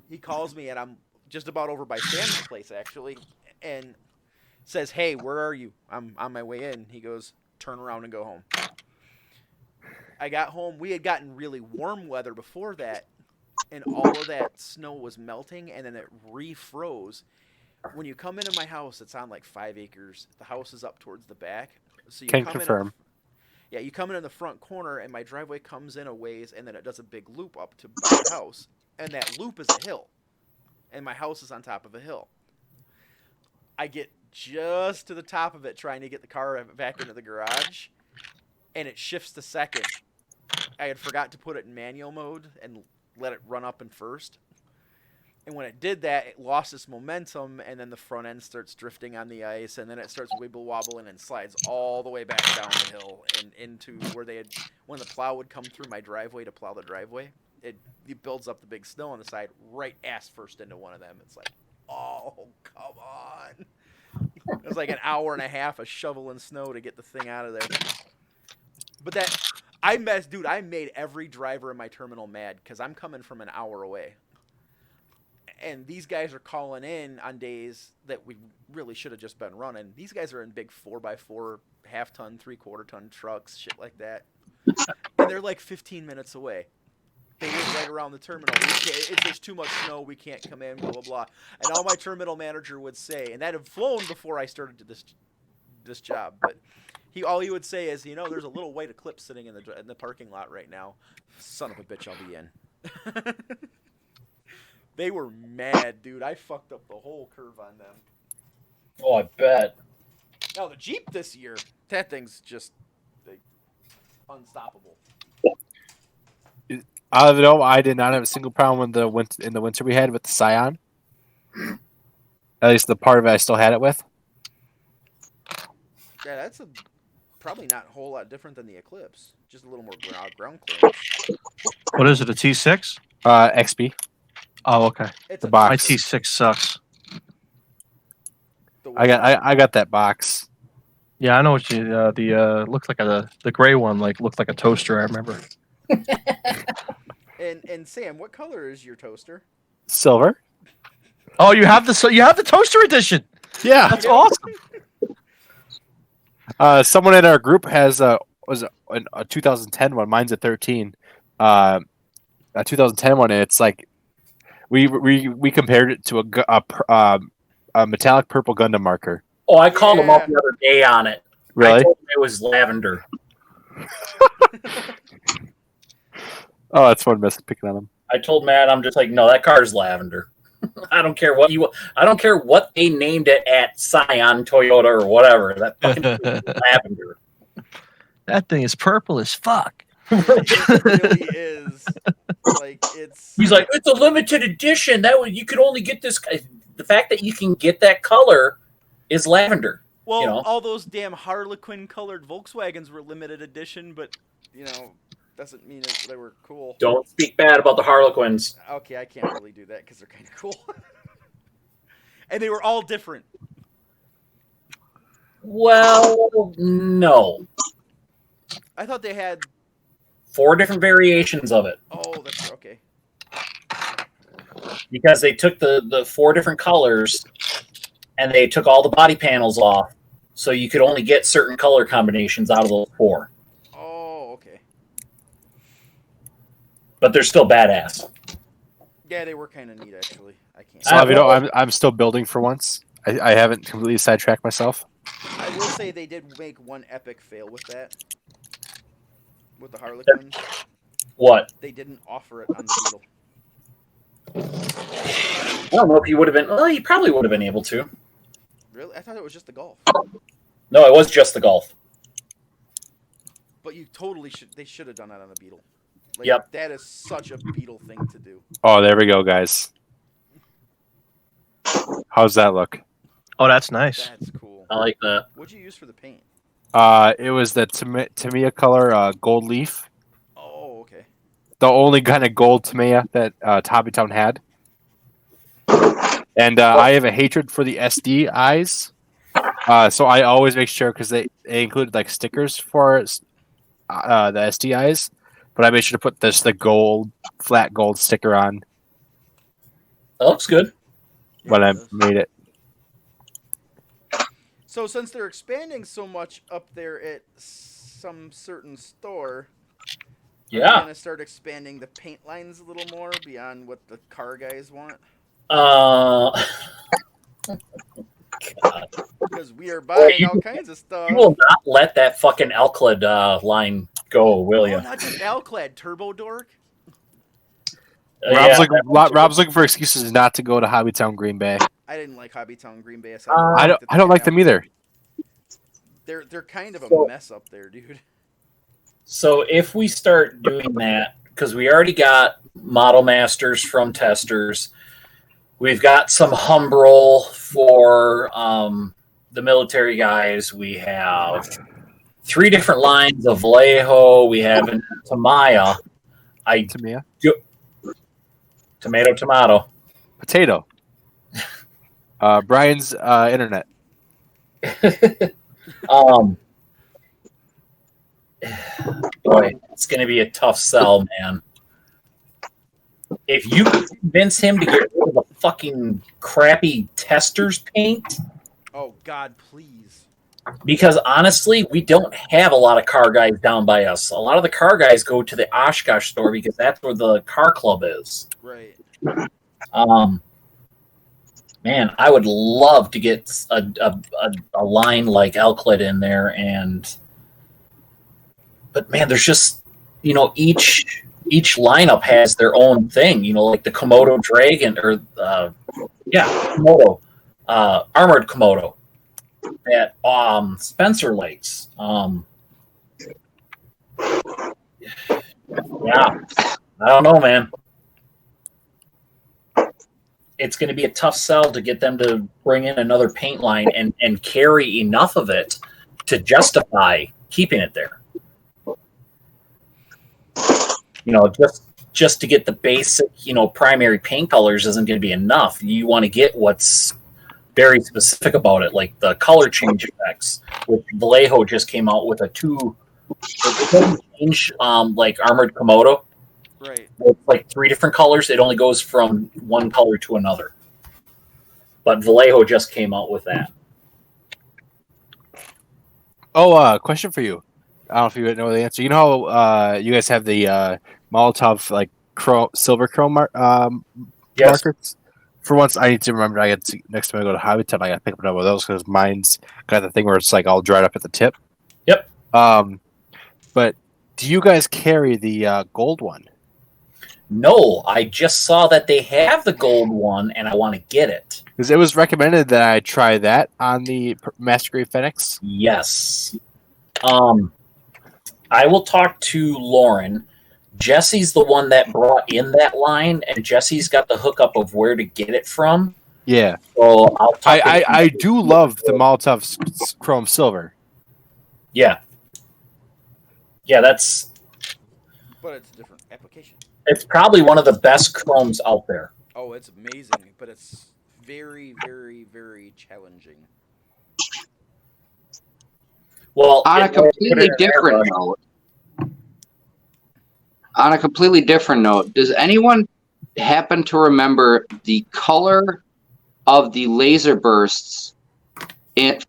He calls me, and I'm just about over by Sam's place, actually, and Says, "Hey, where are you? I'm on my way in." He goes, "Turn around and go home." I got home. We had gotten really warm weather before that, and all of that snow was melting, and then it refroze. When you come into my house, it's on like 5 acres. The house is up towards the back, so you Can come confirm. yeah, you come in the front corner, and my driveway comes in a ways, and then it does a big loop up to my house, and that loop is a hill, and my house is on top of a hill. I get just to the top of it, trying to get the car back into the garage, and it shifts to second. I had forgot to put it in manual mode and let it run up in first. And when it did that, it lost its momentum, and then the front end starts drifting on the ice, and then it starts wibble wobbling and slides all the way back down the hill and into where they had, when the plow would come through my driveway to plow the driveway, it builds up the big snow on the side, right ass first into one of them. It's like, oh, come on. It was like an hour and a half of shoveling snow to get the thing out of there. But I made every driver in my terminal mad because I'm coming from an hour away. And these guys are calling in on days that we really should have just been running. These guys are in big 4x4, half-ton, 3/4-ton trucks, shit like that. And they're like 15 minutes away. They live right around the terminal. There's too much snow. We can't come in, blah, blah, blah. And all my terminal manager would say, and that had flown before I started this job, but all he would say is, there's a little white Eclipse sitting in the parking lot right now. Son of a bitch, I'll be in. They were mad, dude. I fucked up the whole curve on them. Oh, I bet. Now, the Jeep this year, that thing's just unstoppable. I don't know. I did not have a single problem in the winter we had with the Scion. At least the part of it I still had it with. Yeah, that's probably not a whole lot different than the Eclipse. Just a little more ground clearance. What is it? A T6? XP. Oh, okay. It's The a box. My T6 sucks. I got that box. Yeah, I know what you. Looks like the gray one. Looked like a toaster. I remember. And Sam, what color is your toaster? Silver. Oh, you have the toaster edition. Yeah, That's awesome. Someone in our group has a 2010 one. Mine's a 13. A 2010 one, and it's like we compared it to a metallic purple Gundam marker. Oh, I called him up the other day on it. Really? I told him it was lavender. Oh, that's fun picking on them. I told Matt, I'm just like, no, that car's lavender. I don't care what they named it at Scion, Toyota, or whatever. That fucking lavender. That thing is purple as fuck. It really is. He's like, it's a limited edition. That way you could only get this. The fact that you can get that color is lavender. Well, all those damn Harlequin colored Volkswagens were limited edition, but doesn't mean they were cool. Don't speak bad about the Harlequins. Okay, I can't really do that because they're kind of cool. And they were all different. Well, no. I thought they had 4 different variations of it. Oh, that's okay. Because they took the 4 different colors and they took all the body panels off, so you could only get certain color combinations out of those 4. Oh, okay. But they're still badass. Yeah, they were kind of neat, actually. I can't. So I'm still building for once. I haven't completely sidetracked myself. I will say they did make one epic fail with that. With the Harlequins. What? They didn't offer it on the Beetle. I don't know if you would have been. Well, you probably would have been able to. Really? I thought it was just the Golf. No, it was just the Golf. But you totally should. They should have done that on the Beetle. Yep. That is such a Beetle thing to do. Oh, there we go, guys. How's that look? Oh, that's nice. That's cool. I like that. What'd you use for the paint? It was the Tamiya color gold leaf. Oh, okay. The only kind of gold Tamiya that Hobby Town had. And I have a hatred for the SD eyes. So I always make sure, because they included like stickers for the SD eyes, but I made sure to put the flat gold sticker on. That looks good. When I made it. So since they're expanding so much up there at some certain store, are they gonna start expanding the paint lines a little more beyond what the car guys want? Because we are buying all kinds of stuff. You will not let that fucking Alclad line go, will you? Oh, not just Alclad, Turbo Dork. Rob's looking for excuses not to go to Hobbytown Green Bay. I didn't like Hobbytown Green Bay. I don't like them either. They're kind of a mess up there, dude. So if we start doing that, because we already got Model Masters from testers, we've got some Humbrol for the military guys. We have 3 different lines of Vallejo. We have an Tamiya. Tamiya? Tomato. Potato. Brian's internet. Boy, it's going to be a tough sell, man. If you can convince him to get rid of the fucking crappy testers paint. Oh, God, please. Because honestly, we don't have a lot of car guys down by us. A lot of the car guys go to the Oshkosh store because that's where the car club is. Right. Man, I would love to get a line like Alclad in there, but man, there's just each lineup has their own thing. Like the Komodo Dragon or Komodo, armored Komodo at Spencer Lakes. Yeah, I don't know, man. It's going to be a tough sell to get them to bring in another paint line and carry enough of it to justify keeping it there. Just to get the basic, primary paint colors isn't going to be enough. You want to get what's very specific about it, like the color change effects, which Vallejo just came out with a 2-change, like armored Komodo. Right. With like 3 different colors. It only goes from one color to another. But Vallejo just came out with that. Oh, question for you. I don't know if you know the answer. You know how you guys have the Molotov like silver chrome markers? For once, I need to remember. Next time I go to Hobbytown, I got to pick up one of those because mine's got the thing where it's like all dried up at the tip. Yep. But do you guys carry the gold one? No, I just saw that they have the gold one, and I want to get it. Because it was recommended that I try that on the Master Grade Fenix. Yes. I will talk to Lauren. Jesse's the one that brought in that line, and Jesse's got the hookup of where to get it from. Yeah. So I'll talk I do love the Molotov Chrome Silver. Yeah. Yeah, that's... But it's a different application. It's probably one of the best chromes out there. Oh, it's amazing, but it's very, very, very challenging. Well, on a completely different note, does anyone happen to remember the color of the laser bursts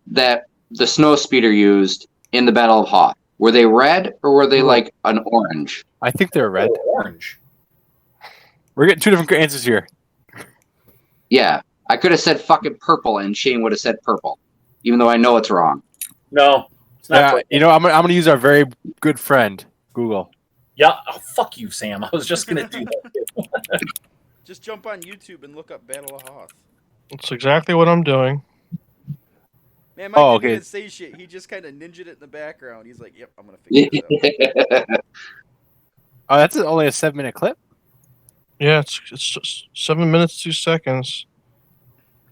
that the snow speeder used in the Battle of Hoth? Were they red or were they like an orange? I think they're red. Orange. We're getting 2 different answers here. Yeah, I could have said fucking purple, and Shane would have said purple, even though I know it's wrong. No, it's not. I'm gonna use our very good friend Google. Yeah, fuck you, Sam. I was just gonna do that. Just jump on YouTube and look up Battle of Hoth. That's exactly what I'm doing. Man, Mike didn't even say shit. He just kind of ninja'd it in the background. He's like, "Yep, I'm gonna figure this out." Oh, that's only a 7-minute clip. Yeah, it's 7 minutes 2 seconds.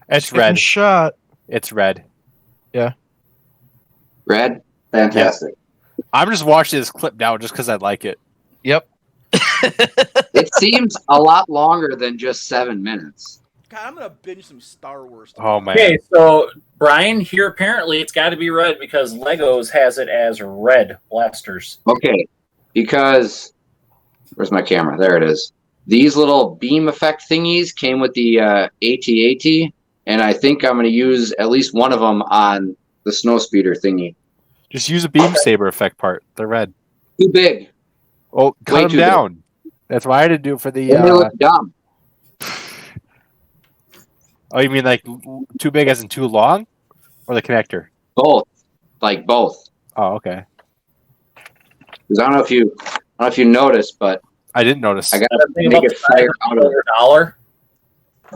It's red. Shot. It's red. Yeah. Red. Fantastic. Yeah. I'm just watching this clip now just because I like it. Yep. It seems a lot longer than just 7 minutes. God, I'm gonna binge some Star Wars. Oh man. Okay, so Brian, here apparently it's got to be red because Legos has it as red blasters. Okay, because where's my camera? There it is. These little beam effect thingies came with the AT-AT, and I think I'm going to use at least one of them on the snow speeder thingy. Just use a beam saber effect part. They're red. Too big. Oh, cut Way them too down. That's what I had to do for the. And they look dumb. Oh, you mean like too big as in too long, or the connector? Both. Like both. Oh, okay. Because I don't know if you noticed, but I didn't notice. I got to make it fire out of $1.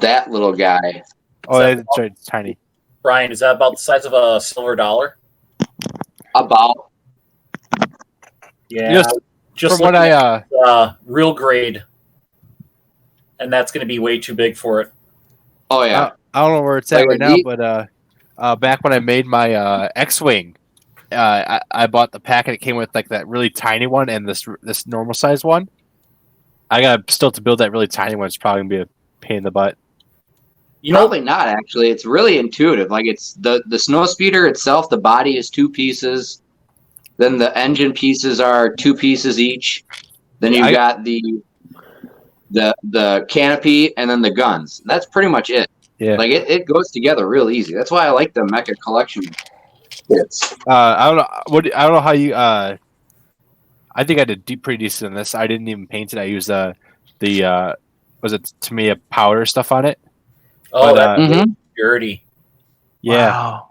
that little guy. Oh, it's tiny. Brian, is that about the size of a silver dollar? About. Yeah. Just from what I real grade, and that's going to be way too big for it. Oh yeah. I don't know where it's at Like right now, but back when I made my X-wing, I bought the pack and it came with like that really tiny one and this normal size one. I got still to build that really tiny one. It's probably gonna be a pain in the butt. Probably not actually. It's really intuitive. Like it's the snow speeder itself. The body is 2 pieces. Then the engine pieces are 2 pieces each. Then you've got the canopy and then the guns. That's pretty much it. Yeah. Like it goes together real easy. That's why I like the Mecha collection kits. I don't know. I don't know how you. I think I did pretty decent on this. I didn't even paint it. I used the was it Tamiya powder stuff on it. Oh, that's dirty. Yeah.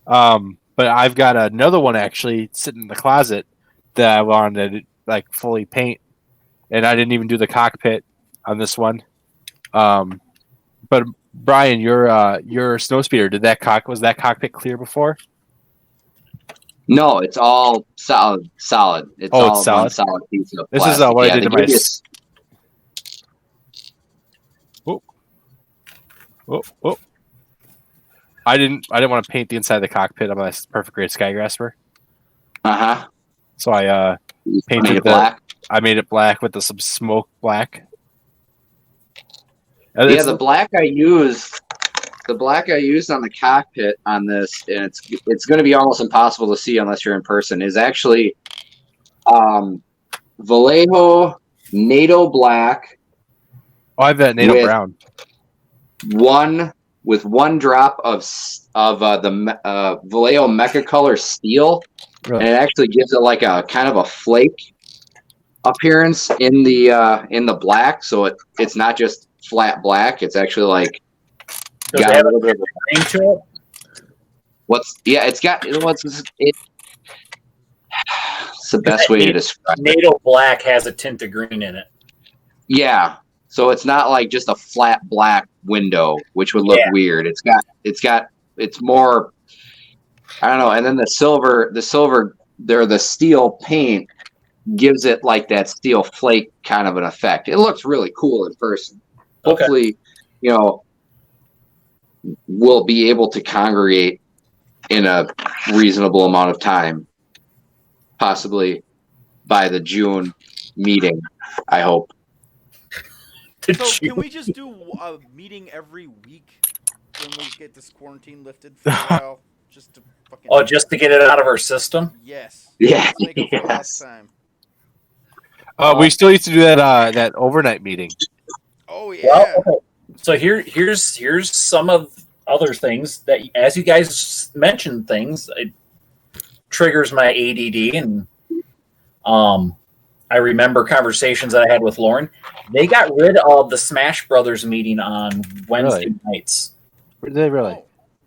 Wow. But I've got another one actually sitting in the closet that I wanted to like fully paint, and I didn't even do the cockpit on this one. But Brian, your snowspeeder, was that cockpit clear before? No, it's all solid. It's all it's solid? one solid piece of This plastic. is what I did to my. Oh. I didn't want to paint the inside of the cockpit. I'm a perfect grade Skygrasper. So I painted it black. I made it black with some smoke black. Yeah, the black I used on the cockpit on this, and it's going to be almost impossible to see unless you're in person, is actually Vallejo NATO black. Oh, I have that NATO brown. With one drop of the Vallejo Mecha Color Steel, really? And it actually gives it like a kind of a flake appearance in the black. So it's not just flat black; it's actually like got a little bit of green to it. It's the best way to describe it. NATO black has a tint of green in it. Yeah. So it's not like just a flat black window, which would look weird. It's more, I don't know. And then the steel paint gives it like that steel flake kind of an effect. It looks really cool in person. Okay. Hopefully, we'll be able to congregate in a reasonable amount of time, possibly by the June meeting, I hope. So can we just do a meeting every week when we get this quarantine lifted for a while? Just to fucking just to get it out of our system? Yes. Yeah. Make up for last time. We still used to do that overnight meeting. Oh yeah. Well, okay. So here's some of other things that, as you guys mentioned things, it triggers my ADD, and I remember conversations that I had with Lauren. They got rid of the Smash Brothers meeting on Wednesday nights. Did they really?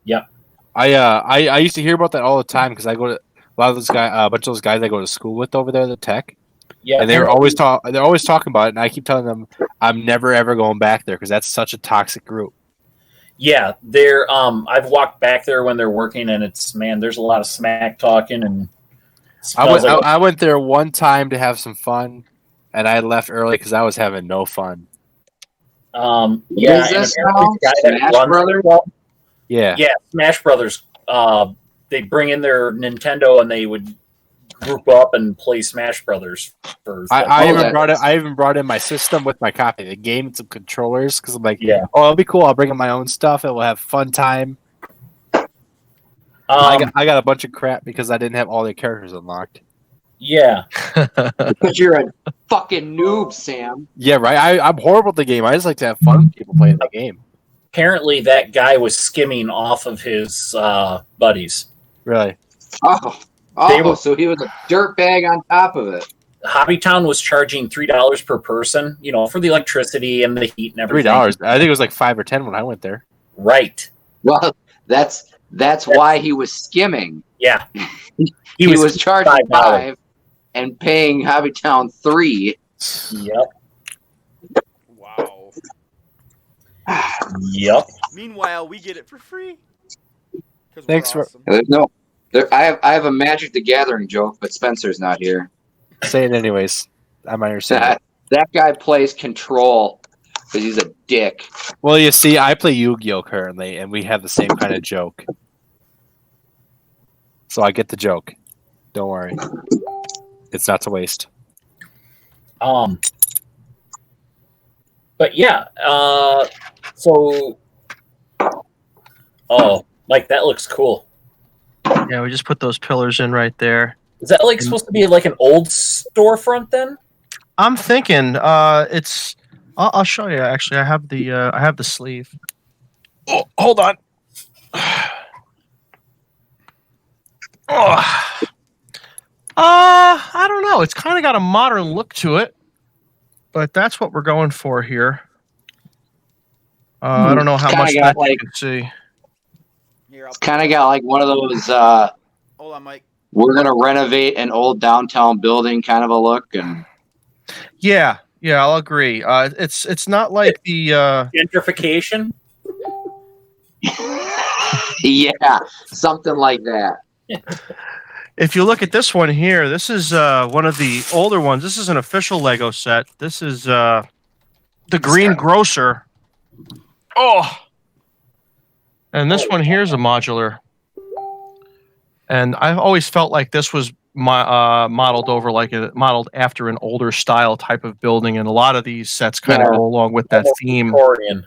Yep. I used to hear about that all the time because I go to a lot of those guys, a bunch of those guys I go to school with over there, the tech. Yeah. And they're always talking about it, and I keep telling them I'm never ever going back there because that's such a toxic group. Yeah, they're I've walked back there when they're working, and there's a lot of smack talking, and I went there one time to have some fun, and I left early because I was having no fun. Yeah, Smash Brothers? Yeah, Smash Brothers. They bring in their Nintendo and they would group up and play Smash Brothers. I even brought in my system with my copy of the game and some controllers because I'm like, yeah, it'll be cool. I'll bring in my own stuff and we'll have fun time. I got a bunch of crap because I didn't have all the characters unlocked. Yeah. Because you're a fucking noob, Sam. Yeah, right. I'm horrible at the game. I just like to have fun with people playing the game. Apparently, that guy was skimming off of his buddies. Really? They were- So he was a dirt bag on top of it. Hobbytown was charging $3 per person, for the electricity and the heat and everything. $3. I think it was like 5 or 10 when I went there. Right. Well, that's why he was skimming. Yeah. He was charging $5. 5 and paying Hobbytown 3. Yep. Wow. Yep. Meanwhile, we get it for free. 'Cause Thanks we're for- awesome. There's no. I have a Magic the Gathering joke, but Spencer's not here. Say it anyways. I might understand. That guy plays Control because he's a dick. Well, you see, I play Yu-Gi-Oh currently, and we have the same kind of joke. So I get the joke. Don't worry. It's not to waste. But yeah, so like that looks cool. Yeah, we just put those pillars in right there. Is that like supposed to be like an old storefront then? I'm thinking it's. I'll show you. Actually, I have the sleeve. Oh, hold on. I don't know. It's kind of got a modern look to it, but that's what we're going for here. I don't know how Kinda much got that like- you can see. Here, It's kind of got like one of those. hold on, Mike. We're gonna renovate an old downtown building kind of a look, and Yeah, I'll agree. It's not like the Gentrification? yeah, something like that. if you look at this one here, this is one of the older ones. This is an official Lego set. This is the Green Grocer. Oh, and this one here is a modular. And I've always felt like this was modeled after an older style type of building, and a lot of these sets kind of Yeah. go along with that theme. Victorian.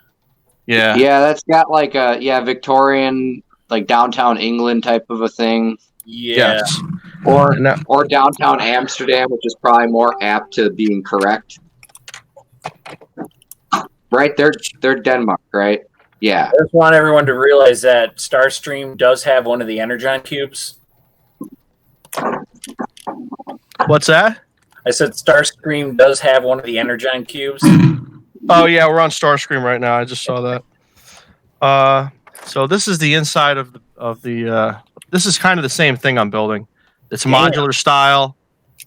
Yeah. Yeah, that's got like a Victorian, like downtown England type of a thing, Yeah. Yes. or And that- or downtown Amsterdam, which is probably more apt to being correct. Right, they're Denmark, right? Yeah. I just want everyone to realize that Starstream does have one of the Energon cubes. What's that? I said Starscream does have one of the Energon cubes. Oh yeah, we're on Starscream right now. I just saw that. So this is the inside of the. This is kind of the same thing I'm building. It's a modular style,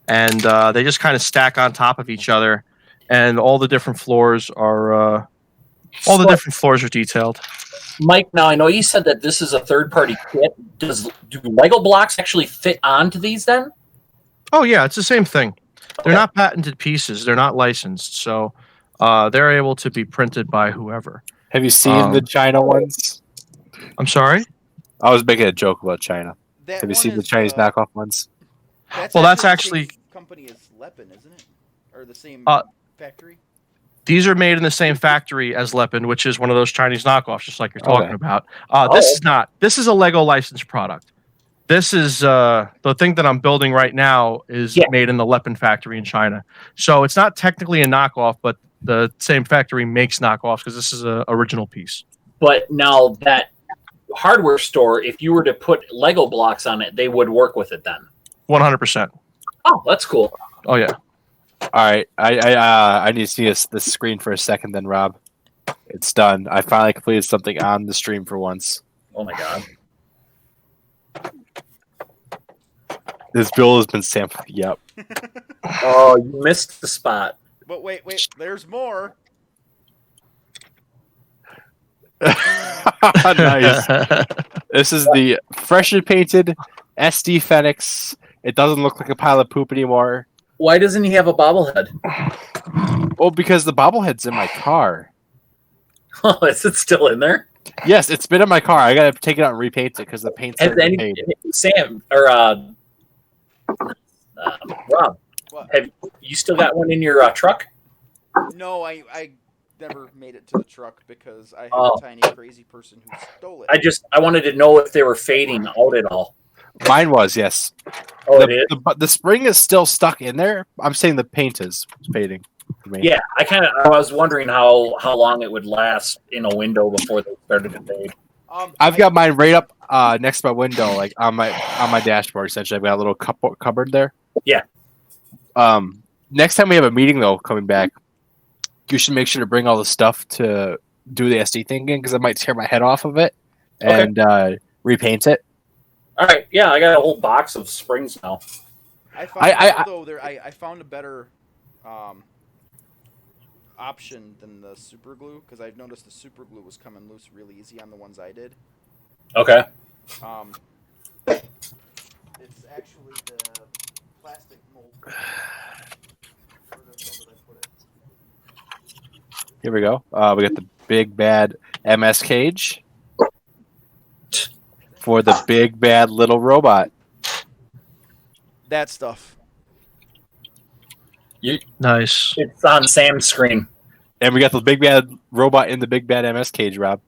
and they just kind of stack on top of each other, and all the different floors are detailed. Mike, now I know you said that this is a third-party kit. Do Lego blocks actually fit onto these then? Oh yeah, it's the same thing. They're not patented pieces. They're not licensed, so they're able to be printed by whoever. Have you seen the China ones? I'm sorry. I was making a joke about China. That Have you one sin the is, Chinese knockoff ones? Well, that's the actually- same company as Lepin, isn't it? Or the same factory? These are made in the same factory as Lepin, which is one of those Chinese knockoffs, just like you're talking Okay. about. This is not. This is a Lego licensed product. This is the thing that I'm building right now is made in the Lepin factory in China. So it's not technically a knockoff, but the same factory makes knockoffs because this is an original piece. But now that hardware store, if you were to put Lego blocks on it, they would work with it then. 100%. Oh, that's cool. Oh yeah. All right, I need to see this screen for a second. Then Rob, it's done. I finally completed something on the stream for once. Oh my god. This bill has been sampled. Yep. Oh, you missed the spot. But wait, there's more. Nice. This is the freshly painted SD Fenix. It doesn't look like a pile of poop anymore. Why doesn't he have a bobblehead? Oh, because the bobblehead's in my car. Oh, is it still in there? Yes, it's been in my car. I gotta take it out and repaint it because the paint's Has already any painted. Sam or Rob? What? Have you still got one in your truck? No, I never made it to the truck because I have Oh. a tiny crazy person who stole it. I wanted to know if they were fading out at all. Mine was, yes. Oh, it is. The spring is still stuck in there. I'm saying the paint is fading. For me. Yeah, I was wondering how long it would last in a window before they started to fade. I've got mine right up next to my window, like on my dashboard. Essentially, I've got a little cupboard there. Yeah. Next time we have a meeting though, coming back, you should make sure to bring all the stuff to do the SD thing again because I might tear my head off of it and repaint it. All right. Yeah, I got a whole box of springs now. I found a better option than the super glue because I've noticed the super glue was coming loose really easy on the ones I did. Okay. It's actually the plastic mold. Where the hell did I put it? Here we go. We got the big bad MS cage for the big bad little robot. That stuff. Nice. It's on Sam's screen. And we got the big bad robot in the big bad MS cage, Rob.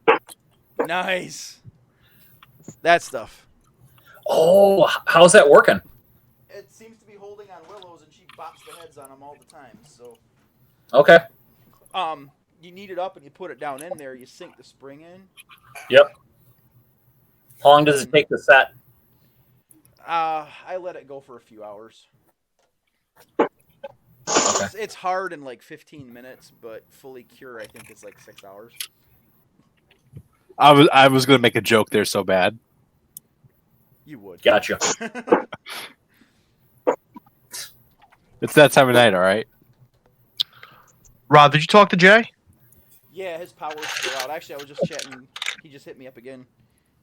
Nice. That stuff. Oh, how's that working? It seems to be holding on willows, and she bops the heads on them all the time. So, Okay. you knead it up and you put it down in there. You sink the spring in. Yep. How long does it take to set? I let it go for a few hours. It's hard in like 15 minutes, but fully cure I think it's like 6 hours. I was gonna make a joke there so bad. You would. Gotcha. It's that time of night, all right. Rob, did you talk to Jay? Yeah, his power's still out. Actually, I was just chatting. He just hit me up again.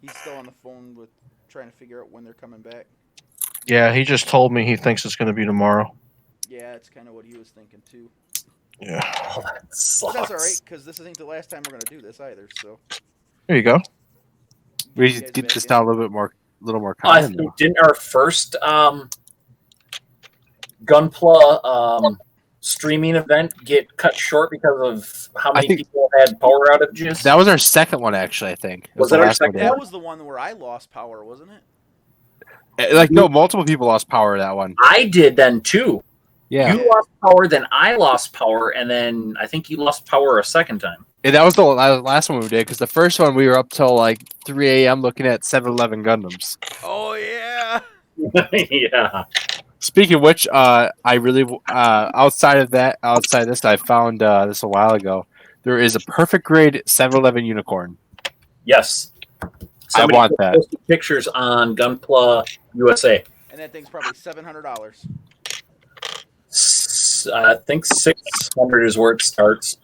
He's still on the phone with trying to figure out when they're coming back. Yeah, he just told me he thinks it's going to be tomorrow. Yeah, it's kind of what he was thinking too. Yeah. Oh, that But sucks. that's all right because this isn't the last time we're gonna do this either. So There you go. We you just guys get back this in. down a little more I common. think didn't our first Gunpla streaming event get cut short because of how many think- people had power outages? That was our second one, actually. I think it Was the that our last one second we had. that was the one where I lost power, wasn't it? Like no, multiple people lost power that one. I did then too. Yeah, You lost power, then I lost power, and then I think you lost power a second time. and that was the last one we did because the first one we were up till like 3 a.m. looking at 7-Eleven Gundams. Oh yeah. Yeah. Speaking of which, I really outside this, I found this a while ago. There is a perfect grade 7-Eleven unicorn. Yes. I want that. Posted pictures on Gunpla USA. And that thing's probably $700. I think 600 is where it starts.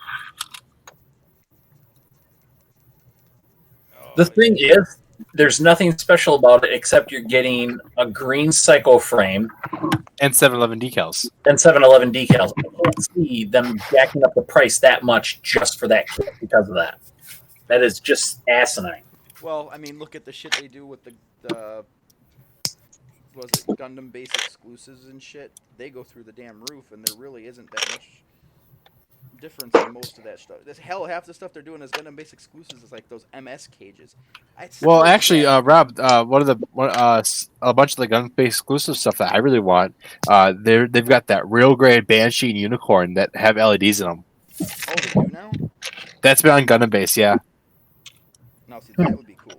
The thing is, there's nothing special about it except you're getting a green Psycho frame And 7-Eleven decals. and 7-Eleven decals. I can't see them jacking up the price that much just for that kit because of that. That is just asinine. Well, I mean, look at the shit they do with the was it Gundam base exclusives and shit. They go through the damn roof, and there really isn't that much difference in most of that stuff. Half the stuff they're doing as Gundam base exclusives is like those MS cages. Well, actually, Rob, a bunch of the gun-based exclusive stuff that I really want, they've got that real grade Banshee and Unicorn that have LEDs in them. Oh, they do now? That's been on Gundam base, yeah. No, see, that would be cool.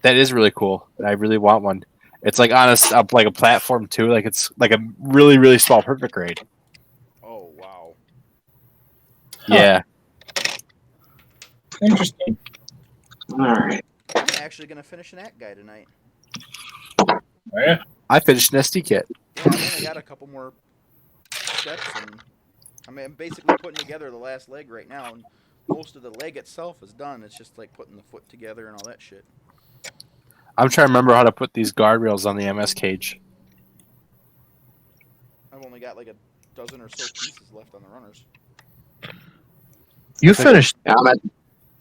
That is really cool. I really want one. It's like on like a platform too. Like it's like a really really small perfect grade. Oh wow. Yeah. Interesting. All right. I'm actually gonna finish an act guy tonight. Yeah. I finished an SD kit. Yeah, I've only got a couple more steps, and I'm basically putting together the last leg right now. And most of the leg itself is done. It's just like putting the foot together and all that shit. I'm trying to remember how to put these guardrails on the MS cage. I've only got like a dozen or so pieces left on the runners. You finished. Yeah,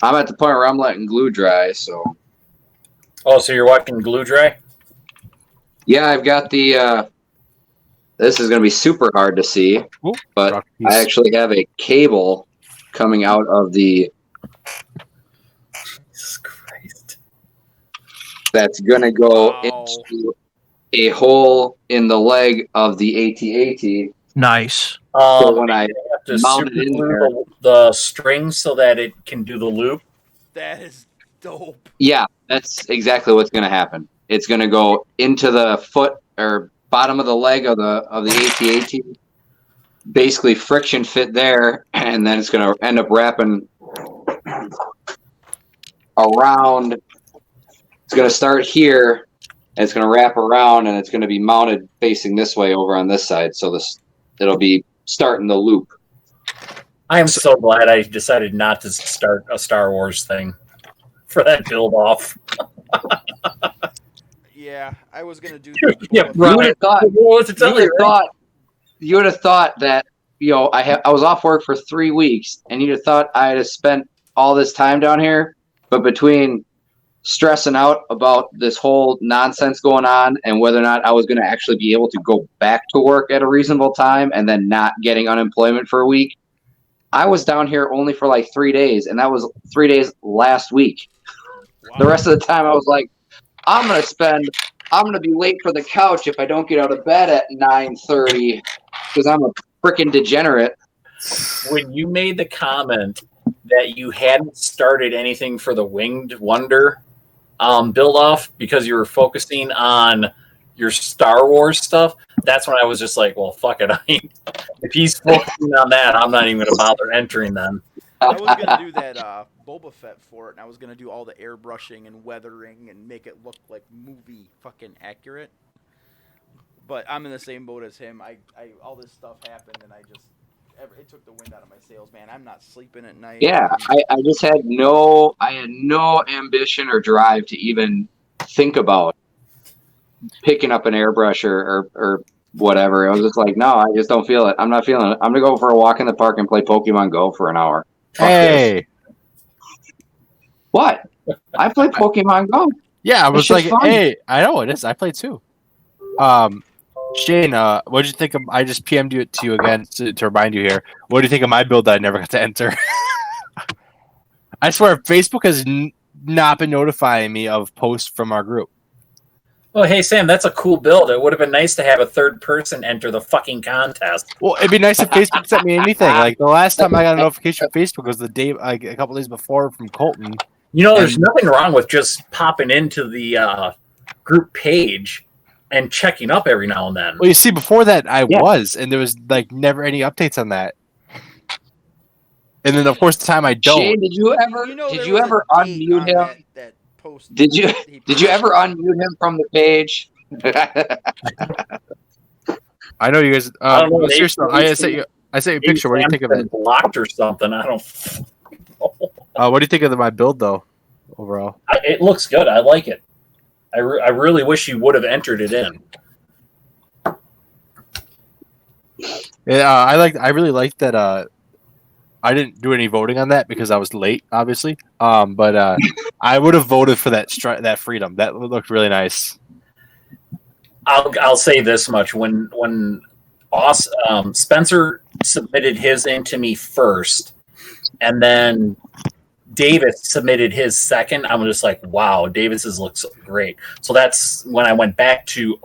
I'm at the point where I'm letting glue dry. So Oh, so you're watching glue dry? yeah, I've got the. This is going to be super hard to see, Ooh, but rock piece. I actually have a cable coming out of the. Jesus Christ. That's going to go Wow. into a hole in the leg of the AT-AT. Nice. So when I have to mount it super in glue there. the string so that it can do the loop. That is dope. Yeah, that's exactly what's going to happen. It's going to go into the foot or bottom of the leg of the AT-AT, basically friction fit there, and then it's going to end up wrapping around. It's going to start here, and it's going to wrap around, and it's going to be mounted facing this way over on this side. So it'll be starting the loop. I am so glad I decided not to start a Star Wars thing for that build off. Yeah, I was gonna do. Yeah, You would have thought. You would have thought that I was off work for 3 weeks, and you'd have thought I'd have spent all this time down here, but between stressing out about this whole nonsense going on and whether or not I was going to actually be able to go back to work at a reasonable time and then not getting unemployment for a week, I was down here only for like 3 days, and that was 3 days last week. Wow. The rest of the time I was like, I'm going to be late for the couch if I don't get out of bed at 9:30 because I'm a freaking degenerate. When you made the comment that you hadn't started anything for the Winged Wonder build off because you were focusing on your Star Wars stuff, that's when I was just like, well, fuck it. If he's focusing on that, I'm not even going to bother entering then. I was going to do that Boba Fett for it, and I was going to do all the airbrushing and weathering and make it look like movie fucking accurate. But I'm in the same boat as him. I all this stuff happened, and it took the wind out of my sails, man. I'm not sleeping at night. Yeah, I just had no ambition or drive to even think about picking up an airbrush or whatever. I was just like, no, I just don't feel it. I'm not feeling it. I'm going to go for a walk in the park and play Pokemon Go for an hour. Hey. What? I played Pokemon Go. Yeah, I was like, fun. hey, I know it is. I played too. Shane, what did you think of? I just PM'd you to you again to remind you here. What do you think of my build that I never got to enter? I swear, Facebook has not been notifying me of posts from our group. Oh, hey, Sam, that's a cool build. It would have been nice to have a third person enter the fucking contest. Well, it'd be nice if Facebook sent me anything. Like the last time I got a notification from Facebook was the day, like a couple days before from Colton. There's nothing wrong with just popping into the group page and checking up every now and then. Well, you see, before that I was, and there was like never any updates on that. And then, of course, the time I don't. Shane, did you ever unmute him? That post. Did you ever unmute him from the page? I know you guys. Seriously, I sent you a picture. What do you think of it? Blocked or something? I don't. What do you think of my build, though? Overall, it looks good. I like it. I really wish you would have entered it in. Yeah, I really liked that. I didn't do any voting on that because I was late, obviously. But I would have voted for that freedom. That looked really nice. I'll say this much: when Spencer submitted his in to me first, and then Davis submitted his second, I'm just like, wow, Davis's looks great. So that's when I went back to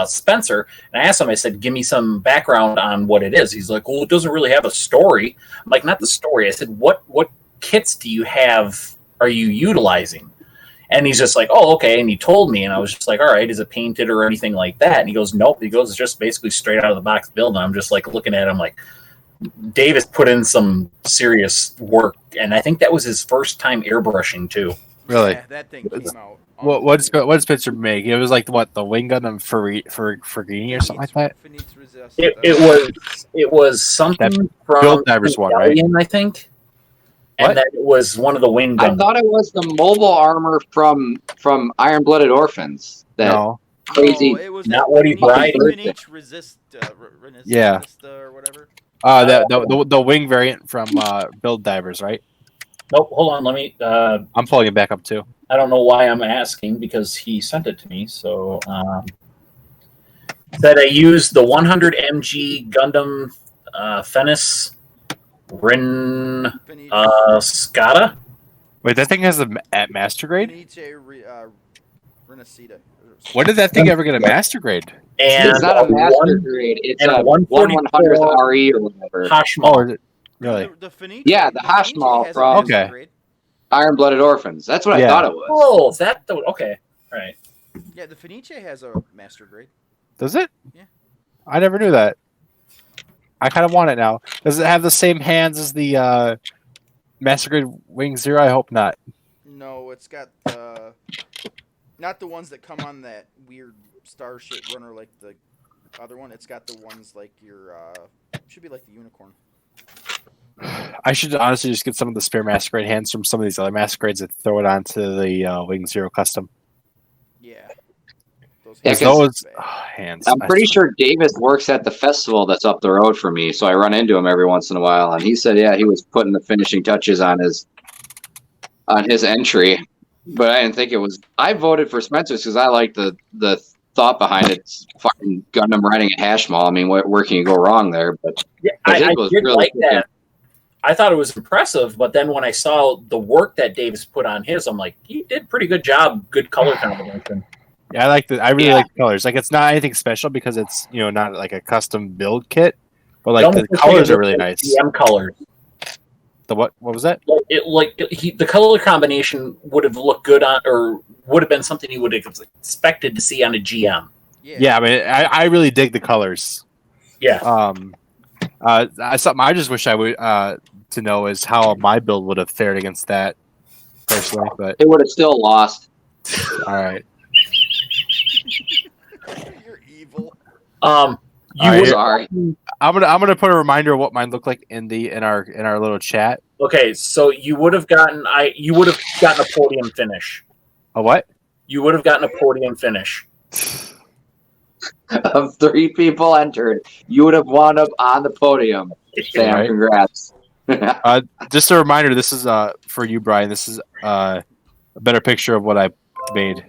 Spencer and I asked him, I said, give me some background on what it is. He's like, well, it doesn't really have a story. I'm like, not the story. I said, what kits do you have, are you utilizing? And he's just like, oh, okay. And he told me, and I was just like, all right, is it painted or anything like that? And he goes, nope. He goes, it's just basically straight out of the box build. And I'm just like looking at him like, Davis put in some serious work, and I think that was his first time airbrushing too. Really? Yeah, that thing came out. What did Spencer make? It was like the wing gun of Fergini or something like that. It was something from Build Divers one, right? I think. And that it was one of the wing guns. I thought it was the mobile armor from Iron Blooded Orphans. No. Crazy. No, it was not what he's riding. Resist, yeah. or whatever. The wing variant from Build Divers, right? Nope. Hold on. Let me. I'm pulling it back up too. I don't know why I'm asking because he sent it to me. So that I used the 100 mg Gundam Fennis Rin Scada. Wait, that thing has at master grade. Renacita. When did that thing ever get a master grade? And it's not a master grade. It's a 1/100th RE or whatever. Hashmal. Oh, is it really? The Fenice, yeah, the Hashmal from. Okay. Iron-Blooded Orphans. That's what I Yeah. thought it was. Oh, okay. All right. Yeah, the Fenice has a master grade. Does it? Yeah. I never knew that. I kind of want it now. Does it have the same hands as the Master Grade Wing Zero? I hope not. No, it's got not the ones that come on that weird star-shaped runner like the other one. It's got the ones like your should be like the unicorn. I should honestly just get some of the spare Master Grade hands from some of these other Master Grades and throw it onto the Wing Zero custom. Yeah. Those Yeah, hands 'cause Those are bad. hands. I'm pretty sure Davis works at the festival that's up the road from me, so I run into him every once in a while, and he said, yeah, he was putting the finishing touches on his entry, but I didn't think it was. I voted for Spencer's because I like the thought behind it. It's fucking Gundam riding a hash mall. I mean, where can you go wrong there? But Yeah, I think I it was did really like cool. that. I thought it was impressive, but then when I saw the work that Davis put on his, I'm like, he did pretty good job. Good color combination. Yeah, I really Yeah. like the colors. Like, it's not anything special because it's not like a custom build kit, but It like almost the looks colors like are really nice. DM colors. The what? What was that? The color combination would have looked good on, or would have been something you would have expected to see on a GM. Yeah, I mean, I really dig the colors. Yeah. Something I just wish I would to know is how my build would have fared against that personally. But It would have still lost. all right, You're evil. You Alright, would Sorry. I'm gonna put a reminder of what mine looked like in our little chat. okay, so you would have gotten a podium finish. A what? You would have gotten a podium finish. Of 3 people entered, you would have wound up on the podium. Sam, Right. congrats. Just a reminder. This is for you, Brian. This is a better picture of what I made.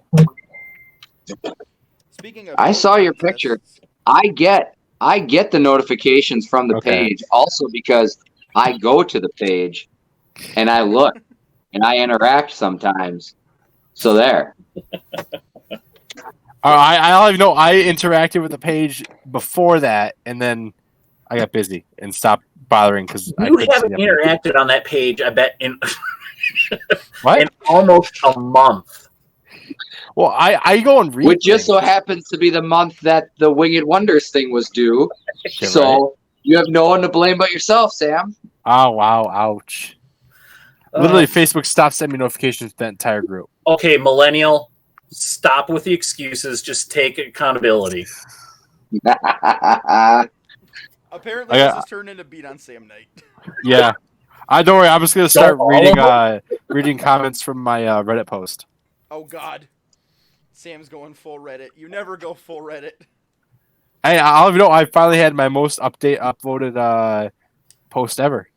Speaking of, I saw your contests, picture. I get the notifications from the Okay. page also because I go to the page and I look and I interact sometimes. So there. I don't even know. I interacted with the page before that, and then I got busy and stopped bothering because I You couldn't haven't see interacted on that page, I bet, in what? in almost a month. Well, I go and read. Which just so things. happens to be the month that the Winged Wonders thing was due. Okay, So right. you have no one to blame but yourself, Sam. Oh wow, ouch! Literally, Facebook stopped sending me notifications to that entire group. Okay, millennial, stop with the excuses. Just take accountability. apparently I this got- has turned into Beat on Sam night. Yeah, I don't worry. I'm just gonna start all reading of reading comments from my Reddit post. Oh God, Sam's going full Reddit. You never go full Reddit. Hey, I'll even know. I finally had my most upvoted post ever.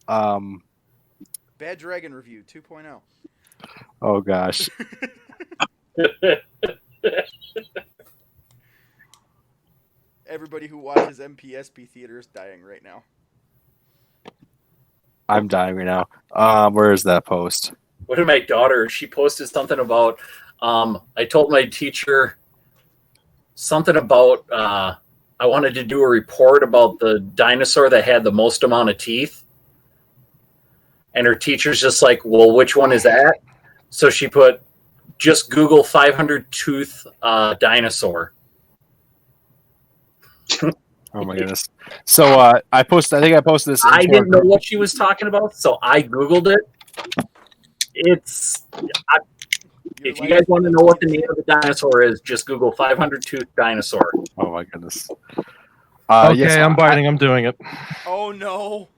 Bad Dragon Review 2.0. Oh gosh. Everybody who watches MPSP theater is dying right now. I'm dying right now. Where is that post? What did my daughter? She posted something about. I told my teacher something about. I wanted to do a report about the dinosaur that had the most amount of teeth, and her teacher's just like, "Well, which one is that?" So she put, "Just Google 500 tooth dinosaur." Oh my goodness. So I think I posted this. I into our didn't know group. what she was talking about, so I Googled it. It's if you guys want to know what the name of the dinosaur is, just Google 500 tooth dinosaur. Oh my goodness. Okay, yes, I'm biting. I'm doing it. Oh no.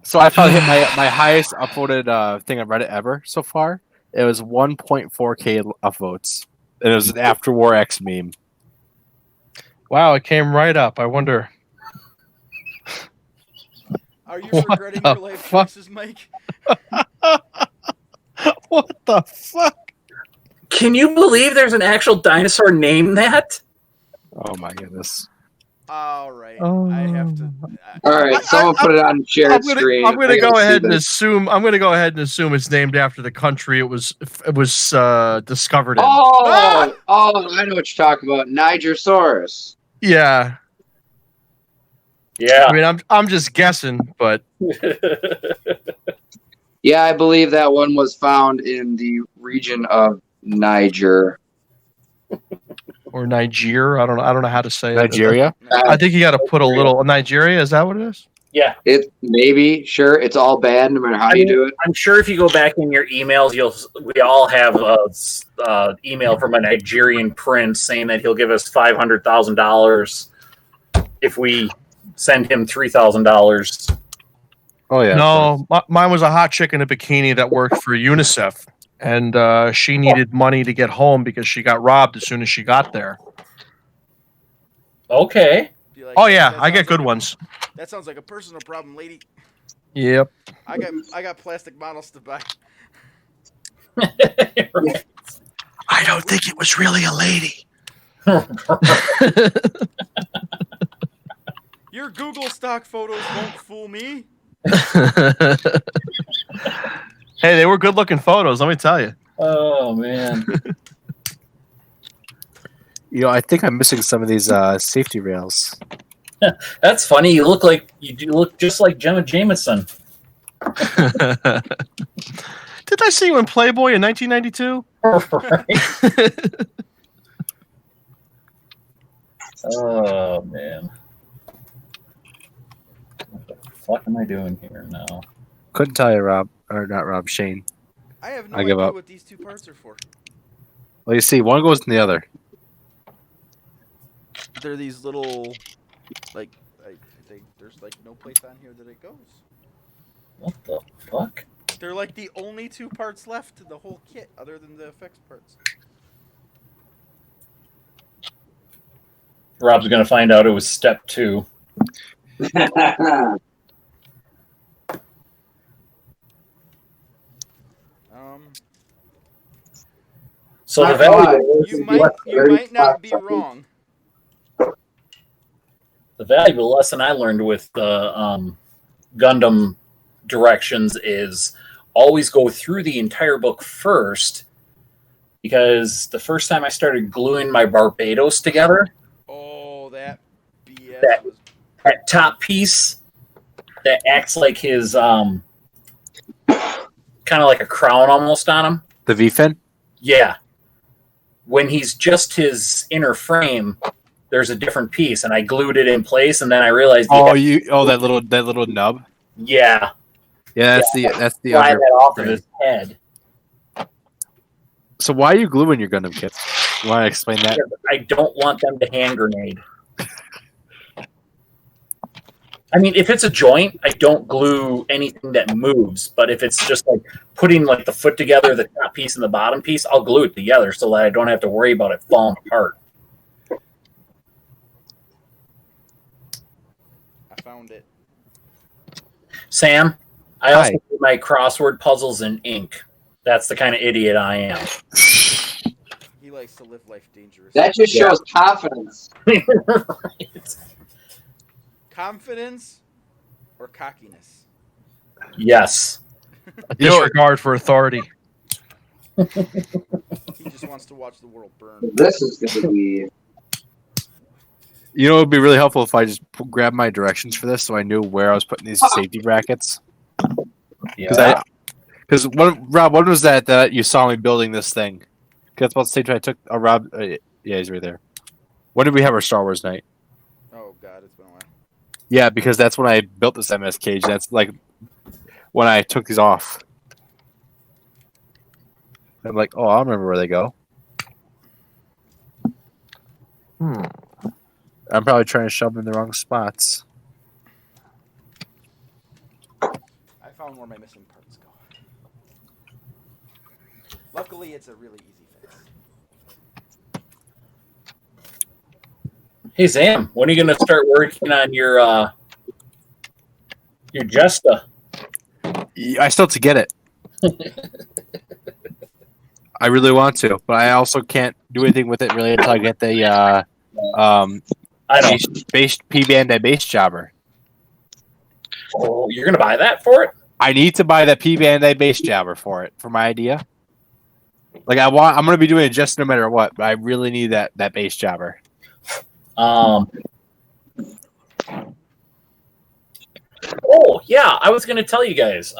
So I finally hit my highest upvoted thing on Reddit ever so far. It was 1.4K upvotes. And it was an After War X meme. Wow, it came right up. I wonder. Are you What regretting the your life fuck? choices, Mike? What the fuck? Can you believe there's an actual dinosaur named that? Oh my goodness. All right. Oh. I have to. All right, someone put it on shared screen. I'm gonna I gotta go see ahead and this. assume. I'm gonna go ahead and assume it's named after the country it was discovered in. Oh, I know what you're talking about. Nigersaurus. Yeah. Yeah. I mean, I'm just guessing, but Yeah, I believe that one was found in the region of Niger. Or Niger. I don't know how to say Nigeria. it. I think you got to put a little Nigeria. Is that what it is? Yeah. It maybe sure it's all bad no matter how you do it. I'm sure if you go back in your emails, we all have a email from a Nigerian prince saying that he'll give us $500,000 if we send him $3,000. Oh yeah. No, mine was a hot chick in a bikini that worked for UNICEF, and she needed money to get home because she got robbed as soon as she got there. Okay. Be like, Oh yeah, that I get sounds good like- ones. That sounds like a personal problem, lady. Yep. I got plastic models to buy. I don't think it was really a lady. Your Google stock photos won't fool me. Hey, they were good looking photos, let me tell you. Oh man. You know, I think I'm missing some of these safety rails. That's funny. You look just like Gemma Jameson. Did I see you in Playboy in 1992? Right? Oh man. What the fuck am I doing here now? Couldn't tell you, Rob, or not Rob, Shane. I have no I give idea up. what these two parts are for. Well, you see, one goes in the other. They're these little, there's like no place on here that it goes. What the fuck? They're like the only two parts left to the whole kit, other than the effects parts. Rob's gonna find out it was step 2. So the valuable, You might not be wrong. the valuable lesson I learned with the Gundam directions is always go through the entire book first, because the first time I started gluing my Barbados together, Oh, that BS That- was. that top piece that acts like his kind of like a crown almost on him. The V-fin? Yeah. When he's just his inner frame, there's a different piece, and I glued it in place, and then I realized That little nub. yeah, Yeah, that's the slide under. that off of frame. his head. So why are you gluing your Gundam kits? You want to explain that? I don't want them to hand grenade. I mean, if it's a joint, I don't glue anything that moves. But if it's just like putting like the foot together, the top piece and the bottom piece, I'll glue it together so that I don't have to worry about it falling apart. I found it. Sam, I also Hi. do my crossword puzzles in ink. That's the kind of idiot I am. He likes to live life dangerous. That just shows confidence. Right. Confidence or cockiness? Yes. Disregard for authority. He just wants to watch the world burn. This is going to be. You know, it would be really helpful if I just grabbed my directions for this, so I knew where I was putting these safety brackets. Yeah. Because Rob, when was that you saw me building this thing? Because about the same time I took a Rob. Yeah, he's right there. When did we have our Star Wars night? Oh God, it's been a while. Yeah, because that's when I built this MS cage. That's like when I took these off. I'm like, oh, I remember where they go. I'm probably trying to shove them in the wrong spots. I found where my missing parts go. Luckily, it's a really easy fix. Hey Sam, when are you going to start working on your Jesta? I still have to get it. I really want to, but I also can't do anything with it really until I get the I know. base P-Bandai base jobber. Oh, you're going to buy that for it? I need to buy that P-Bandai base jobber for it, for my idea. Like I'm going to be doing it just no matter what, but I really need that base jobber. Oh yeah, I was going to tell you guys.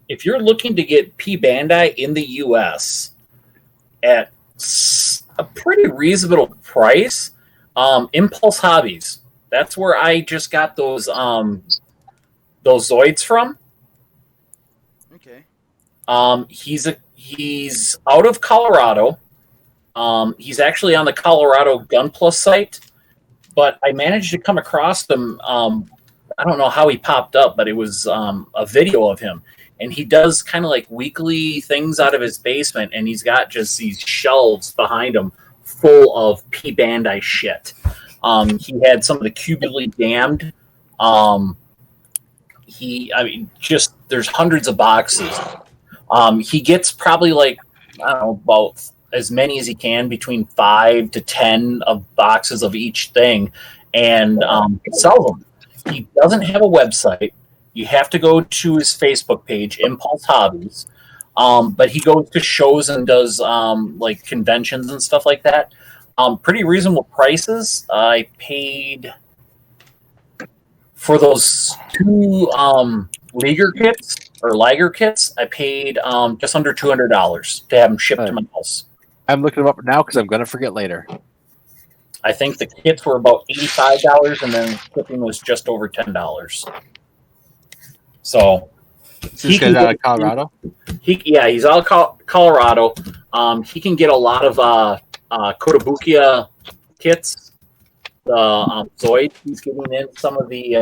if you're looking to get P Bandai in the U.S. at a pretty reasonable price, Impulse Hobbies. That's where I just got those Zoids from. Okay. He's out of Colorado. He's actually on the Colorado Gun Plus site, but I managed to come across them. I don't know how he popped up, but it was a video of him. And he does kind of like weekly things out of his basement, and he's got just these shelves behind him full of P Bandai shit. He had some of the Cubically Damned. There's hundreds of boxes. He gets probably like, I don't know, about as many as he can, between 5 to 10 of boxes of each thing, and sells them. He doesn't have a website. You have to go to his Facebook page, Impulse Hobbies. But he goes to shows and does like conventions and stuff like that. Pretty reasonable prices. I paid for those 2 Liger kits. I paid just under $200 to have them shipped to my house. I'm looking them up now because I'm going to forget later. I think the kits were about $85, and then shipping was just over $10. So This guy's out of Colorado? He's out of Colorado. He can get a lot of Kotobukiya kits. The Zoid, he's getting in some of the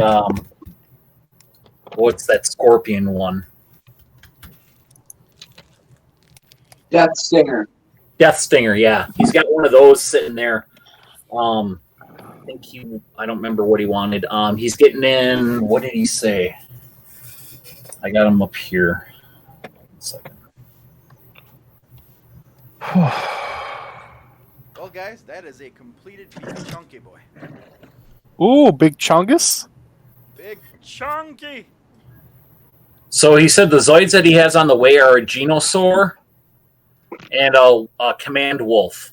what's that Scorpion one? Death Stinger. Death Stinger, yeah. He's got one of those sitting there. I don't remember what he wanted. He's getting in, what did he say? I got him up here. 1 second. Well, guys, that is a completed piece of Chunky Boy. Ooh, big chungus. Big Chunky. So he said the Zoids that he has on the way are a Genosaur and a Command Wolf.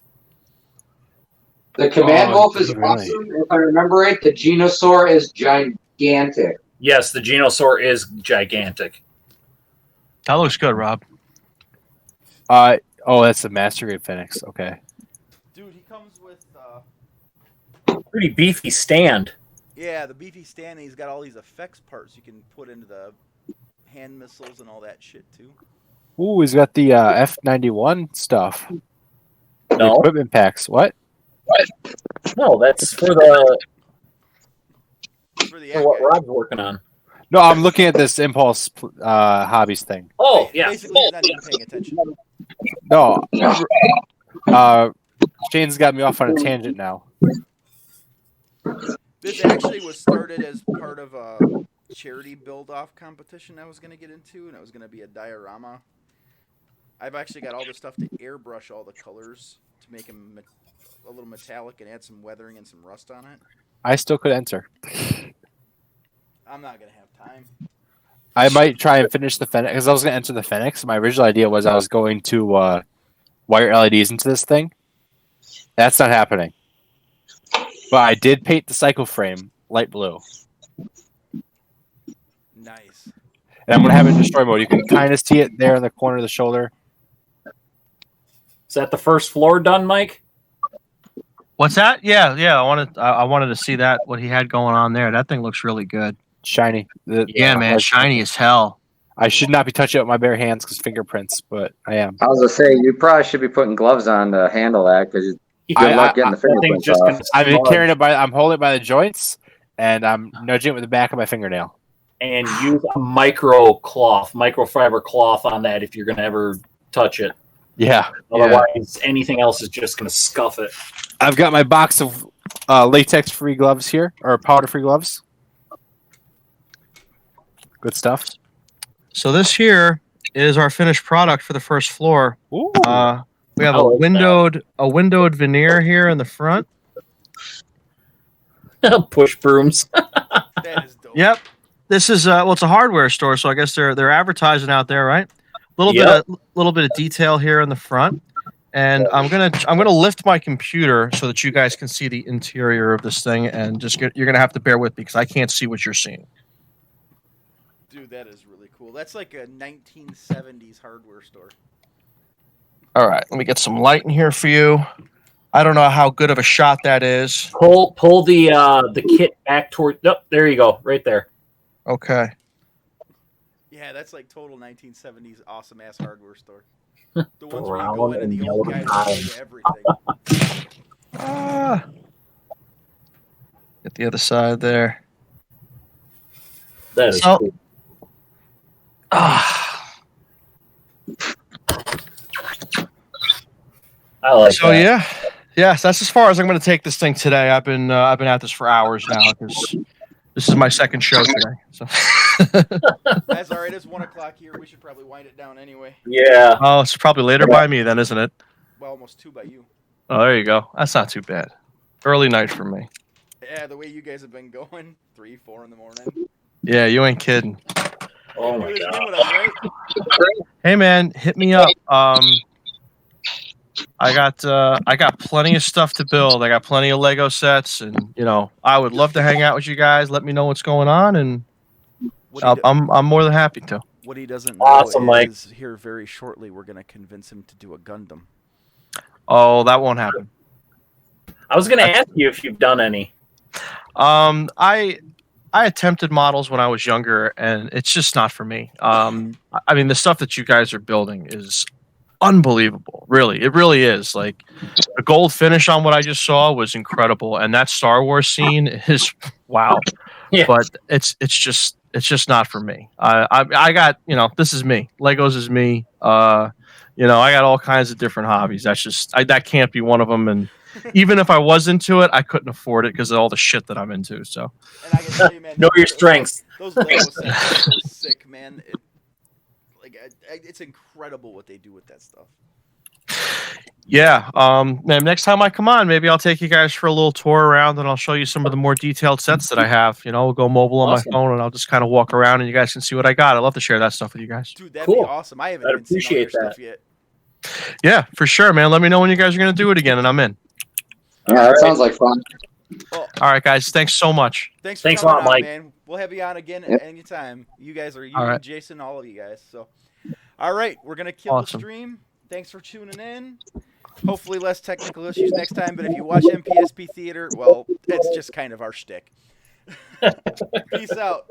The Command Wolf is really? awesome. If I remember right, the Genosaur is gigantic. Yes, the Genosaur is gigantic. That looks good, Rob. That's the Master Grade Phoenix. Okay. Dude, he comes with Pretty beefy stand. the beefy stand. And he's got all these effects parts you can put into the hand missiles and all that shit too. Ooh, he's got the F91 stuff. The No, equipment packs. What? no, that's for For the what guy. Rob's working on. No, I'm looking at this Impulse Hobbies thing. Oh, yeah. Basically, he's not even paying attention. No. Shane's got me off on a tangent now. This actually was started as part of a charity build-off competition I was going to get into, and it was going to be a diorama. I've actually got all the stuff to airbrush all the colors to make them a little metallic and add some weathering and some rust on it. I still could enter. I'm not going to have time. I might try and finish the Fenix because I was going to enter the Fenix. My original idea was I was going to wire LEDs into this thing. That's not happening. But I did paint the cycle frame light blue. Nice. And I'm going to have it in destroy mode. You can kind of see it there in the corner of the shoulder. Is that the first floor done, Mike? What's that? Yeah. I wanted to see that, what he had going on there. That thing looks really good. Shiny. Yeah, man, shiny as hell. I should not be touching it with my bare hands because fingerprints, but I am. I was gonna say you probably should be putting gloves on to handle that because good luck getting the fingerprints off. I'm holding it by the joints, and I'm nudging it with the back of my fingernail. And use a microfiber cloth on that if you're going to ever touch it. Yeah. Otherwise, anything else is just going to scuff it. I've got my box of latex-free gloves here, or powder-free gloves. Good stuff. So this here is our finished product for the first floor. Ooh. We have a windowed veneer here in the front. Push brooms. That is dope. Yep. This is it's a hardware store, so I guess they're advertising out there, right? Little bit of detail here in the front. And I'm gonna lift my computer so that you guys can see the interior of this thing, and you're gonna have to bear with me because I can't see what you're seeing. Dude, that is really cool. cool. That's like a 1970s hardware store. All right, let me get some light in here for you. I don't know how good of a shot that is. Pull the kit back toward. Nope, there you go, right there. Okay. Yeah, that's like total 1970s awesome ass hardware store. The ones where you Brown go in and and the yellow old guy will show you everything. Get the other side there. That is So- cool. I like So that. yes, that's as far as I'm going to take this thing today. I've been at this for hours now because this is my second show today. So. That's all right. It's 1 o'clock here. We should probably wind it down anyway. Yeah. Oh, it's probably later by me then, isn't it? Well, almost 2 by you. Oh, there you go. That's not too bad. Early night for me. Yeah, the way you guys have been going, 3, 4 in the morning. Yeah, you ain't kidding. Oh You my guys god. knew what I'm right. Hey man, hit me up. I got plenty of stuff to build. I got plenty of Lego sets, and I would love to hang out with you guys. Let me know what's going on, and I'm more than happy to. What he doesn't know Awesome, Mike. is here very shortly we're gonna convince him to do a Gundam. Oh, that won't happen. I was gonna ask you if you've done any. I attempted models when I was younger, and it's just not for me. I mean, the stuff that you guys are building is unbelievable. Really, it really is. Like the gold finish on what I just saw was incredible, and that Star Wars scene is wow. Yeah. But it's just not for me. I got this is me. Legos is me. I got all kinds of different hobbies. That can't be one of them. And even if I was into it, I couldn't afford it because of all the shit that I'm into. So And I can tell you, man, Know your strengths. Those Lego sets are so sick, man. It's incredible what they do with that stuff. yeah, man, next time I come on, maybe I'll take you guys for a little tour around, and I'll show you some of the more detailed sets that I have. We'll go mobile on Awesome. my phone, and I'll just kind of walk around, and you guys can see what I got. I'd love to share that stuff with you guys. Dude, that'd Cool. be awesome. I haven't I'd even seen all your appreciate that. stuff yet. Yeah, for sure, man. Let me know when you guys are going to do it again, and I'm in. Yeah, that sounds like fun. Well, All right, guys. Thanks so much. thanks for Thanks a coming lot, on, Mike. man. We'll have you on again Yep. at any time. You guys are All right. and Jason, all of you guys. So, all right, we're gonna kill Awesome. the stream. Thanks for tuning in. Hopefully, less technical issues next time. But if you watch MPSP Theater, well, it's just kind of our shtick. Peace out.